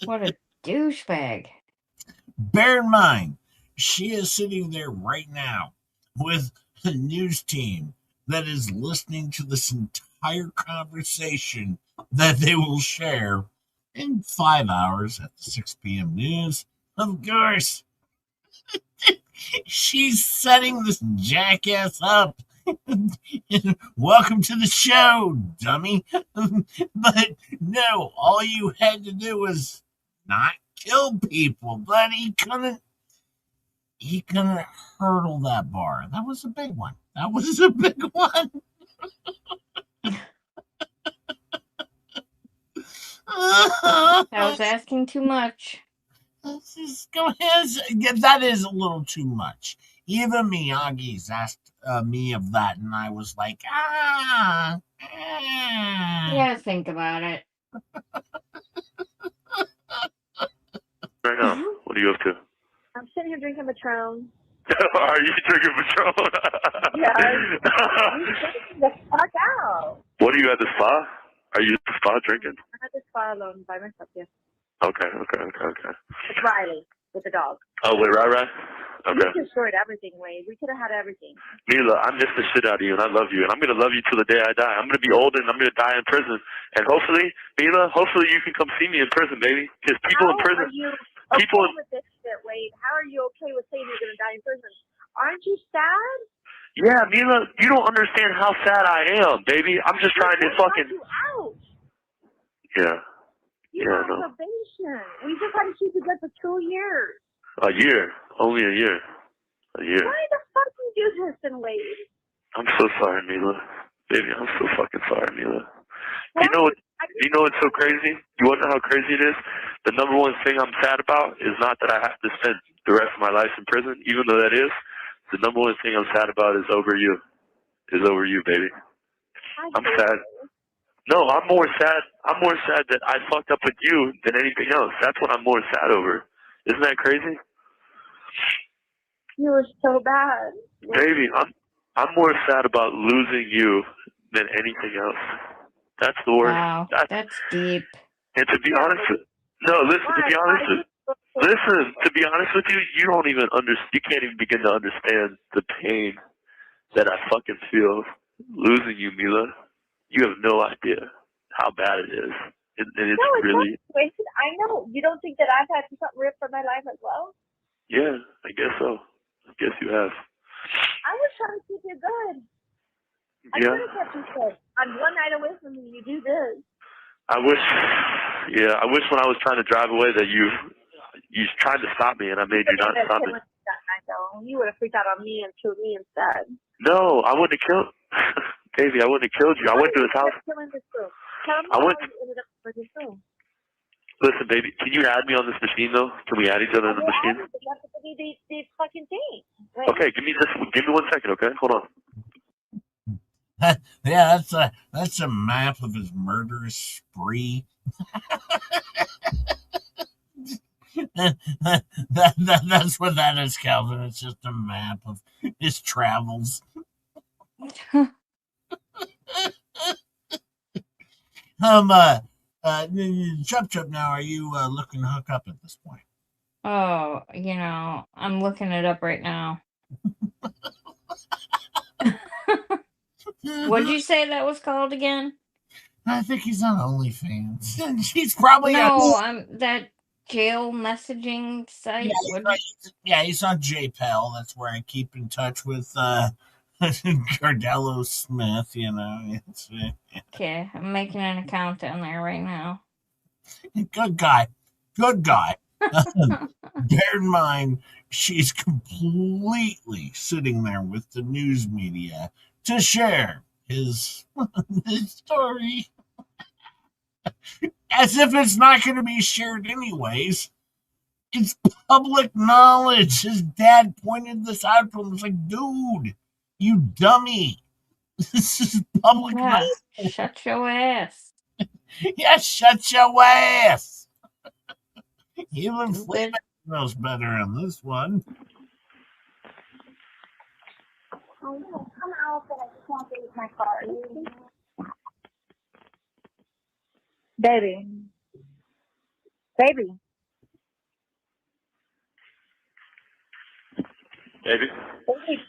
what a douchebag. Bear in mind, she is sitting there right now with a news team that is listening to this entire conversation that they will share in 5 hours at the 6 p.m. news. Of course, she's setting this jackass up. Welcome to the show, dummy. But no, all you had to do was not kill people, but he couldn't hurdle that bar. That was a big one. That was asking too much. That is a little too much. Even Miyagi's asked me of that, and I was like, Yeah, think about it. Right now, what are you up to? I'm sitting here drinking Patron. Are you drinking Patron? Yeah. You taking the fuck out. What are you at the spa? Are you at the spa drinking? I'm at the spa alone by myself, yes. Okay. It's Riley with the dog. Oh, wait, right? Okay. You destroyed everything, Wade. We could have had everything. Mila, I miss the shit out of you, and I love you, and I'm going to love you till the day I die. I'm going to be old, and I'm going to die in prison. And hopefully, Mila, you can come see me in prison, baby. Because people in prison... How are you okay with this shit, Wade? How are you okay with saying you're going to die in prison? Aren't you sad? Yeah, Mila, you don't understand how sad I am, baby. I'm just trying to fucking... You out. Yeah. You're on probation. We just had to keep you good for 2 years. A year. Only a year. Why the fuck did you do this and Wade? I'm so sorry, Mila. Baby, I'm so fucking sorry, Mila. You know what's so crazy? You want to know how crazy it is? The number one thing I'm sad about is not that I have to spend the rest of my life in prison, even though that is. The number one thing I'm sad about is over you. Baby. I'm sad. No, I'm more sad. I'm more sad that I fucked up with you than anything else. That's what I'm more sad over. Isn't that crazy? You were so bad. Baby, I'm more sad about losing you than anything else. That's the worst. Wow, that's deep. And to be honest, to be honest with you, you don't even you can't even begin to understand the pain that I fucking feel losing you, Mila. You have no idea how bad it is. And it's No, it's really, not wasted. I know. You don't think that I've had something ripped from my life as well? yeah, I guess so. I guess you have. I was trying to keep you good. I Yeah. could have kept you good. I'm one night away from you. You do this. I wish when I was trying to drive away that you tried to stop me and I made you not stop me. That night, though. You would have freaked out on me and killed me instead. No, I wouldn't have killed, Davey. I wouldn't have killed you. I went to his house. Tell me I how went. you ended up with this room. Listen, baby, can you add me on this machine though? Can we add each other on the machine? You have to give me the fucking thing. Right? Okay, give me 1 second, okay? Hold on. Yeah, that's a map of his murderous spree. That's what that is, Calvin. It's just a map of his travels. Chub now, are you looking to hook up at this point? Oh, I'm looking it up right now. What'd you say that was called again? I think he's on OnlyFans. He's probably that jail messaging site. He's on JPEL. That's where I keep in touch with Cardello Smith. Okay, I'm making an account down there right now. Good guy. Bear in mind, she's completely sitting there with the news media to share his story. As if it's not going to be shared anyways. It's public knowledge. His dad pointed this out to him. It's like, dude, you dummy. This is public knowledge. Shut your ass. Yeah, shut your ass. Even Fleabag knows better on this one. Oh, no, come out, but I just want to use my car. Baby. Baby.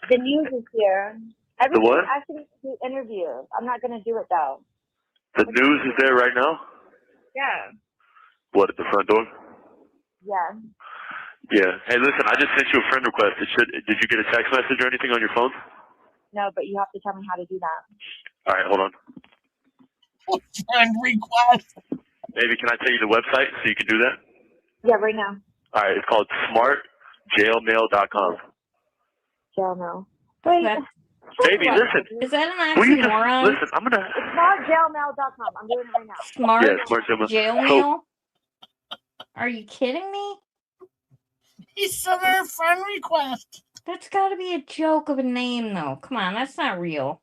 The news is here. The what? Actually, do interviews. I'm not going to do it, though. The news is there right now? Yeah. What, at the front door? Yeah. Yeah. Hey, listen, I just sent you a friend request. Did you get a text message or anything on your phone? No, but you have to tell me how to do that. All right, hold on. Friend request. Baby, can I tell you the website so you can do that? Yeah, right now. All right, it's called smartjailmail.com. Jailmail. Wait. Baby, listen. Is that an oxymoron? Listen, I'm gonna. It's smartjailmail.com. I'm doing it right now. Smart jailmail. Are you kidding me? He sent her a friend request. That's got to be a joke of a name, though. Come on, that's not real.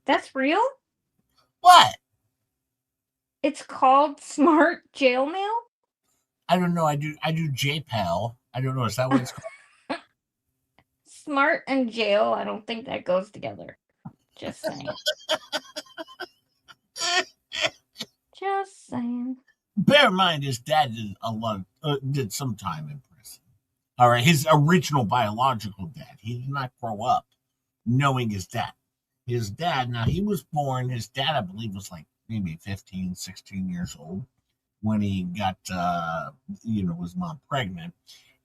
That's real? What? It's called Smart Jail Mail? I don't know. I do JPEL. I don't know. Is that what it's called? Smart and jail, I don't think that goes together. Just saying. Just saying. Bear in mind, his dad did some time in prison. All right, his original biological dad. He did not grow up knowing his dad. His dad, now he was born, his dad, I believe, was like maybe 15, 16 years old when he got, his mom pregnant.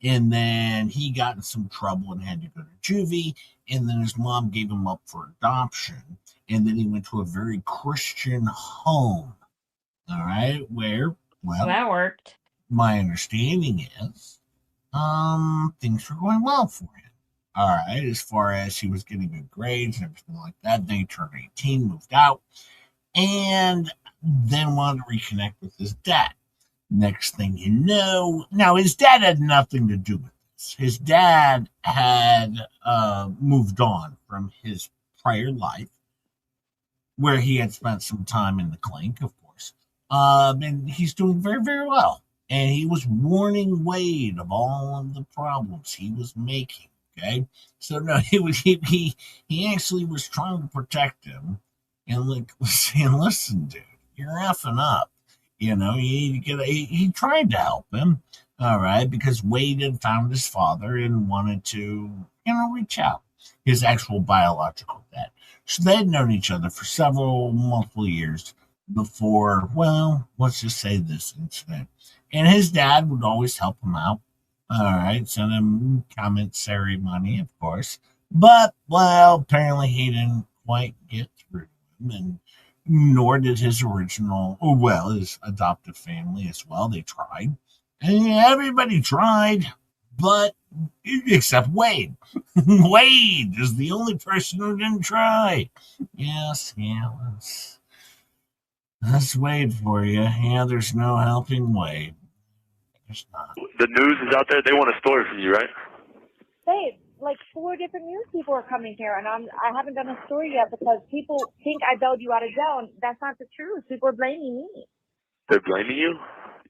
And then he got in some trouble and had to go to juvie. And then his mom gave him up for adoption. And then he went to a very Christian home. All right, where, well, that worked. My understanding is, things were going well for him. All right, as far as he was getting good grades and everything like that. Then he turned 18, moved out, and then wanted to reconnect with his dad. Next thing you know, now his dad had nothing to do with this. His dad had moved on from his prior life, where he had spent some time in the clink, of course. And he's doing very, very well. And he was warning Wade of all of the problems he was making. Okay, so no, he actually was trying to protect him, and like saying, "Listen, dude, you're effing up. You know, you need to get." He tried to help him, all right, because Wade had found his father and wanted to, reach out. His actual biological dad. So they had known each other for multiple years before. Well, let's just say this incident, and his dad would always help him out. All right, send him commissary money, of course. But, well, apparently he didn't quite get through to him, and nor did his his adoptive family as well. They tried. And everybody tried, but except Wade. Wade is the only person who didn't try. Yes, yeah, that's Wade for you. Yeah, there's no helping Wade. The news is out there. They want a story from you, right? Babe, like 4 different news people are coming here, and I haven't done a story yet because people think I bailed you out of jail, and that's not the truth. People are blaming me. They're blaming you?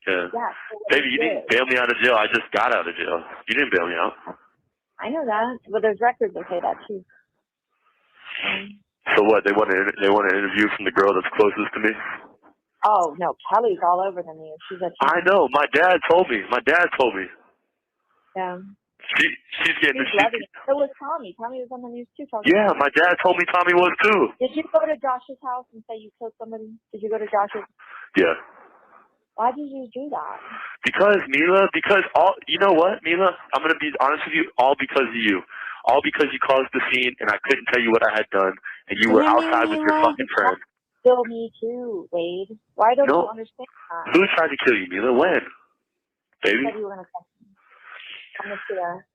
Yeah. Yeah. Baby, you didn't bail me out of jail. I just got out of jail. You didn't bail me out. I know that, but there's records that say that too. So what? They want an interview from the girl that's closest to me? Oh no, Kelly's all over the news. I know. My dad told me. Yeah. She's getting She's loving it. So was Tommy. Tommy was on the news too. Yeah, my dad told me Tommy was too. Did you go to Josh's house and say you killed somebody? Did you go to Josh's? Yeah. Why did you do that? Because Mila, you know what, Mila? I'm gonna be honest with you. All because of you. All because you caused the scene, and I couldn't tell you what I had done, and you were outside with your fucking friend. Kill me too, Wade. Why don't you understand that? Who tried to kill you, Mila? When? Baby? You said you were gonna come to there.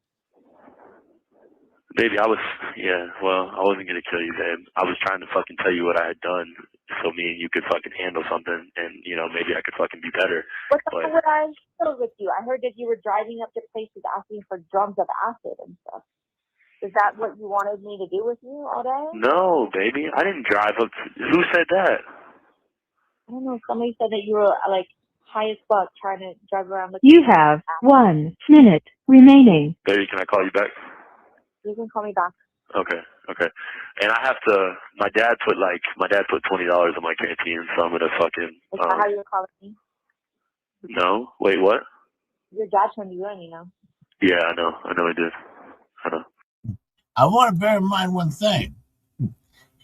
Baby, I wasn't gonna kill you, babe. I was trying to fucking tell you what I had done so me and you could fucking handle something and, maybe I could fucking be better. What the hell would I do with you? I heard that you were driving up to places asking for drums of acid and stuff. Is that what you wanted me to do with you all day? No, baby. I didn't drive up who said that? I don't know. Somebody said that you were, like, high as fuck trying to drive around looking. You have 1 minute remaining. Baby, can I call you back? You can call me back. Okay. And my dad put $20 in my canteen, so I'm gonna fucking. Is that how you were calling me? No. Wait, what? Your dad turned you in, you know. Yeah, I know he did. I know. I want to bear in mind one thing.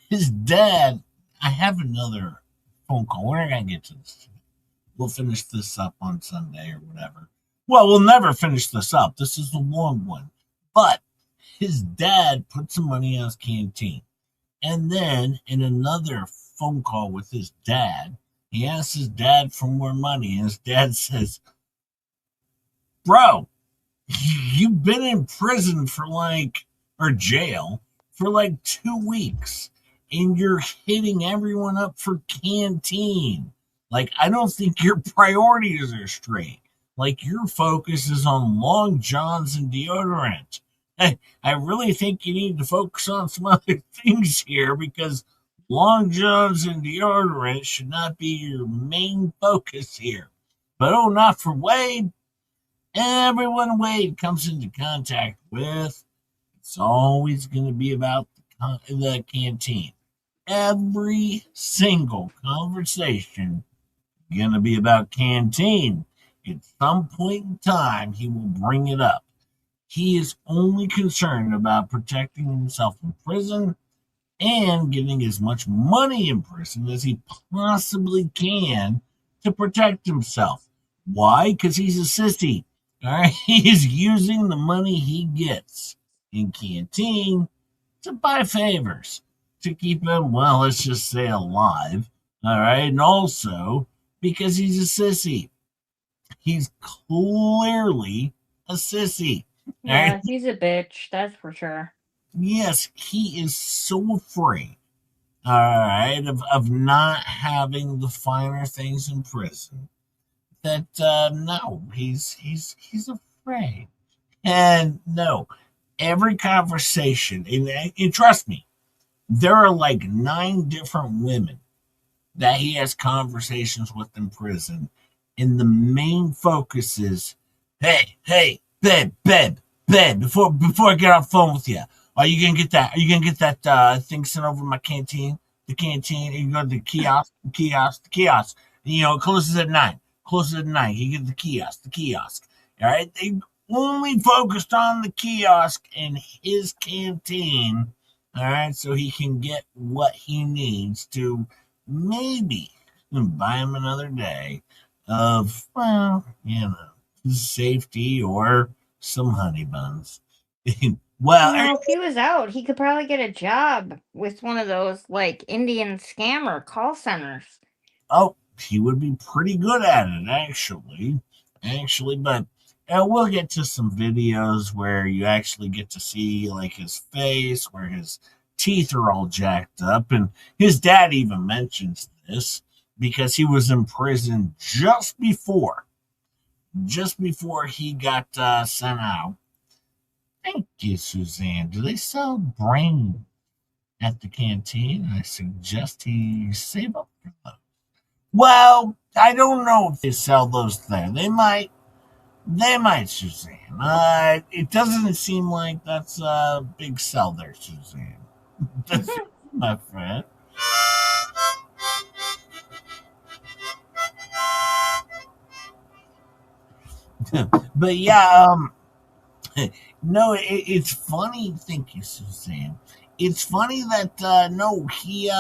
His dad, I have another phone call. We're not going to get to this. We'll finish this up on Sunday or whatever. Well, we'll never finish this up. This is the long one. But his dad put some money in his canteen. And then in another phone call with his dad, he asks his dad for more money. And his dad says, bro, you've been in prison or jail for 2 weeks. And you're hitting everyone up for canteen. I don't think your priorities are straight. Your focus is on Long Johns and deodorant. I really think you need to focus on some other things here because Long Johns and deodorant should not be your main focus here. But not for Wade. Everyone Wade comes into contact with, it's always going to be about the canteen. Every single conversation is going to be about canteen. At some point in time, he will bring it up. He is only concerned about protecting himself in prison and getting as much money in prison as he possibly can to protect himself. Why? Because he's a sissy. All right, he's using the money he gets in canteen to buy favors to keep him, well, let's just say alive. All right, and also because he's a sissy. He's clearly a sissy. Yeah, right? he's a bitch, that's for sure. Yes, he is so afraid, all right, of not having the finer things in prison that no, he's afraid. And no, every conversation, and trust me, There are like 9 different women that he has conversations with in prison, and the main focus is, hey, babe, before I get off the phone with you, are you gonna get that? Are you gonna get that thing sent over to my canteen? The canteen, and you go to the kiosk. You know, it closes at 9. Closes at 9. You get the kiosk. All right, they only focused on the kiosk in his canteen. All right, so he can get what he needs to maybe buy him another day of, well, safety or some honey buns. Well, If he was out, he could probably get a job with one of those like Indian scammer call centers. oh, he would be pretty good at it, actually. But we'll get to some videos where you actually get to see like his face, where his teeth are all jacked up, and his dad even mentions this because he was in prison just before he got sent out. Thank you, Suzanne. Do they sell brain at the canteen? I suggest he save up for those. Well, I don't know if they sell those there. They might, Suzanne. It doesn't seem like that's a big sell there, Suzanne. That's my friend. But yeah, no, it's funny. Thank you, Suzanne. It's funny that no, he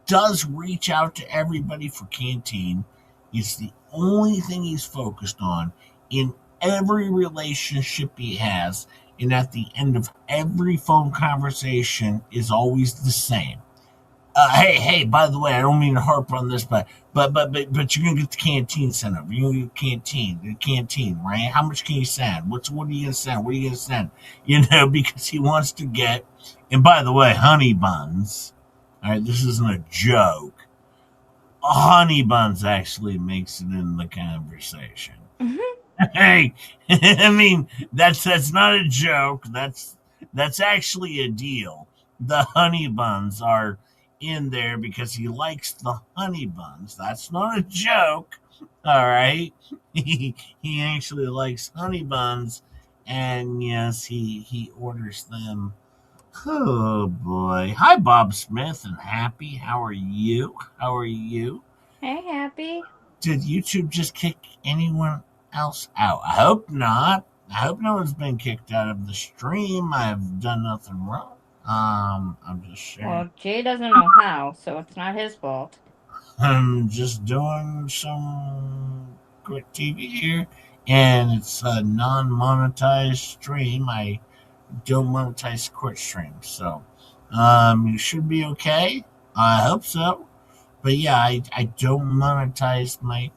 does reach out to everybody for canteen. It's the only thing he's focused on in every relationship he has, and at the end of every phone conversation is always the same. Hey, by the way, I don't mean to harp on this, but you're gonna get the canteen sent over. You're gonna get the canteen, right? How much can you send? What are you gonna send? What are you gonna send? Because he wants to get. And by the way, honey buns. All right, this isn't a joke. Honey buns actually makes it in the conversation. Hey, I mean that's not a joke. That's actually a deal. The honey buns are in there because he likes the honey buns. That's not a joke. All right, he actually likes honey buns, and yes, he orders them. Oh boy! Hi, Bob Smith and Happy. How are you? Hey, Happy. Did YouTube just kick anyone else out? I hope not. I hope no one's been kicked out of the stream. I've done nothing wrong. I'm just sharing. Well, Jay doesn't know how, so it's not his fault. I'm just doing some quick TV here, and it's a non-monetized stream. I don't monetize court streams, so you should be okay. I hope so. But yeah, I don't monetize my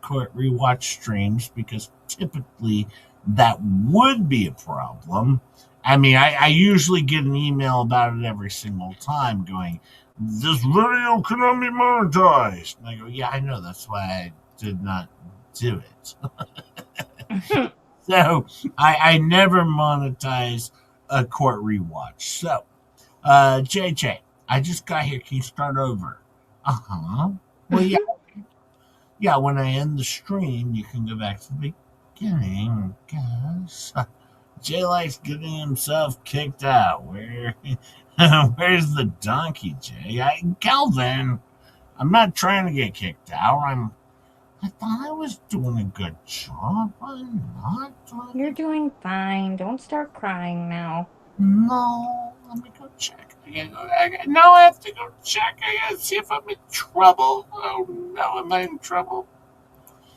court rewatch streams because typically that would be a problem. I mean, I usually get an email about it every single time going, this video cannot be monetized. And I go, yeah, I know. That's why I did not do it. So I never monetize a court rewatch. So, JJ, I just got here. Can you start over? Uh-huh. Well, yeah. Yeah, when I end the stream, you can go back to the beginning, guys. Jay likes getting himself kicked out. Where's the donkey, Jay? Calvin, I'm not trying to get kicked out. I thought I was doing a good job. I'm not doing. You're doing fine. Don't start crying now. No, let me go check. Now I have to go check. I gotta see if I'm in trouble. Oh no, am I in trouble?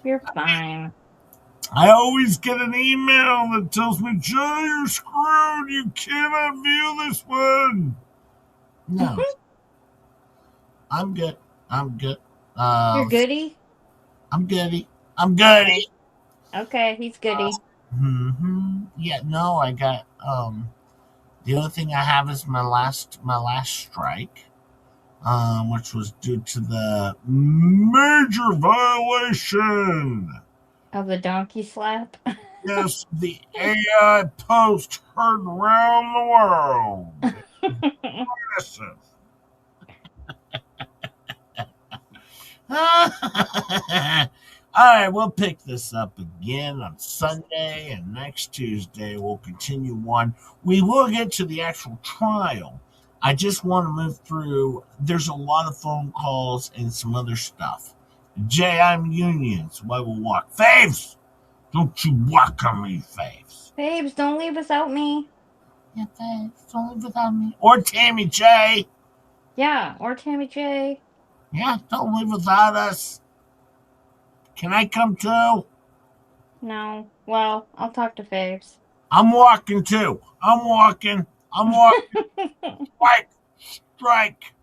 You're fine. I always get an email that tells me, Joe, you're screwed. You cannot view this one. No. I'm good. You're goody? I'm goody. Okay, he's goody. Yeah, no, I got the only thing I have is my last strike, which was due to the major violation of the donkey slap. Yes, the AI post heard around the world. All right, we'll pick this up again on Sunday, and next Tuesday we'll continue on. We will get to the actual trial. I just want to move through. There's a lot of phone calls and some other stuff. Jay, I'm unions. Why will walk? Faves! Don't you walk on me, Faves. Babes, don't leave without me. Yeah, Faves, don't leave without me. Or Tammy J. Yeah, or Tammy J. Yeah, don't leave without us. Can I come too? No. Well, I'll talk to Faves. I'm walking too. I'm walking. Strike.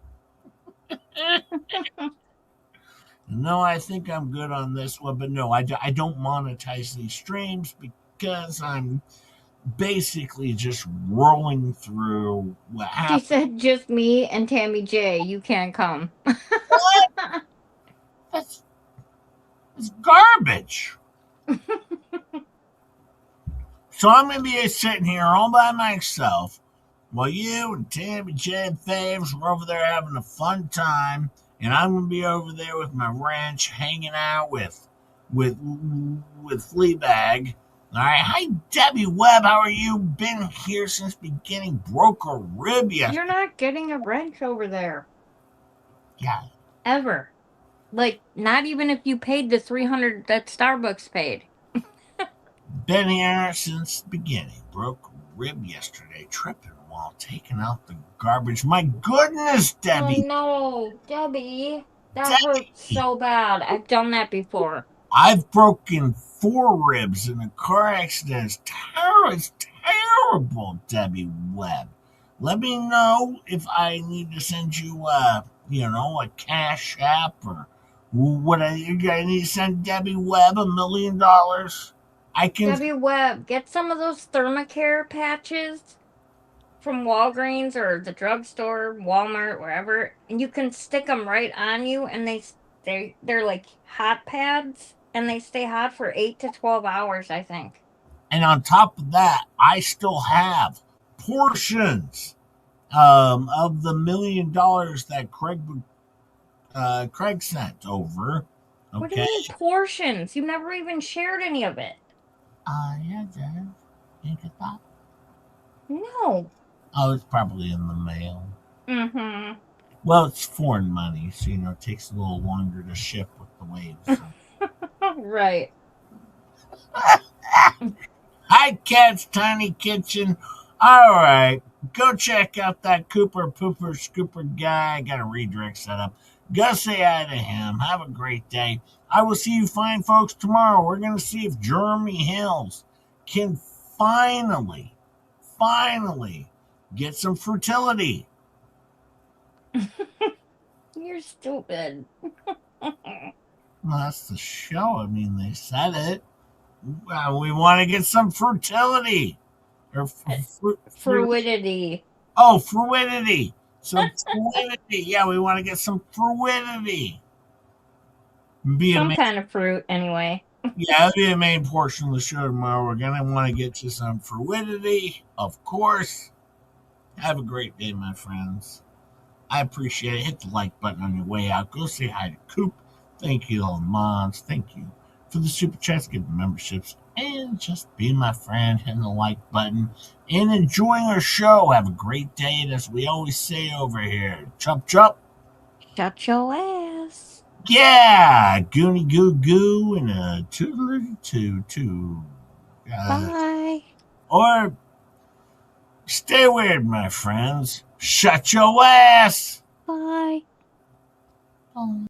No, I think I'm good on this one, but no, I don't monetize these streams because I'm basically just rolling through what She happened. said just me and Tammy J. You can't come. What? That's garbage. So I'm going to be sitting here all by myself while you and Tammy J and Faves were over there having a fun time, and I'm going to be over there with my wrench hanging out with Fleabag. All right. Hi, Debbie Webb. How are you? Been here since beginning. Broke a rib yesterday. You're not getting a wrench over there. Yeah. Ever. Like, not even if you paid the $300 that Starbucks paid. Been here since the beginning. Broke a rib yesterday, tripping while taking out the garbage. My goodness, Debbie. Oh, no. Debbie. That hurts so bad. I've done that before. I've broken 4 ribs in a car accident. It's terrible, Debbie Webb. Let me know if I need to send you, a cash app or what I need to send Debbie Webb $1 million. Debbie Webb, get some of those Thermacare patches from Walgreens or the drugstore, Walmart, wherever, and you can stick them right on you, and they're like hot pads, and they stay hot for 8 to 12 hours, I think. And on top of that, I still have portions of the $1 million that Craig sent over. Okay. What do you mean portions? You never even shared any of it. Yeah, Dad. You get that? No. Oh, it's probably in the mail. Mm-hmm. Well, it's foreign money, so, it takes a little longer to ship with the waves. Right. Hi, Cat's Tiny Kitchen. All right. Go check out that Cooper Pooper Scooper guy. I got a redirect set up. Go say hi to him. Have a great day. I will see you fine folks tomorrow. We're going to see if Jeremy Hills can finally get some fertility. You're stupid. Well, that's the show. I mean, they said it. We want to get some fertility. Or Fluidity. Oh, fluidity. Some fluidity. Yeah, we want to get some fluidity. Some kind of fruit, anyway. Yeah, that'll be the main portion of the show tomorrow. We're going to want to get to some fluidity, of course. Have a great day, my friends. I appreciate it. Hit the like button on your way out. Go say hi to Coop. Thank you, all the moms. Thank you for the super chats, getting memberships, and just being my friend, hitting the like button, and enjoying our show. Have a great day, and as we always say over here, chop chop. Shut your ass. Yeah, goonie goo goo, and a toodly toot. Bye. Or stay weird, my friends. Shut your ass. Bye. Bye.